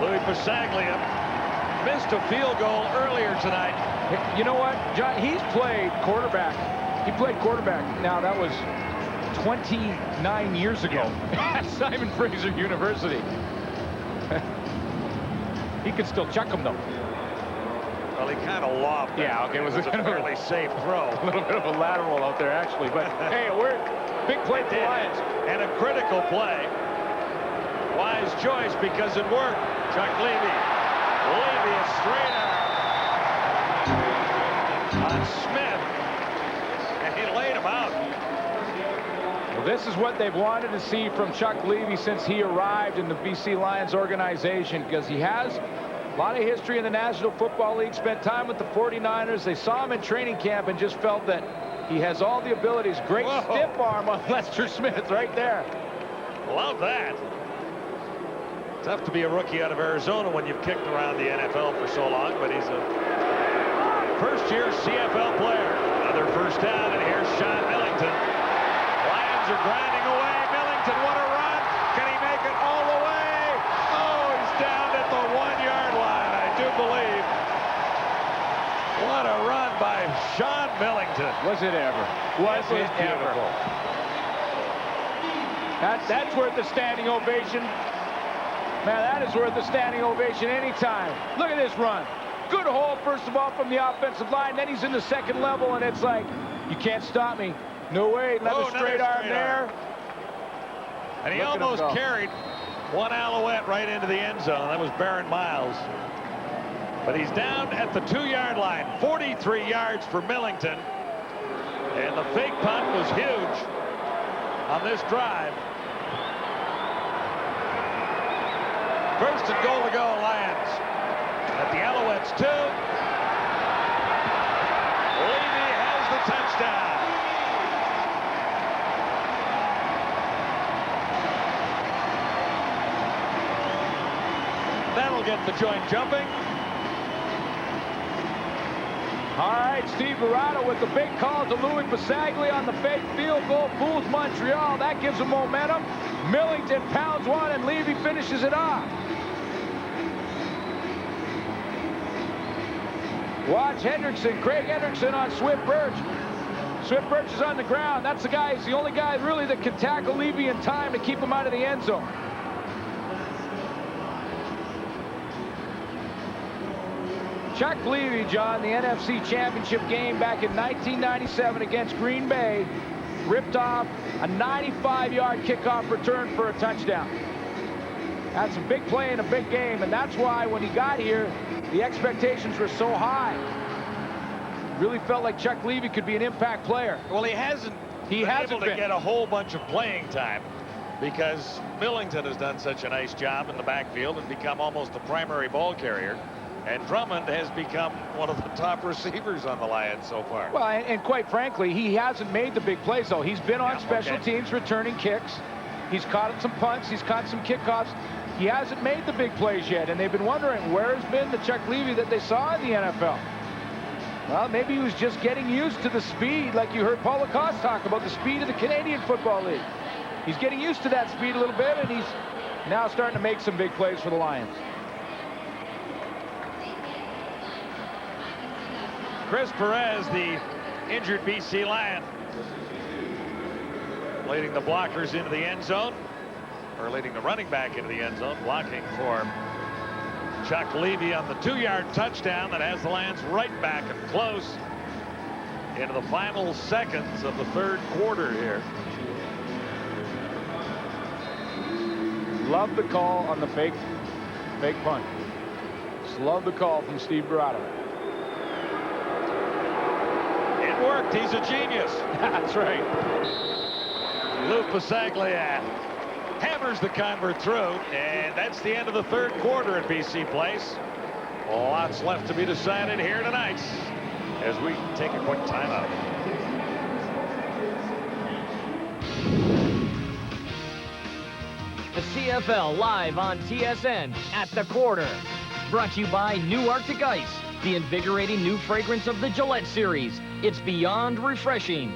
Louis Pasaglia missed a field goal earlier tonight. You know what, John? He's played quarterback. He played quarterback. Now, that was 29 years ago at Simon Fraser University. He could still chuck him, though. Well, he kind of lobbed it. Yeah, okay. It was a fairly safe throw. A little bit of a lateral out there, actually. But, hey, we're big play for the Lions. And a critical play. Wise choice because it worked. Chuck Levy. Levy is straight on Smith. And he laid him out. Well, this is what they've wanted to see from Chuck Levy since he arrived in the BC Lions organization, because he has a lot of history in the National Football League, spent time with the 49ers. They saw him in training camp and just felt that he has all the abilities. Great stiff arm on Lester Smith right there. Love that. Tough to be a rookie out of Arizona when you've kicked around the NFL for so long, but he's a first-year CFL player. Another first down, and here's Sean Millington. Lions are grinding away. Millington, what a run. Can he make it all the way? Oh, he's down at the 1-yard line, I do believe. What a run by Sean Millington. Was it ever? Was it ever? That's worth a standing ovation. Man, that is worth a standing ovation anytime. Look at this run. Good hole, first of all, from the offensive line. Then he's in the second level, and it's like, you can't stop me. No way. Another straight arm there. And he almost carried one Alouette right into the end zone. That was Baron Miles. But he's down at the 2-yard line. 43 yards for Millington. And the fake punt was huge on this drive. First and goal to go, Lions. At the Alouettes 2. Levy has the touchdown. That'll get the joint jumping. All right, Steve Barrato with the big call to Louis Pasaglia on the fake field goal. Fools Montreal. That gives them momentum. Millington pounds one, and Levy finishes it off. Watch Hendrickson, Craig Hendrickson on Swift Birch. Swift Birch is on the ground. That's the guy. He's the only guy really that can tackle Levy in time to keep him out of the end zone. Chuck Levy, John, the NFC Championship game back in 1997 against Green Bay, ripped off a 95-yard kickoff return for a touchdown. That's a big play in a big game, and that's why when he got here, the expectations were so high. Really felt like Chuck Levy could be an impact player. Well, he hasn't been able to get a whole bunch of playing time because Millington has done such a nice job in the backfield and become almost the primary ball carrier. And Drummond has become one of the top receivers on the Lions so far. Well, and quite frankly, he hasn't made the big plays, though. He's been on special teams returning kicks. He's caught some punts. He's caught some kickoffs. He hasn't made the big plays yet, and they've been wondering where has been the Chuck Levy that they saw in the NFL. Well, maybe he was just getting used to the speed, like you heard Paul Lacoste talk about, the speed of the Canadian Football League. He's getting used to that speed a little bit, and he's Now starting to make some big plays for the Lions. Chris Perez, the injured BC Lion, leading the blockers into the end zone, or leading the running back into the end zone, blocking for Chuck Levy on the 2-yard touchdown that has the Lions right back and close into the final seconds of the third quarter here. Love the call on the fake punt. Just love the call from Steve Barato. It worked. He's a genius. That's right. Lou Pasaglia hammers the convert through, and that's the end of the third quarter at BC Place. Lots left to be decided here tonight as we take a quick timeout. The CFL live on TSN at the quarter. Brought to you by New Arctic Ice, the invigorating new fragrance of the Gillette series. It's beyond refreshing.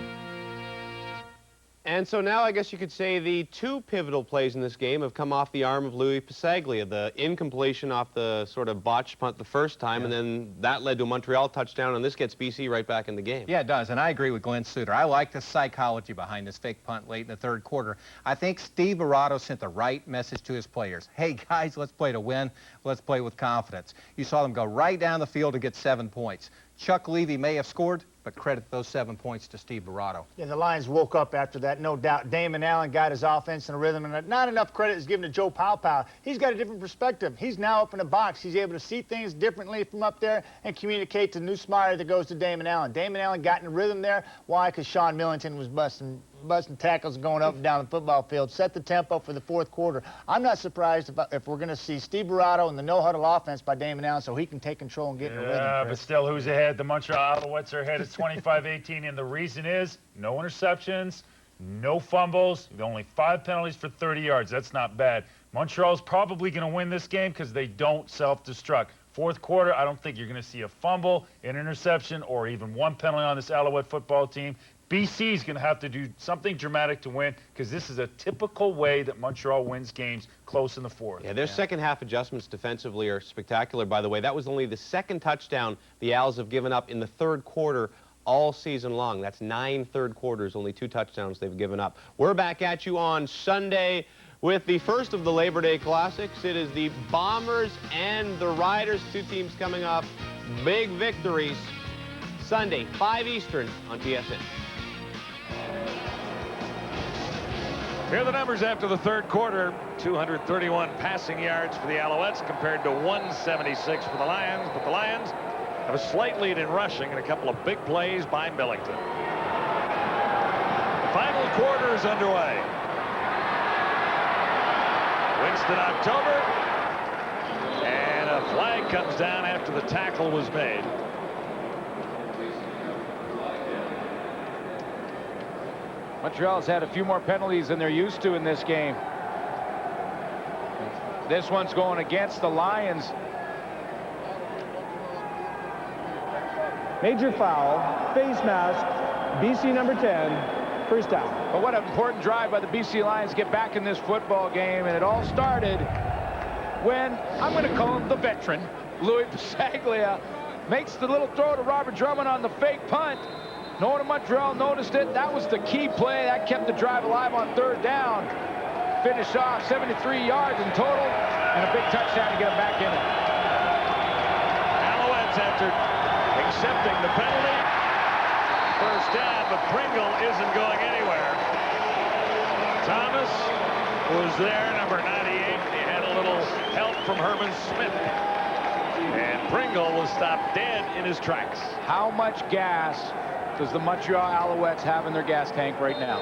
And so now I guess you could say the two pivotal plays in this game have come off the arm of Louis Pasaglia. The incompletion off the sort of botched punt the first time, and then that led to a Montreal touchdown, and this gets BC right back in the game. Yeah, it does, and I agree with Glenn Suter. I like the psychology behind this fake punt late in the third quarter. I think Steve Barato sent the right message to his players. Hey, guys, let's play to win. Let's play with confidence. You saw them go right down the field to get 7 points. Chuck Levy may have scored, but credit those 7 points to Steve Barato. Yeah, the Lions woke up after that, no doubt. Damon Allen got his offense in a rhythm, and not enough credit is given to Joe Powell. He's got a different perspective. He's now up in the box. He's able to see things differently from up there and communicate to Newsmeyer that goes to Damon Allen. Damon Allen got in a rhythm there. Why? Because Sean Millington was busting tackles going up and down the football field, set the tempo for the fourth quarter. I'm not surprised if we're going to see Steve Barato and the no-huddle offense by Damon Allen so he can take control and get in a rhythm. Yeah, but still, who's ahead? The Montreal Alouettes are ahead. It's 25-18, and the reason is no interceptions, no fumbles, only 5 penalties for 30 yards. That's not bad. Montreal's probably going to win this game because they don't self-destruct. Fourth quarter, I don't think you're going to see a fumble, an interception, or even one penalty on this Alouette football team. BC is going to have to do something dramatic to win because this is a typical way that Montreal wins games close in the fourth. Yeah, their second half adjustments defensively are spectacular, by the way. That was only the second touchdown the Owls have given up in the third quarter all season long. That's 9 third quarters, only 2 touchdowns they've given up. We're back at you on Sunday with the first of the Labor Day Classics. It is the Bombers and the Riders, 2 teams coming off big victories. Sunday, 5 Eastern on TSN. Here are the numbers after the third quarter. 231 passing yards for the Alouettes compared to 176 for the Lions. But the Lions have a slight lead in rushing and a couple of big plays by Millington. The final quarter is underway. Winston October. And a flag comes down after the tackle was made. Montreal's had a few more penalties than they're used to in this game. This one's going against the Lions. Major foul, face mask, BC number 10, first down. But what an important drive by the BC Lions to get back in this football game, and it all started when, I'm going to call him the veteran, Louis Pasaglia makes the little throw to Robert Drummond on the fake punt. No one in Montreal noticed it. That was the key play. That kept the drive alive on third down. Finished off 73 yards in total, and a big touchdown to get them back in it. Alouettes, after accepting the penalty, first down, but Pringle isn't going anywhere. Thomas was there, number 98. He had a little help from Herman Smith. And Pringle was stopped dead in his tracks. How much gas does the Montreal Alouettes have in their gas tank right now?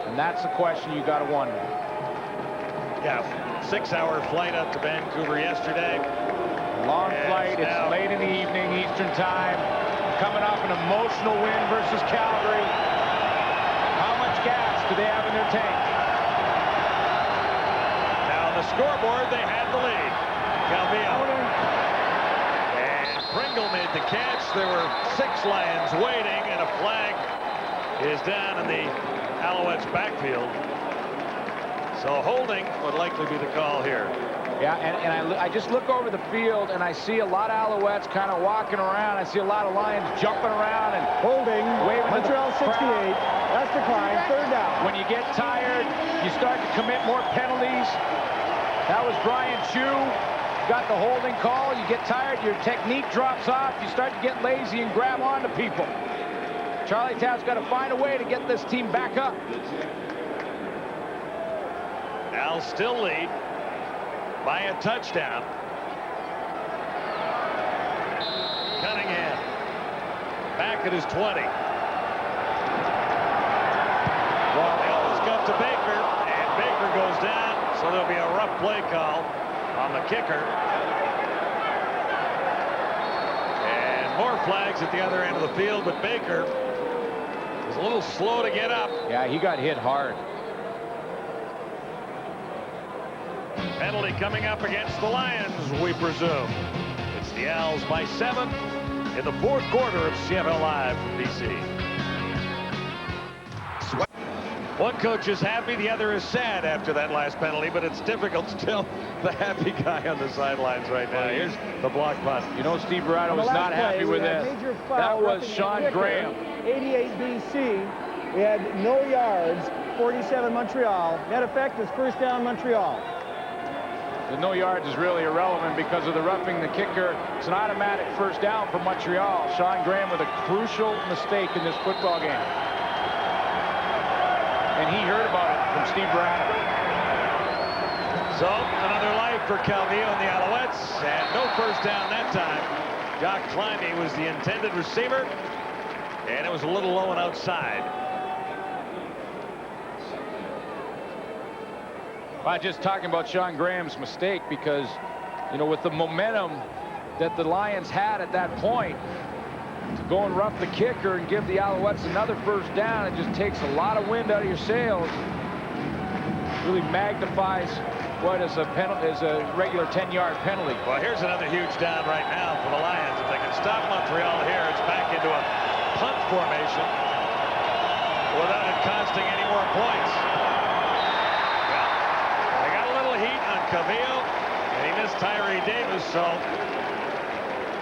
And that's the question you got to wonder. Yeah, 6-hour flight up to Vancouver yesterday. Long flight. It's late in the evening, Eastern time. Coming off an emotional win versus Calgary. How much gas do they have in their tank? Now on the scoreboard, they had the lead. Calvillo. And Pringle made the catch. There were 6 Lions waiting, and a flag is down in the Alouettes backfield. So holding would likely be the call here. Yeah, and I just look over the field, and I see a lot of Alouettes kind of walking around. I see a lot of Lions jumping around and Holding. waving Montreal to the 68. crowd. That's declined. Third down. When you get tired, you start to commit more penalties. That was Brian Chew. Got the holding call. You get tired, your technique drops off. You start to get lazy and grab onto people. Charlietown's got to find a way to get this team back up. Al still lead by a touchdown. Cunningham back at his 20. Well, they almost got to Baker, and Baker goes down, so there'll be a rough play call on the kicker. And more flags at the other end of the field, but Baker was a little slow to get up. Yeah, he got hit hard. Penalty coming up against the Lions, we presume. It's the Owls by 7 in the fourth quarter of CFL Live from BC. One coach is happy, the other is sad after that last penalty, but it's difficult still. The happy guy on the sidelines right now. Here's the block punt. You know, Steve Barretto was not happy with that. That was Sean Graham. 88 BC. We had no yards. 47 Montreal. Net effect is first down Montreal. The no yards is really irrelevant because of the roughing the kicker. It's an automatic first down for Montreal. Sean Graham with a crucial mistake in this football game. And he heard about it from Steve Barretto. So another life for Calvillo and the Alouettes, and no first down that time. Jock Climby was the intended receiver, and it was a little low and outside. I'm just talking about Sean Graham's mistake because, you know, with the momentum that the Lions had at that point, to go and rough the kicker and give the Alouettes another first down, it just takes a lot of wind out of your sails. Really magnifies what is a penalty, is a regular 10-yard penalty. Well, here's another huge down right now for the Lions. If they can stop Montreal here, it's back into a punt formation without it costing any more points. Calvillo, and he missed Tyree Davis, so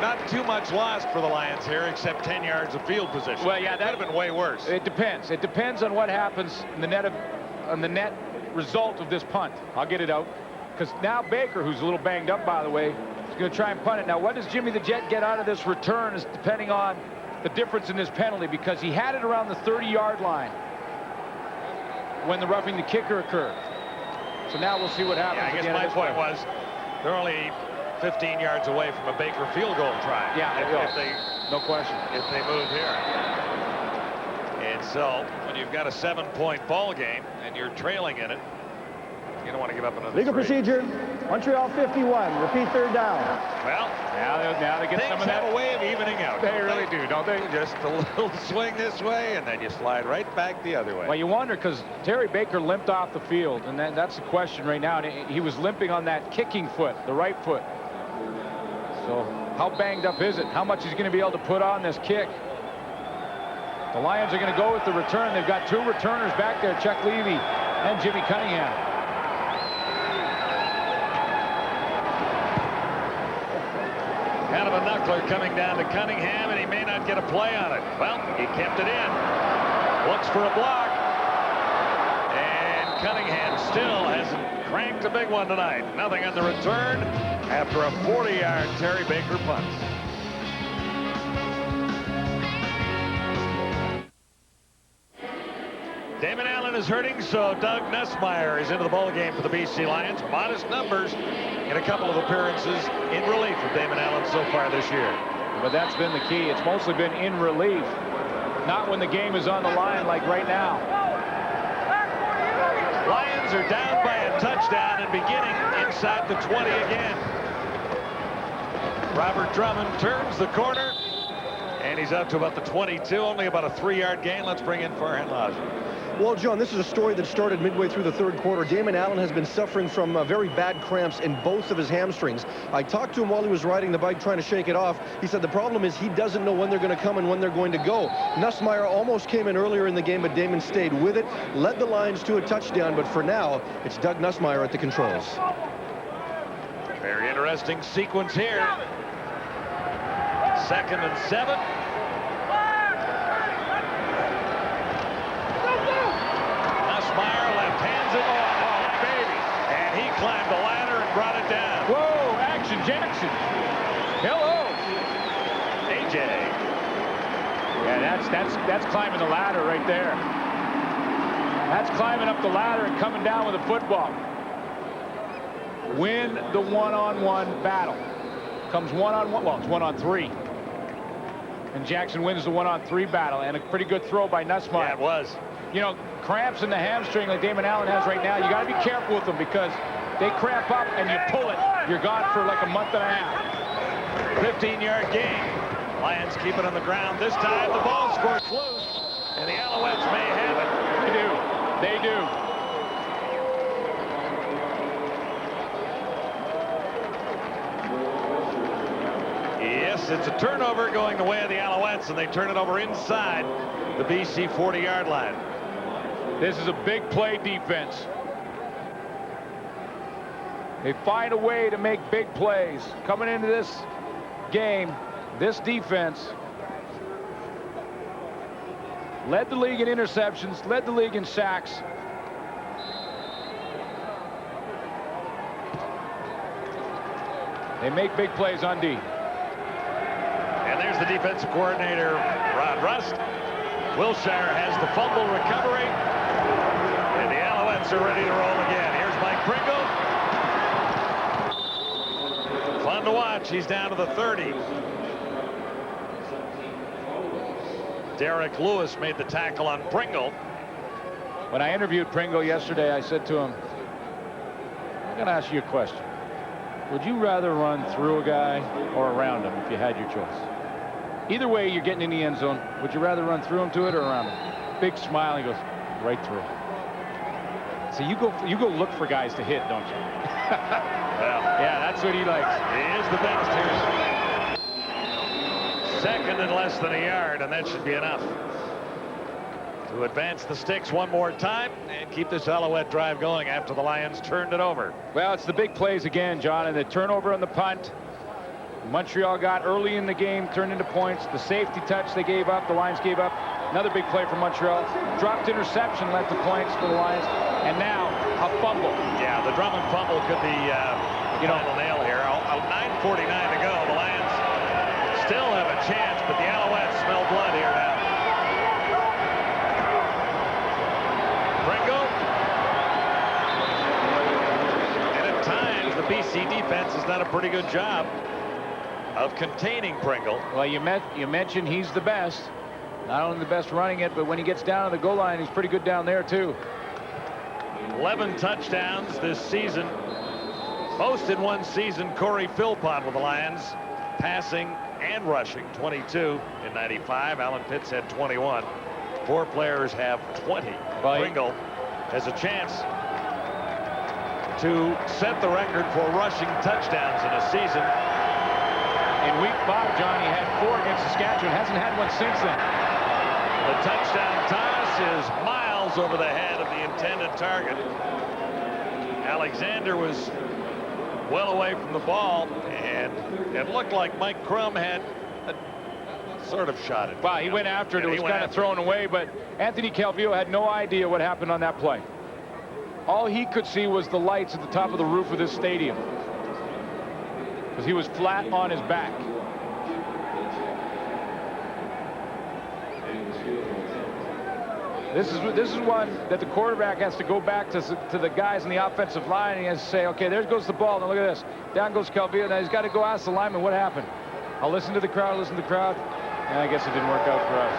not too much lost for the Lions here, except 10 yards of field position. Well, yeah, that could have been way worse. It depends. It depends on what happens in the net result of this punt. I'll get it out because now Baker, who's a little banged up, by the way, is going to try and punt it. Now, what does Jimmy the Jet get out of this return is depending on the difference in this penalty, because he had it around the 30-yard line when the roughing the kicker occurred. So now we'll see what happens. Yeah, I guess my point was they're only 15 yards away from a Baker field goal try. Yeah, if they, no question. If they move here. And so when you've got a 7-point ball game and you're trailing in it, you don't want to give up another Legal 3. procedure. Montreal 51. Repeat third down. Well, now they get some of that. Have a way of evening out. They really do, don't they? Just a little swing this way, and then you slide right back the other way. Well, you wonder, because Terry Baker limped off the field, and that's the question right now. And he was limping on that kicking foot, the right foot. So how banged up is it? How much he's going to be able to put on this kick? The Lions are going to go with the return. They've got 2 returners back there, Chuck Levy and Jimmy Cunningham. Kind of a knuckler coming down to Cunningham, and he may not get a play on it. Well, he kept it in. Looks for a block. And Cunningham still hasn't cranked a big one tonight. Nothing on the return after a 40-yard Terry Baker punt. Damon Allen is hurting, so Doug Nussmeier is into the ball game for the BC Lions. Modest numbers in a couple of appearances in relief of Damon Allen so far this year. But that's been the key. It's mostly been in relief, not when the game is on the line like right now. Lions are down by a touchdown and beginning inside the 20 again. Robert Drummond turns the corner, and he's out to about the 22, only about a 3-yard gain. Let's bring in Farhan Lazi. Well, John, this is a story that started midway through the third quarter. Damon Allen has been suffering from very bad cramps in both of his hamstrings. I talked to him while he was riding the bike trying to shake it off. He said the problem is he doesn't know when they're going to come and when they're going to go. Nussmeier almost came in earlier in the game, but Damon stayed with it, led the Lions to a touchdown, but for now, it's Doug Nussmeier at the controls. Very interesting sequence here. 2nd and 7. Nussmeier left hands it. Oh, baby. And he climbed the ladder and brought it down. Whoa, Action Jackson. Hello. AJ. Yeah, that's climbing the ladder right there. That's climbing up the ladder and coming down with a football. Win the one-on-one battle. Comes one-on-one. Well, it's one-on-3. And Jackson wins the one-on-3 battle, and a pretty good throw by Nussmeier. Yeah, it was. You know, cramps in the hamstring like Damon Allen has right now, you got to be careful with them because they cramp up and you pull it, you're gone for like a month and a half. 15-yard gain. Lions keep it on the ground. This time the ball squirts loose, and the Alouettes may have it. They do. They do. Yes, it's a turnover going the way of the Alouettes, and they turn it over inside the BC 40-yard line. This is a big play defense. They find a way to make big plays. Coming into this game, this defense led the league in interceptions, led the league in sacks. They make big plays on D. And there's the defensive coordinator, Rod Rust. Wilshire has the fumble recovery. And the Alouettes are ready to roll again. Here's Mike Pringle. Fun to watch. He's down to the 30. Derek Lewis made the tackle on Pringle. When I interviewed Pringle yesterday, I said to him, I'm going to ask you a question. Would you rather run through a guy or around him if you had your choice? Either way, you're getting in the end zone. Would you rather run through him to it or around him? Big smile. He goes right through. So you go look for guys to hit, don't you? Well, yeah, that's what he likes. He is the best here. 2nd and less than a yard, and that should be enough to advance the sticks one more time and keep this Alouette drive going after the Lions turned it over. Well, it's the big plays again, John, and the turnover on the punt. Montreal got early in the game, turned into points. The safety touch they gave up, the Lions gave up. Another big play for Montreal. Dropped interception led to points for the Lions. And now a fumble. Yeah, the Drummond fumble could be the final nail here. 9:49 to go. The Lions still have a chance, but the Alouettes smell blood here now. Pringle. And at times, the BC defense has done a pretty good job of containing Pringle. Well, you mentioned he's the best. Not only the best running it, but when he gets down to the goal line, he's pretty good down there, too. 11 touchdowns this season. Most in one season. Corey Philpott with the Lions, passing and rushing. 22 in 95. Alan Pitts had 21. 4 players have 20. Pringle has a chance to set the record for rushing touchdowns in a season. In week 5, John, he had 4 against Saskatchewan. Hasn't had one since then. The touchdown toss is miles over the head of the intended target. Alexander was well away from the ball, and it looked like Mike Crum had a sort of shot at it. Wow, he went after it. It was kind of thrown away, but Anthony Calvillo had no idea what happened on that play. All he could see was the lights at the top of the roof of this stadium, because he was flat on his back. This is one that the quarterback has to go back to the guys in the offensive line, and he has to say, okay, there goes the ball. Now look at this. Down goes Calvillo. Now he's got to go ask the lineman what happened. I'll listen to the crowd, And I guess it didn't work out for us.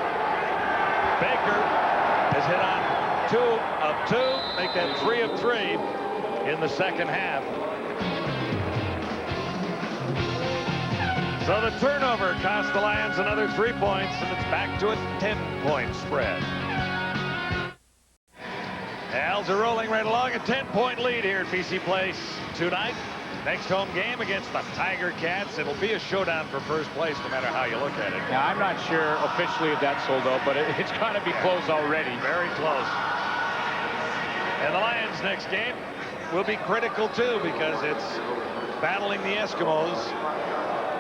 Baker has hit on 2 of 2, make that 3 of 3 in the second half. So the turnover cost the Lions another 3 points, and it's back to a 10-point spread. Wiles are rolling right along. A 10-point lead here at BC Place tonight. Next home game against the Tiger Cats. It'll be a showdown for first place no matter how you look at it. Now, I'm not sure officially if that's sold out, but it's got to be close already. Very close. And the Lions' next game will be critical, too, because it's battling the Eskimos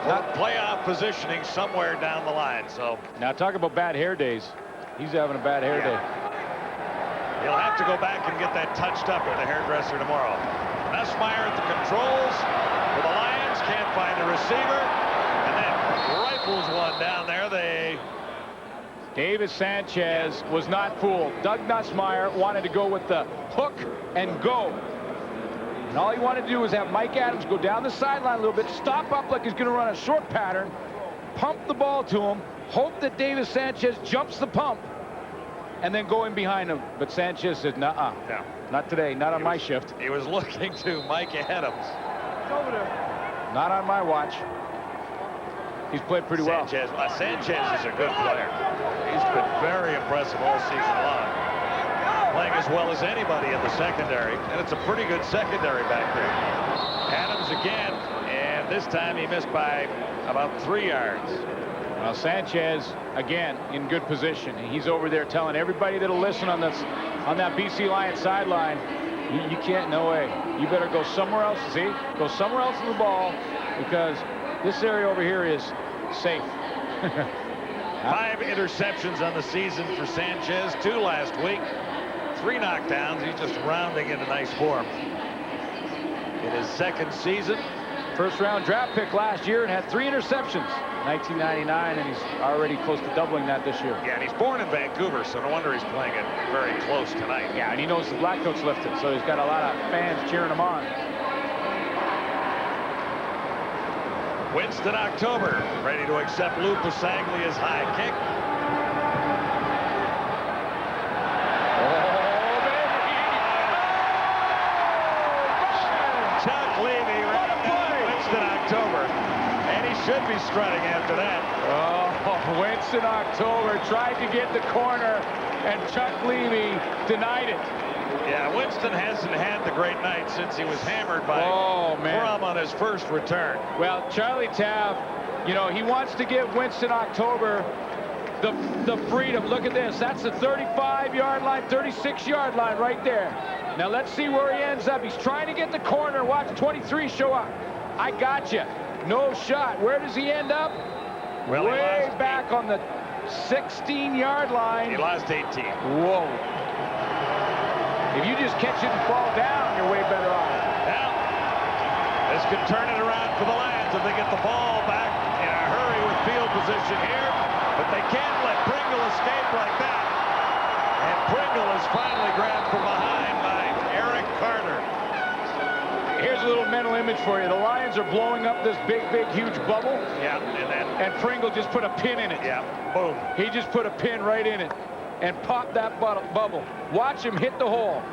for playoff positioning somewhere down the line. So now, talk about bad hair days. He's having a bad hair day. He'll have to go back and get that touched up with the hairdresser tomorrow. Nussmeier at the controls for the Lions. Can't find the receiver. And then rifles one down there. Davis Sanchez was not fooled. Doug Nussmeier wanted to go with the hook and go. And all he wanted to do was have Mike Adams go down the sideline a little bit, stop up like he's going to run a short pattern, pump the ball to him, hope that Davis Sanchez jumps the pump, and then go in behind him. But Sanchez said, nuh-uh. No. Not today, not on my shift. He was looking to Mike Adams. Over there. Not on my watch. He's played pretty well. Sanchez is a good player. He's been very impressive all season long. Playing as well as anybody in the secondary. And it's a pretty good secondary back there. Adams again. And this time he missed by about 3 yards. Well, Sanchez, again, in good position. He's over there telling everybody that'll listen on this, on that BC Lions sideline, you can't, no way. You better go somewhere else, see? Go somewhere else in the ball, because this area over here is safe. 5 interceptions on the season for Sanchez, 2 last week, 3 knockdowns. He's just rounding into nice form in his 2nd season. First-round draft pick last year and had 3 interceptions. 1999, and he's already close to doubling that this year. Yeah, and he's born in Vancouver, so no wonder he's playing it very close tonight. Yeah, and he knows the Blackcoats lifted, so he's got a lot of fans cheering him on. Winston October ready to accept Lou Pasanglia's high kick. Chuck Levy ready to Winston October. And he should be strutting after that. Oh, Winston October tried to get the corner, and Chuck Levy denied it. Yeah, Winston hasn't had the great night since he was hammered by Crum on his first return. Well, Charlie Tabb, you know, he wants to give Winston October the freedom. Look at this. That's the 35-yard line, 36-yard line right there. Now let's see where he ends up. He's trying to get the corner. Watch 23 show up. I got you. No shot. Where does he end up? Well, way back on the 16-yard line. He lost 18. Whoa. If you just catch it and fall down, you're way better off. Now, this could turn it around for the Lions if they get the ball back in a hurry with field position here. But they can't let Pringle escape like that. And Pringle is finally grabbed from behind by Eric Carter. Here's a little mental image for you. The Lions are blowing up this big, huge bubble. Yeah, and Pringle just put a pin in it. Yeah, boom. He just put a pin right in it and popped that bubble. Watch him hit the hole.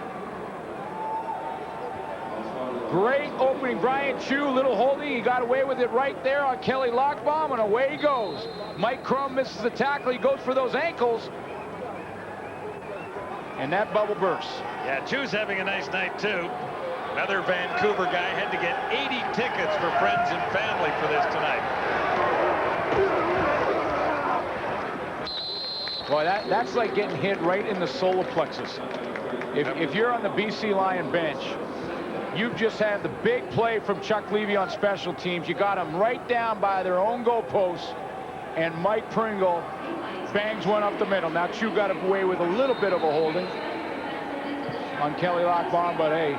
Great opening. Brian Chu, little holding. He got away with it right there on Kelly Lockbaum, and away he goes. Mike Crum misses the tackle. He goes for those ankles. And that bubble bursts. Yeah, Chu's having a nice night, too. Another Vancouver guy had to get 80 tickets for friends and family for this tonight. Boy, that's like getting hit right in the solar plexus. If you're on the BC Lion bench, you've just had the big play from Chuck Levy on special teams. You got them right down by their own goalposts, and Mike Pringle bangs one up the middle. Now, Chu got away with a little bit of a holding on Kelly Lockbaum, but hey,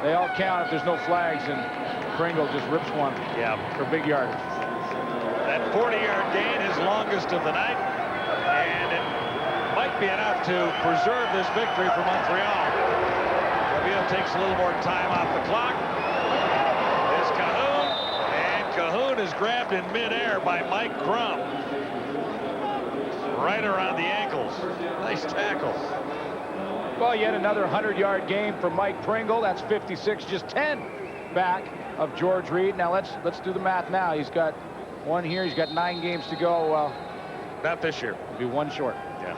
they all count if there's no flags, and Pringle just rips one for big yardage. That 40-yard gain, his longest of the night, and it might be enough to preserve this victory for Montreal. Cavillo takes a little more time off the clock. There's Cahoon, and Cahoon is grabbed in midair by Mike Crum. Right around the ankles. Nice tackle. Well, yet another 100-yard game for Mike Pringle. That's 56, just 10 back of George Reed. Now let's do the math now. He's got 1 here. He's got 9 games to go. Well, not this year. He'll be 1 short. Yeah.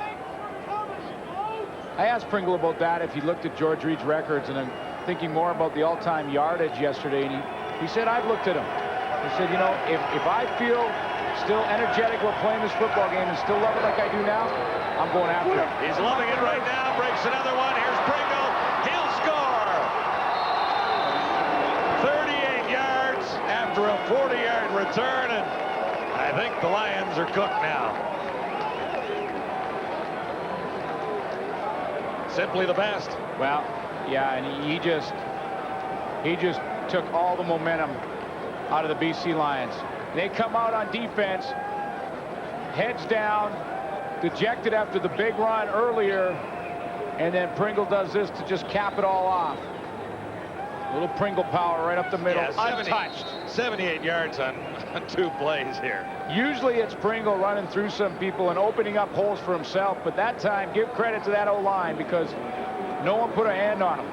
I asked Pringle about that if he looked at George Reed's records, and I'm thinking more about the all-time yardage yesterday, and he said, I've looked at him. He said, you know, if I feel still energetic while playing this football game and still love it like I do now, I'm going after it. He's loving it right now. Breaks another one. Here's Pringle. He'll score. 38 yards after a 40-yard return, and I think the Lions are cooked now. Simply the best. Well, yeah, and he just took all the momentum out of the BC Lions. They come out on defense, heads down, dejected after the big run earlier, and then Pringle does this to just cap it all off. A little Pringle power right up the middle, untouched. 78 yards on 2 plays here. Usually it's Pringle running through some people and opening up holes for himself, but that time, give credit to that O-line because no one put a hand on him.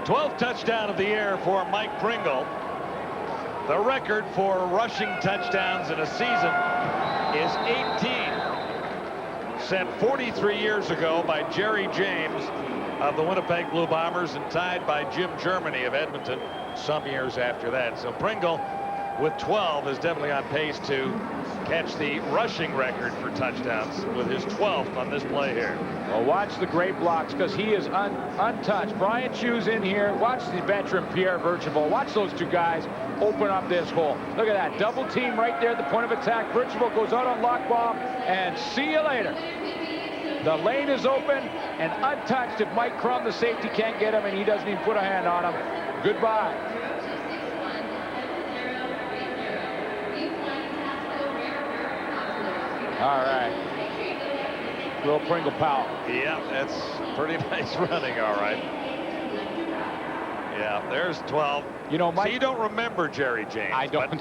12th touchdown of the year for Mike Pringle. The record for rushing touchdowns in a season is 18. Set 43 years ago by Jerry James of the Winnipeg Blue Bombers and tied by Jim Germany of Edmonton some years after that. So Pringle with 12 is definitely on pace to catch the rushing record for touchdowns with his 12th on this play here. Well, watch the great blocks because he is untouched. Brian Chu's in here. Watch the veteran Pierre Vercheval. Watch those two guys open up this hole. Look at that. Double team right there at the point of attack. Vercheval goes out on lock bomb, and see you later. The lane is open and untouched. If Mike Crum, the safety, can't get him and he doesn't even put a hand on him, goodbye. All right. Little Pringle power. Yeah, that's pretty nice running, all right. Yeah, there's 12. You know, Mike, so you don't remember Jerry James. I don't.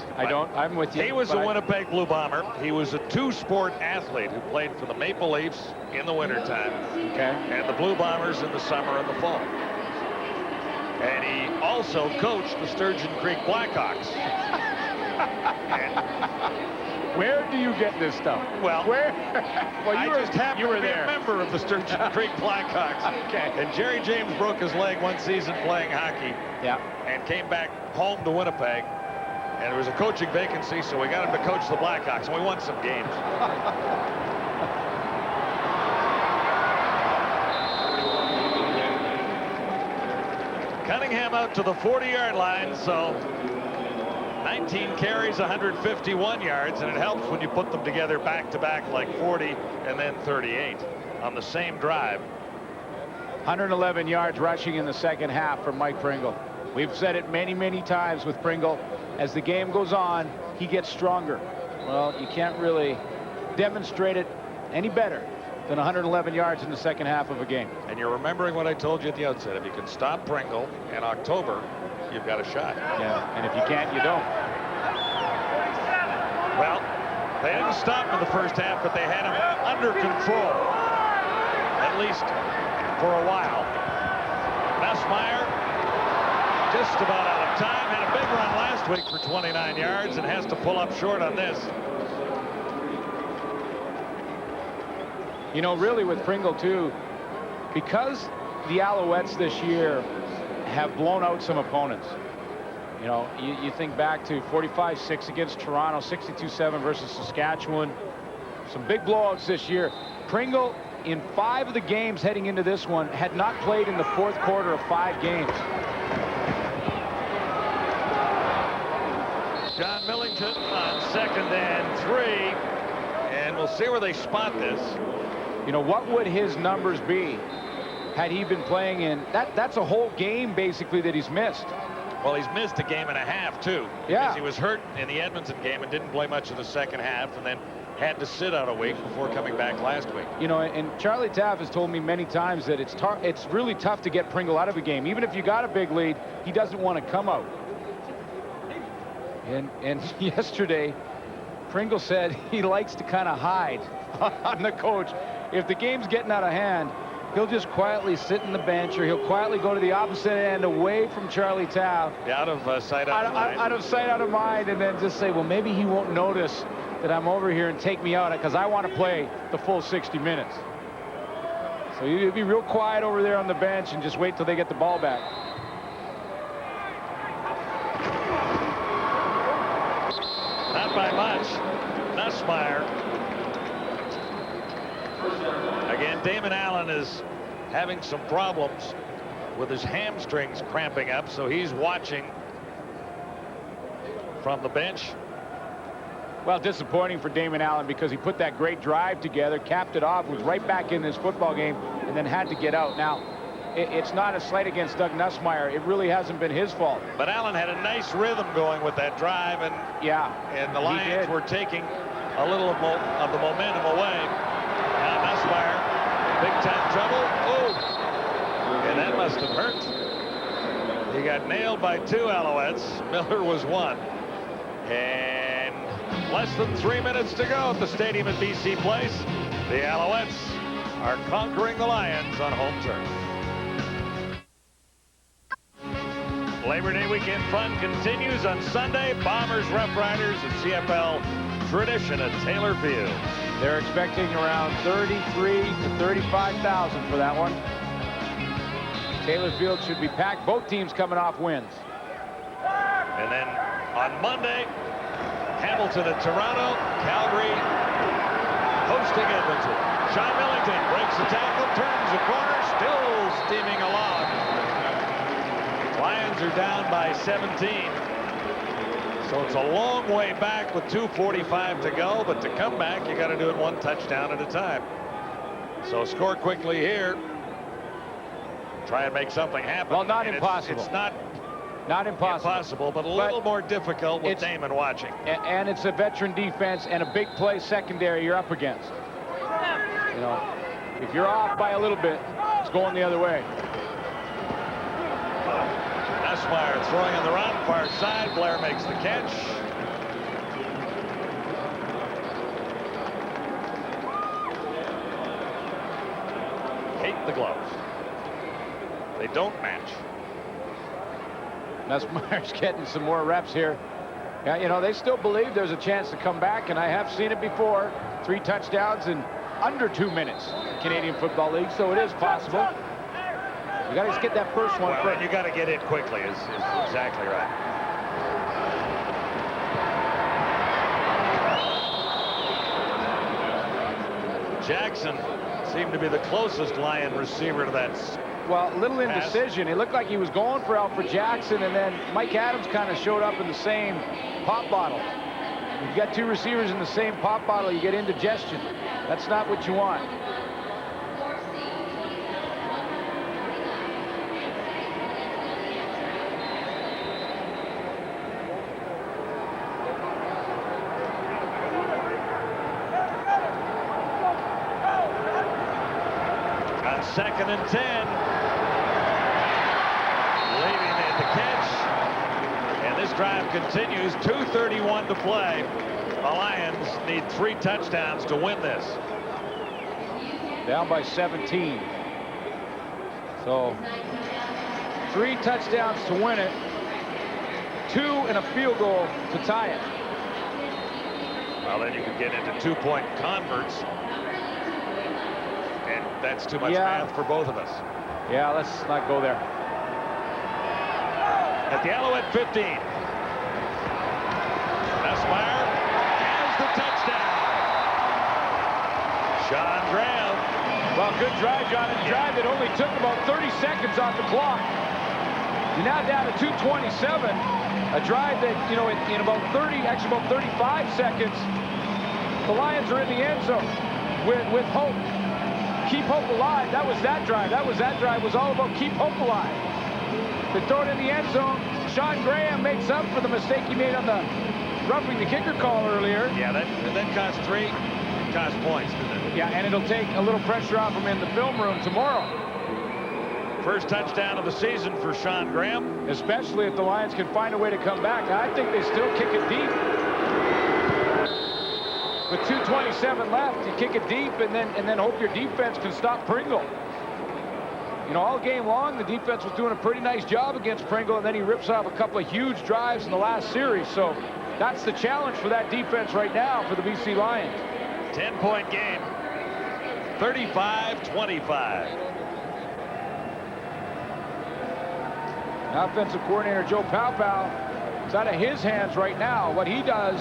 I'm with you. He was a Winnipeg Blue Bomber. He was a 2-sport athlete who played for the Maple Leafs in the wintertime. Okay. And the Blue Bombers in the summer and the fall. And he also coached the Sturgeon Creek Blackhawks. Where do you get this stuff? Well, where? Well, I just happened to be a member of the Sturgeon Creek Blackhawks. Okay. And Jerry James broke his leg one season playing hockey. Yeah. And came back home to Winnipeg. And there was a coaching vacancy, so we got him to coach the Blackhawks, and we won some games. Cunningham out to the 40-yard line, so 19 carries, 151 yards, and it helps when you put them together back-to-back like 40 and then 38 on the same drive. 111 yards rushing in the second half for Mike Pringle. We've said it many, many times with Pringle. As the game goes on, he gets stronger. Well, you can't really demonstrate it any better than 111 yards in the second half of a game. And you're remembering what I told you at the outset. If you can stop Pringle in October, you've got a shot. Yeah, and if you can't, you don't. Well, they didn't stop him in the first half, but they had him under control, at least for a while. Messmeyer just about out of time. Had a big run last week for 29 yards and has to pull up short on this. You know, really with Pringle, too, because the Alouettes this year have blown out some opponents. You know, you think back to 45-6 against Toronto, 62-7 versus Saskatchewan. Some big blowouts this year. Pringle, in 5 of the games heading into this one, had not played in the fourth quarter of 5 games. John Millington on 2nd and 3. And we'll see where they spot this. You know, what would his numbers be had he been playing in that's a whole game basically that he's missed. Well, he's missed a game and a half too. Yeah. Because he was hurt in the Edmonton game and didn't play much of the second half and then had to sit out a week before coming back last week. You know, and Charlie Taff has told me many times that it's really tough to get Pringle out of a game. Even if you got a big lead, he doesn't want to come out. And yesterday, Pringle said he likes to kind of hide on the coach. If the game's getting out of hand, he'll just quietly sit in the bench, or he'll quietly go to the opposite end away from Charlie Taff. Yeah, out of sight, out of mind. Out of sight, out of mind, and then just say, well, maybe he won't notice that I'm over here and take me out because I want to play the full 60 minutes. So you be real quiet over there on the bench and just wait till they get the ball back. Not by much. Nussmeier. Again, Damon Allen is having some problems with his hamstrings cramping up, so he's watching from the bench. Well, disappointing for Damon Allen because he put that great drive together, capped it off, was right back in this football game, and then had to get out. Now, it's not a slight against Doug Nussmeier. It really hasn't been his fault. But Allen had a nice rhythm going with that drive, and the Lions were taking a little of the momentum away. Now Nussmeier, big time trouble. Oh, and that must have hurt. He got nailed by 2 Alouettes. Miller was 1. And less than 3 minutes to go at the stadium at BC Place. The Alouettes are conquering the Lions on home turf. Labor Day weekend fun continues on Sunday. Bombers, Rough Riders, and CFL tradition at Taylor Field. They're expecting around 33 to 35,000 for that one. Taylor Field should be packed. Both teams coming off wins. And then on Monday, Hamilton at Toronto, Calgary hosting Edmonton. Sean Millington breaks the tackle, turns the corner, still steaming along. Lions are down by 17. So it's a long way back with 2:45 to go, but to come back, you got to do it 1 touchdown at a time. So score quickly here. Try and make something happen. Well, not impossible. It's not impossible, but a little more difficult with Damon watching. And it's a veteran defense and a big play secondary you're up against. You know, if you're off by a little bit, it's going the other way. Nussmeier throwing on the run, far side. Blair makes the catch. Hate the gloves. They don't match. Nussmeier's getting some more reps here. Yeah, you know, they still believe there's a chance to come back, and I have seen it before. 3 touchdowns in under 2 minutes in the Canadian Football League, so it is possible. You got to get that first one first. And you got to get it quickly, is exactly right. Jackson seemed to be the closest Lion receiver to that. Well, a little indecision. It looked like he was going for Alfred Jackson, and then Mike Adams kind of showed up in the same pop bottle. You've got 2 receivers in the same pop bottle, you get indigestion. That's not what you want. On 2nd and 10. Leaving at the catch. And this drive continues. 2:31 to play. The Lions need 3 touchdowns to win this. Down by 17. So 3 touchdowns to win it. 2 and a field goal to tie it. Well, then you could get into 2-point converts. And that's too much math for both of us. Yeah, let's not go there. At the Alouette 15. Nussmeier has the touchdown. Sean Graham. Well, good drive, John. A drive that only took about 30 seconds off the clock. You're now down to 2:27. A drive that, you know, in about 35 seconds, the Lions are in the end zone with hope. Keep hope alive. That was that drive. That drive was all about keep hope alive. They throw it in the end zone. Sean Graham makes up for the mistake he made on the roughing the kicker call earlier. Yeah, that cost 3. Cost points, didn't it? Yeah, and it'll take a little pressure off him in the film room tomorrow. First touchdown of the season for Sean Graham. Especially if the Lions can find a way to come back. I think they still kick it deep. With 2:27 left, you kick it deep and then hope your defense can stop Pringle. You know, all game long, the defense was doing a pretty nice job against Pringle, and then he rips off a couple of huge drives in the last series. So that's the challenge for that defense right now for the BC Lions. 10-point game. 35-25. Offensive coordinator Joe Paopao, it's out of his hands right now. What he does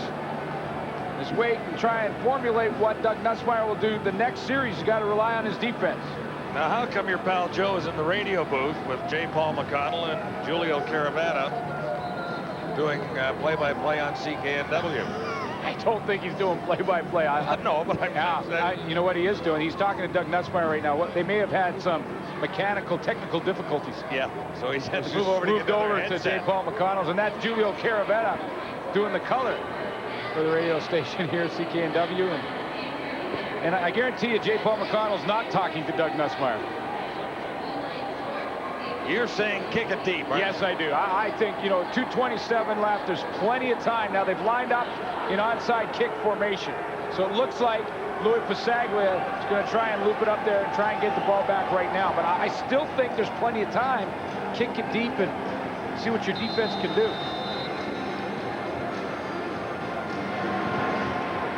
is wait and try and formulate what Doug Nussmeier will do the next series. He's got to rely on his defense. Now, how come your pal Joe is in the radio booth with J. Paul McConnell and Julio Caravana doing play-by-play on CKNW? I don't think he's doing play-by-play. I know, but you know what he is doing? He's talking to Doug Nussmeier right now. They may have had some mechanical, technical difficulties. Yeah, so he's had to moved over to J. Paul McConnell's, and that's Julio Caravana doing the color for the radio station here at CKNW. And I guarantee you, J. Paul McConnell's not talking to Doug Nussmeier. You're saying kick it deep, right? Yes, I do. I think, 2:27 left. There's plenty of time. Now, they've lined up in onside kick formation. So it looks like Louis Pasaglia is going to try and loop it up there and try and get the ball back right now. But I still think there's plenty of time. Kick it deep and see what your defense can do.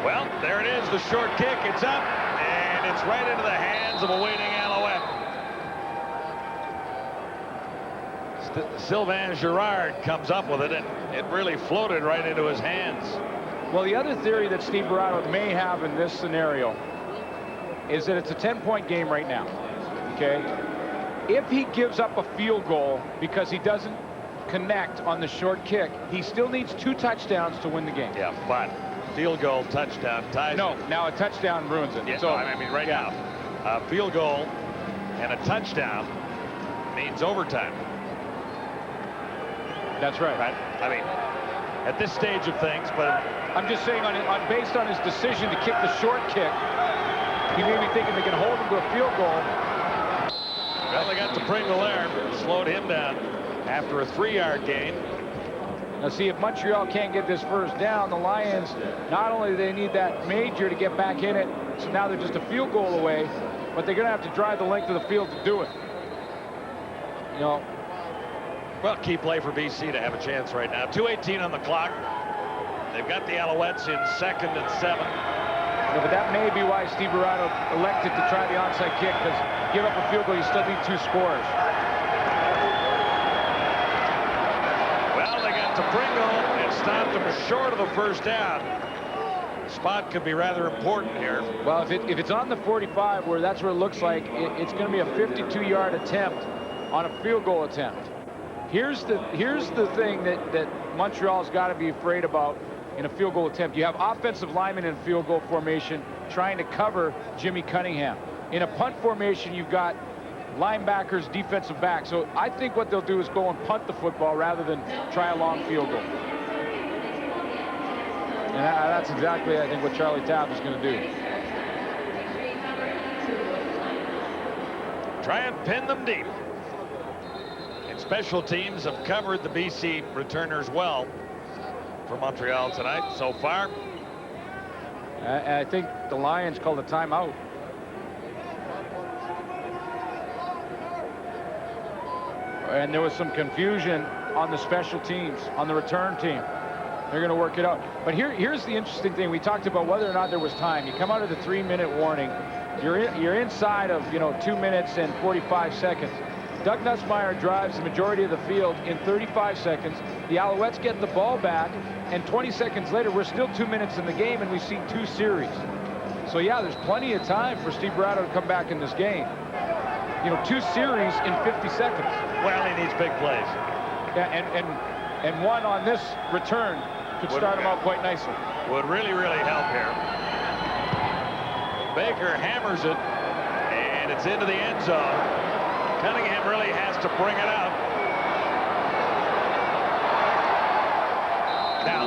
Well, there it is, the short kick. It's up, and it's right into the hands of a waiting Alouette. Sylvain Girard comes up with it, and it really floated right into his hands. Well, the other theory that Steve Barrato may have in this scenario is that it's a 10-point game right now, okay? If he gives up a field goal because he doesn't connect on the short kick, he still needs 2 touchdowns to win the game. Yeah, but field goal, touchdown, ties. No, now a touchdown ruins it. Yeah, so, I mean, right now, a field goal and a touchdown means overtime. That's right. I mean, at this stage of things, but I'm just saying, based on his decision to kick the short kick, he may be thinking they can hold him to a field goal. Well, they got to Pringle there, slowed him down after a 3-yard gain. Now, see, if Montreal can't get this first down, the Lions, not only do they need that major to get back in it, so now they're just a field goal away, but they're going to have to drive the length of the field to do it. Well, key play for BC to have a chance right now. 2:18 on the clock. They've got the Alouettes in 2nd and 7. Yeah, but that may be why Steve Barrato elected to try the onside kick, because give up a field goal, you still need 2 scores. Well, they got to Pringle and stopped him short of the first down. Spot could be rather important here. Well, if it's on the 45, that's where it looks like it's going to be a 52-yard attempt on a field goal attempt. Here's the thing that Montreal's got to be afraid about in a field goal attempt. You have offensive linemen in field goal formation trying to cover Jimmy Cunningham. In a punt formation, you've got linebackers, defensive backs. So I think what they'll do is go and punt the football rather than try a long field goal. And that's exactly, I think, what Charlie Tapp is going to do. Try and pin them deep. And special teams have covered the BC returners well for Montreal tonight so far. I think the Lions called a timeout. And there was some confusion on the special teams, on the return team. They're going to work it out. But here's the interesting thing. We talked about whether or not there was time. You come out of the 3-minute warning. You're inside of 2 minutes and 45 seconds. Doug Nussmeier drives the majority of the field in 35 seconds. The Alouettes get the ball back, and 20 seconds later, we're still 2 minutes in the game, and we've seen 2 series. So yeah, there's plenty of time for Steve Barrato to come back in this game. 2 series in 50 seconds. Well, he needs big plays. Yeah, and one on this return could start him out quite nicely. Would really, really help here. Baker hammers it, and it's into the end zone. Cunningham really has to bring it out. Now,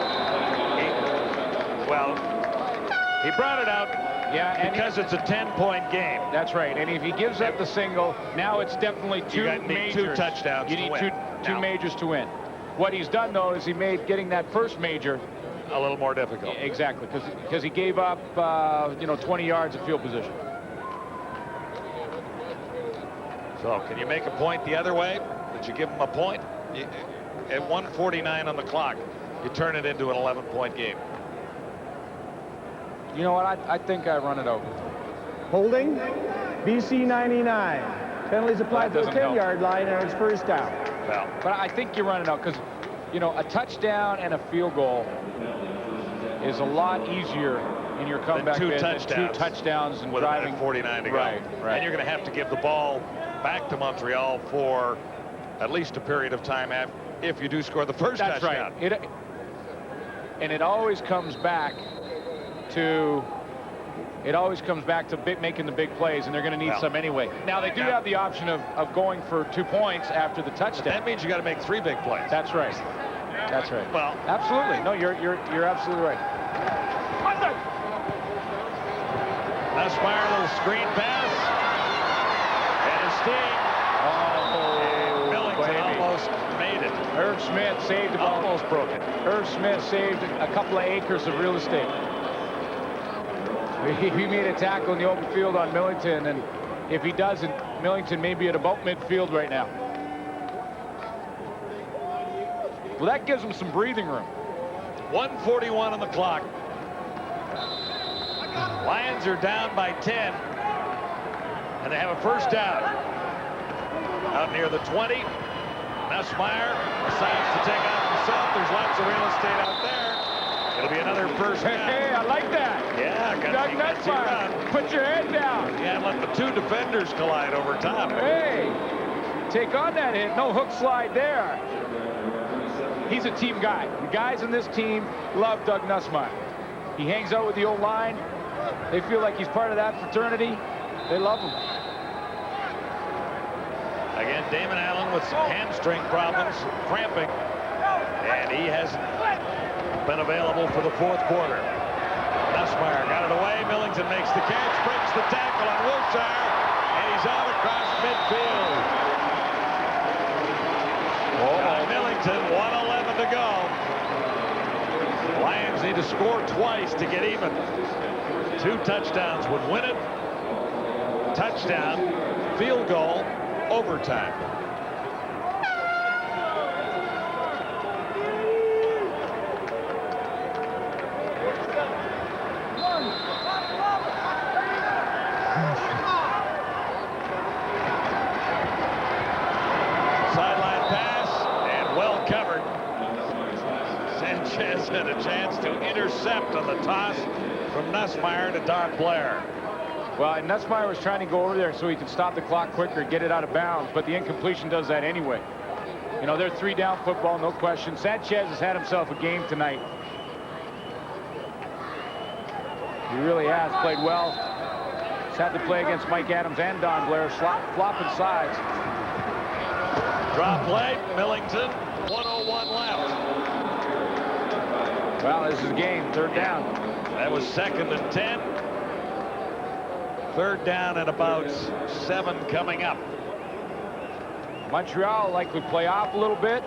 he brought it out. Yeah, and because it's a 10-point game. That's right. And if he gives up the single, now it's definitely 2 majors. 2 touchdowns. You need two majors to win. What he's done, though, is he made getting that first major a little more difficult. Exactly, because he gave up 20 yards of field position. So can you make a point the other way? Did you give him a point? At 1:49 on the clock, you turn it into an 11-point game. You know what? I think I run it over. Holding, BC 99. Penalties applied to the 10-yard line, and it's first down. Well, but I think you're running out because, you know, a touchdown and a field goal is a lot easier in your comeback two bid touchdowns. than 2 touchdowns and with driving 49 to go. Right. And you're going to have to give the ball back to Montreal for at least a period of time if you do score the first touchdown. That's right. And it always comes back to making the big plays, and they're going to need some anyway. Now, they do have the option of going for 2 points after the touchdown. That means you got to make 3 big plays. That's right. That's right. Well, absolutely. No, you're absolutely right. Nussmeier, a little screen pass. And a sting. Oh, Millington almost made it. Irv Smith saved the ball. Almost broke it. Irv Smith saved a couple of acres of real estate. He made a tackle in the open field on Millington, and if he doesn't, Millington may be at about midfield right now. Well, that gives him some breathing room. 1:41 on the clock. Lions are down by 10, and they have a first down. Out near the 20, Nussmeier decides to take off himself. There's lots of real estate out there. It'll be another first down. Hey, I like that. Yeah, Doug Nussmeier, put your head down. Yeah, and let the 2 defenders collide over top. Hey, take on that hit. No hook slide there. He's a team guy. The guys in this team love Doug Nussmeier. He hangs out with the old line. They feel like he's part of that fraternity. They love him. Again, Damon Allen with some hamstring problems, cramping, and he hasn't been available for the 4th quarter. Nussmeier got it away. Millington makes the catch, breaks the tackle on Wilshire, and he's out across midfield. Millington, 1:11 to go. Lions need to score twice to get even. 2 touchdowns would win it. Touchdown, field goal, overtime. Sideline pass, and well covered. Sanchez had a chance to intercept on the toss from Nussmeier to Don Blair. Well, and Nussmeier was trying to go over there so he could stop the clock quicker, get it out of bounds, but the incompletion does that anyway. You know, they're 3-down football, no question. Sanchez has had himself a game tonight. He really has played well. He's had to play against Mike Adams and Don Blair, flopping sides. Drop play, Millington, 1:01 left. Well, this is a game, 3rd down. That was 2nd and 10. 3rd down and about 7 coming up. Montreal likely play off a little bit,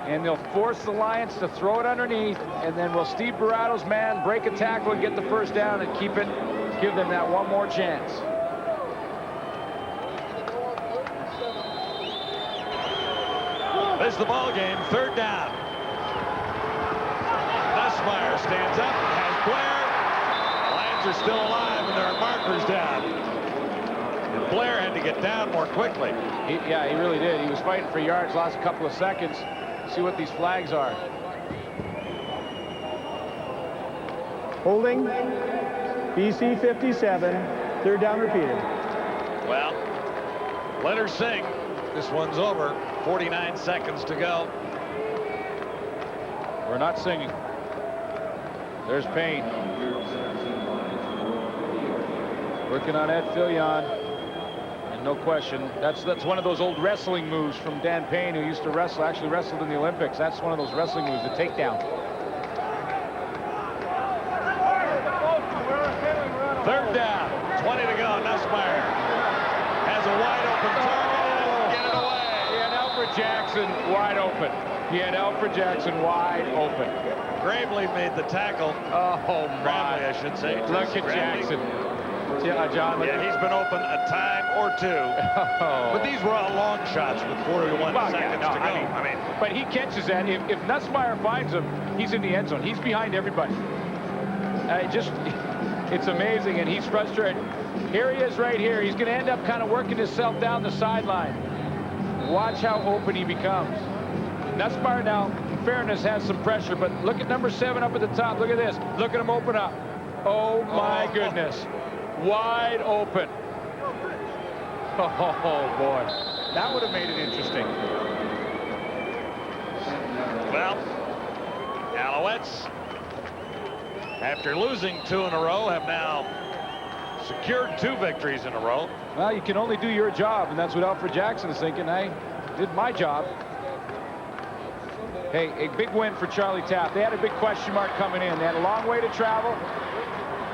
and they'll force the Lions to throw it underneath, and then will Steve Barato's man break a tackle and get the first down and keep it, give them that one more chance. This is the ball game, 3rd down. Nussmeier stands up, has Blair. Lions are still alive, and there are markers down. And Blair had to get down more quickly. Yeah, he really did. He was fighting for yards, lost a couple of seconds. See what these flags are. Holding, BC 57, 3rd down repeated. Well, let her sing. This one's over. 49 seconds to go. We're not singing. There's Payne. Working on Ed Fillion. And no question, that's one of those old wrestling moves from Dan Payne, who used to wrestle, actually wrestled in the Olympics. That's one of those wrestling moves, the takedown. 3rd down, 20 to go. Nussmeier has a wide open target. Get it away. He had Alfred Jackson wide open. He had Alfred Jackson wide open. Gravely made the tackle. Oh, my. Gravely, I should say. Look at Jackson. Yeah, John. Yeah, he's been open a time or 2. Oh. But these were all long shots with 41 seconds to go. I mean, but he catches that. If Nussmeier finds him, he's in the end zone. He's behind everybody. It's amazing, and he's frustrated. Here he is right here. He's going to end up kind of working himself down the sideline. Watch how open he becomes. Nussmeyer now, in fairness, has some pressure, but look at number 7 up at the top. Look at this. Look at him open up. Oh, my goodness. Wide open. Oh, boy. That would have made it interesting. Well, Alouettes, after losing 2 in a row, have now secured 2 victories in a row. Well, you can only do your job, and that's what Alfred Jackson is thinking. I did my job. Hey, a big win for Charlie Taft. They had a big question mark coming in. They had a long way to travel.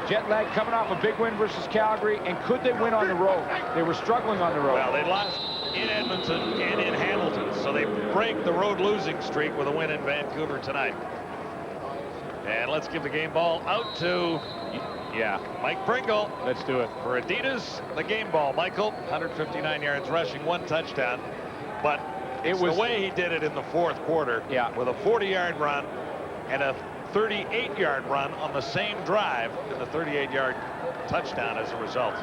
Jet lag coming off a big win versus Calgary, and could they win on the road? They were struggling on the road. Well, they lost in Edmonton and in Hamilton, so they break the road losing streak with a win in Vancouver tonight. And let's give the game ball out to, Mike Pringle. Let's do it. For Adidas, the game ball. Michael, 159 yards rushing, 1 touchdown. But it was the way he did it in the 4th quarter. Yeah. With a 40-yard run and a 38-yard run on the same drive, and the 38-yard touchdown as a result.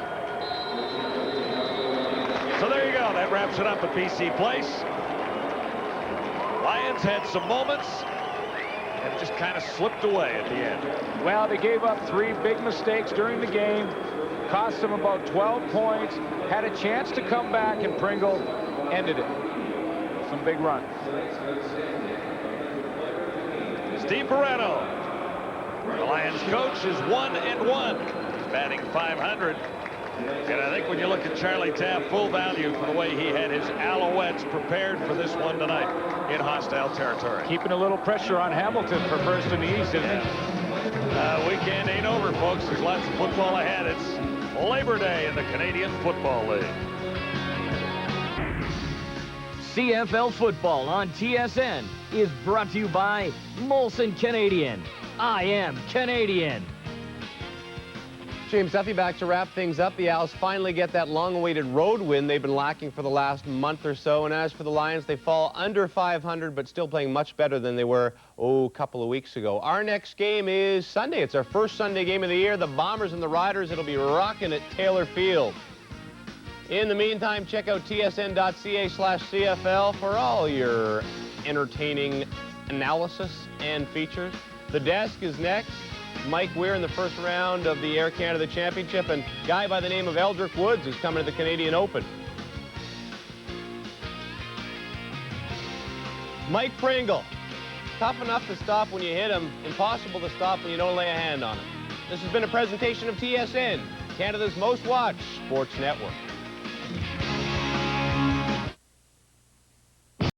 So there you go. That wraps it up at BC Place. Lions had some moments, and it just kind of slipped away at the end. Well, they gave up 3 big mistakes during the game, cost them about 12 points, had a chance to come back, and Pringle ended it. Some big runs. Steve Barretto, the Lions coach, is 1-1. He's batting .500. And I think when you look at Charlie Taft, full value for the way he had his Alouettes prepared for this one tonight in hostile territory. Keeping a little pressure on Hamilton for first in the East, isn't he? Weekend ain't over, folks. There's lots of football ahead. It's Labor Day in the Canadian Football League. CFL football on TSN is brought to you by Molson Canadian. I am Canadian. James Duffy back to wrap things up. The Owls finally get that long-awaited road win they've been lacking for the last month or so. And as for the Lions, they fall under 500, but still playing much better than they were, a couple of weeks ago. Our next game is Sunday. It's our first Sunday game of the year. The Bombers and the Riders. It'll be rocking at Taylor Field. In the meantime, check out tsn.ca/CFL for all your entertaining analysis and features. The Desk is next. Mike Weir in the first round of the Air Canada Championship, and a guy by the name of Eldrick Woods is coming to the Canadian Open. Mike Pringle, tough enough to stop when you hit him, impossible to stop when you don't lay a hand on him. This has been a presentation of TSN, Canada's most watched sports network.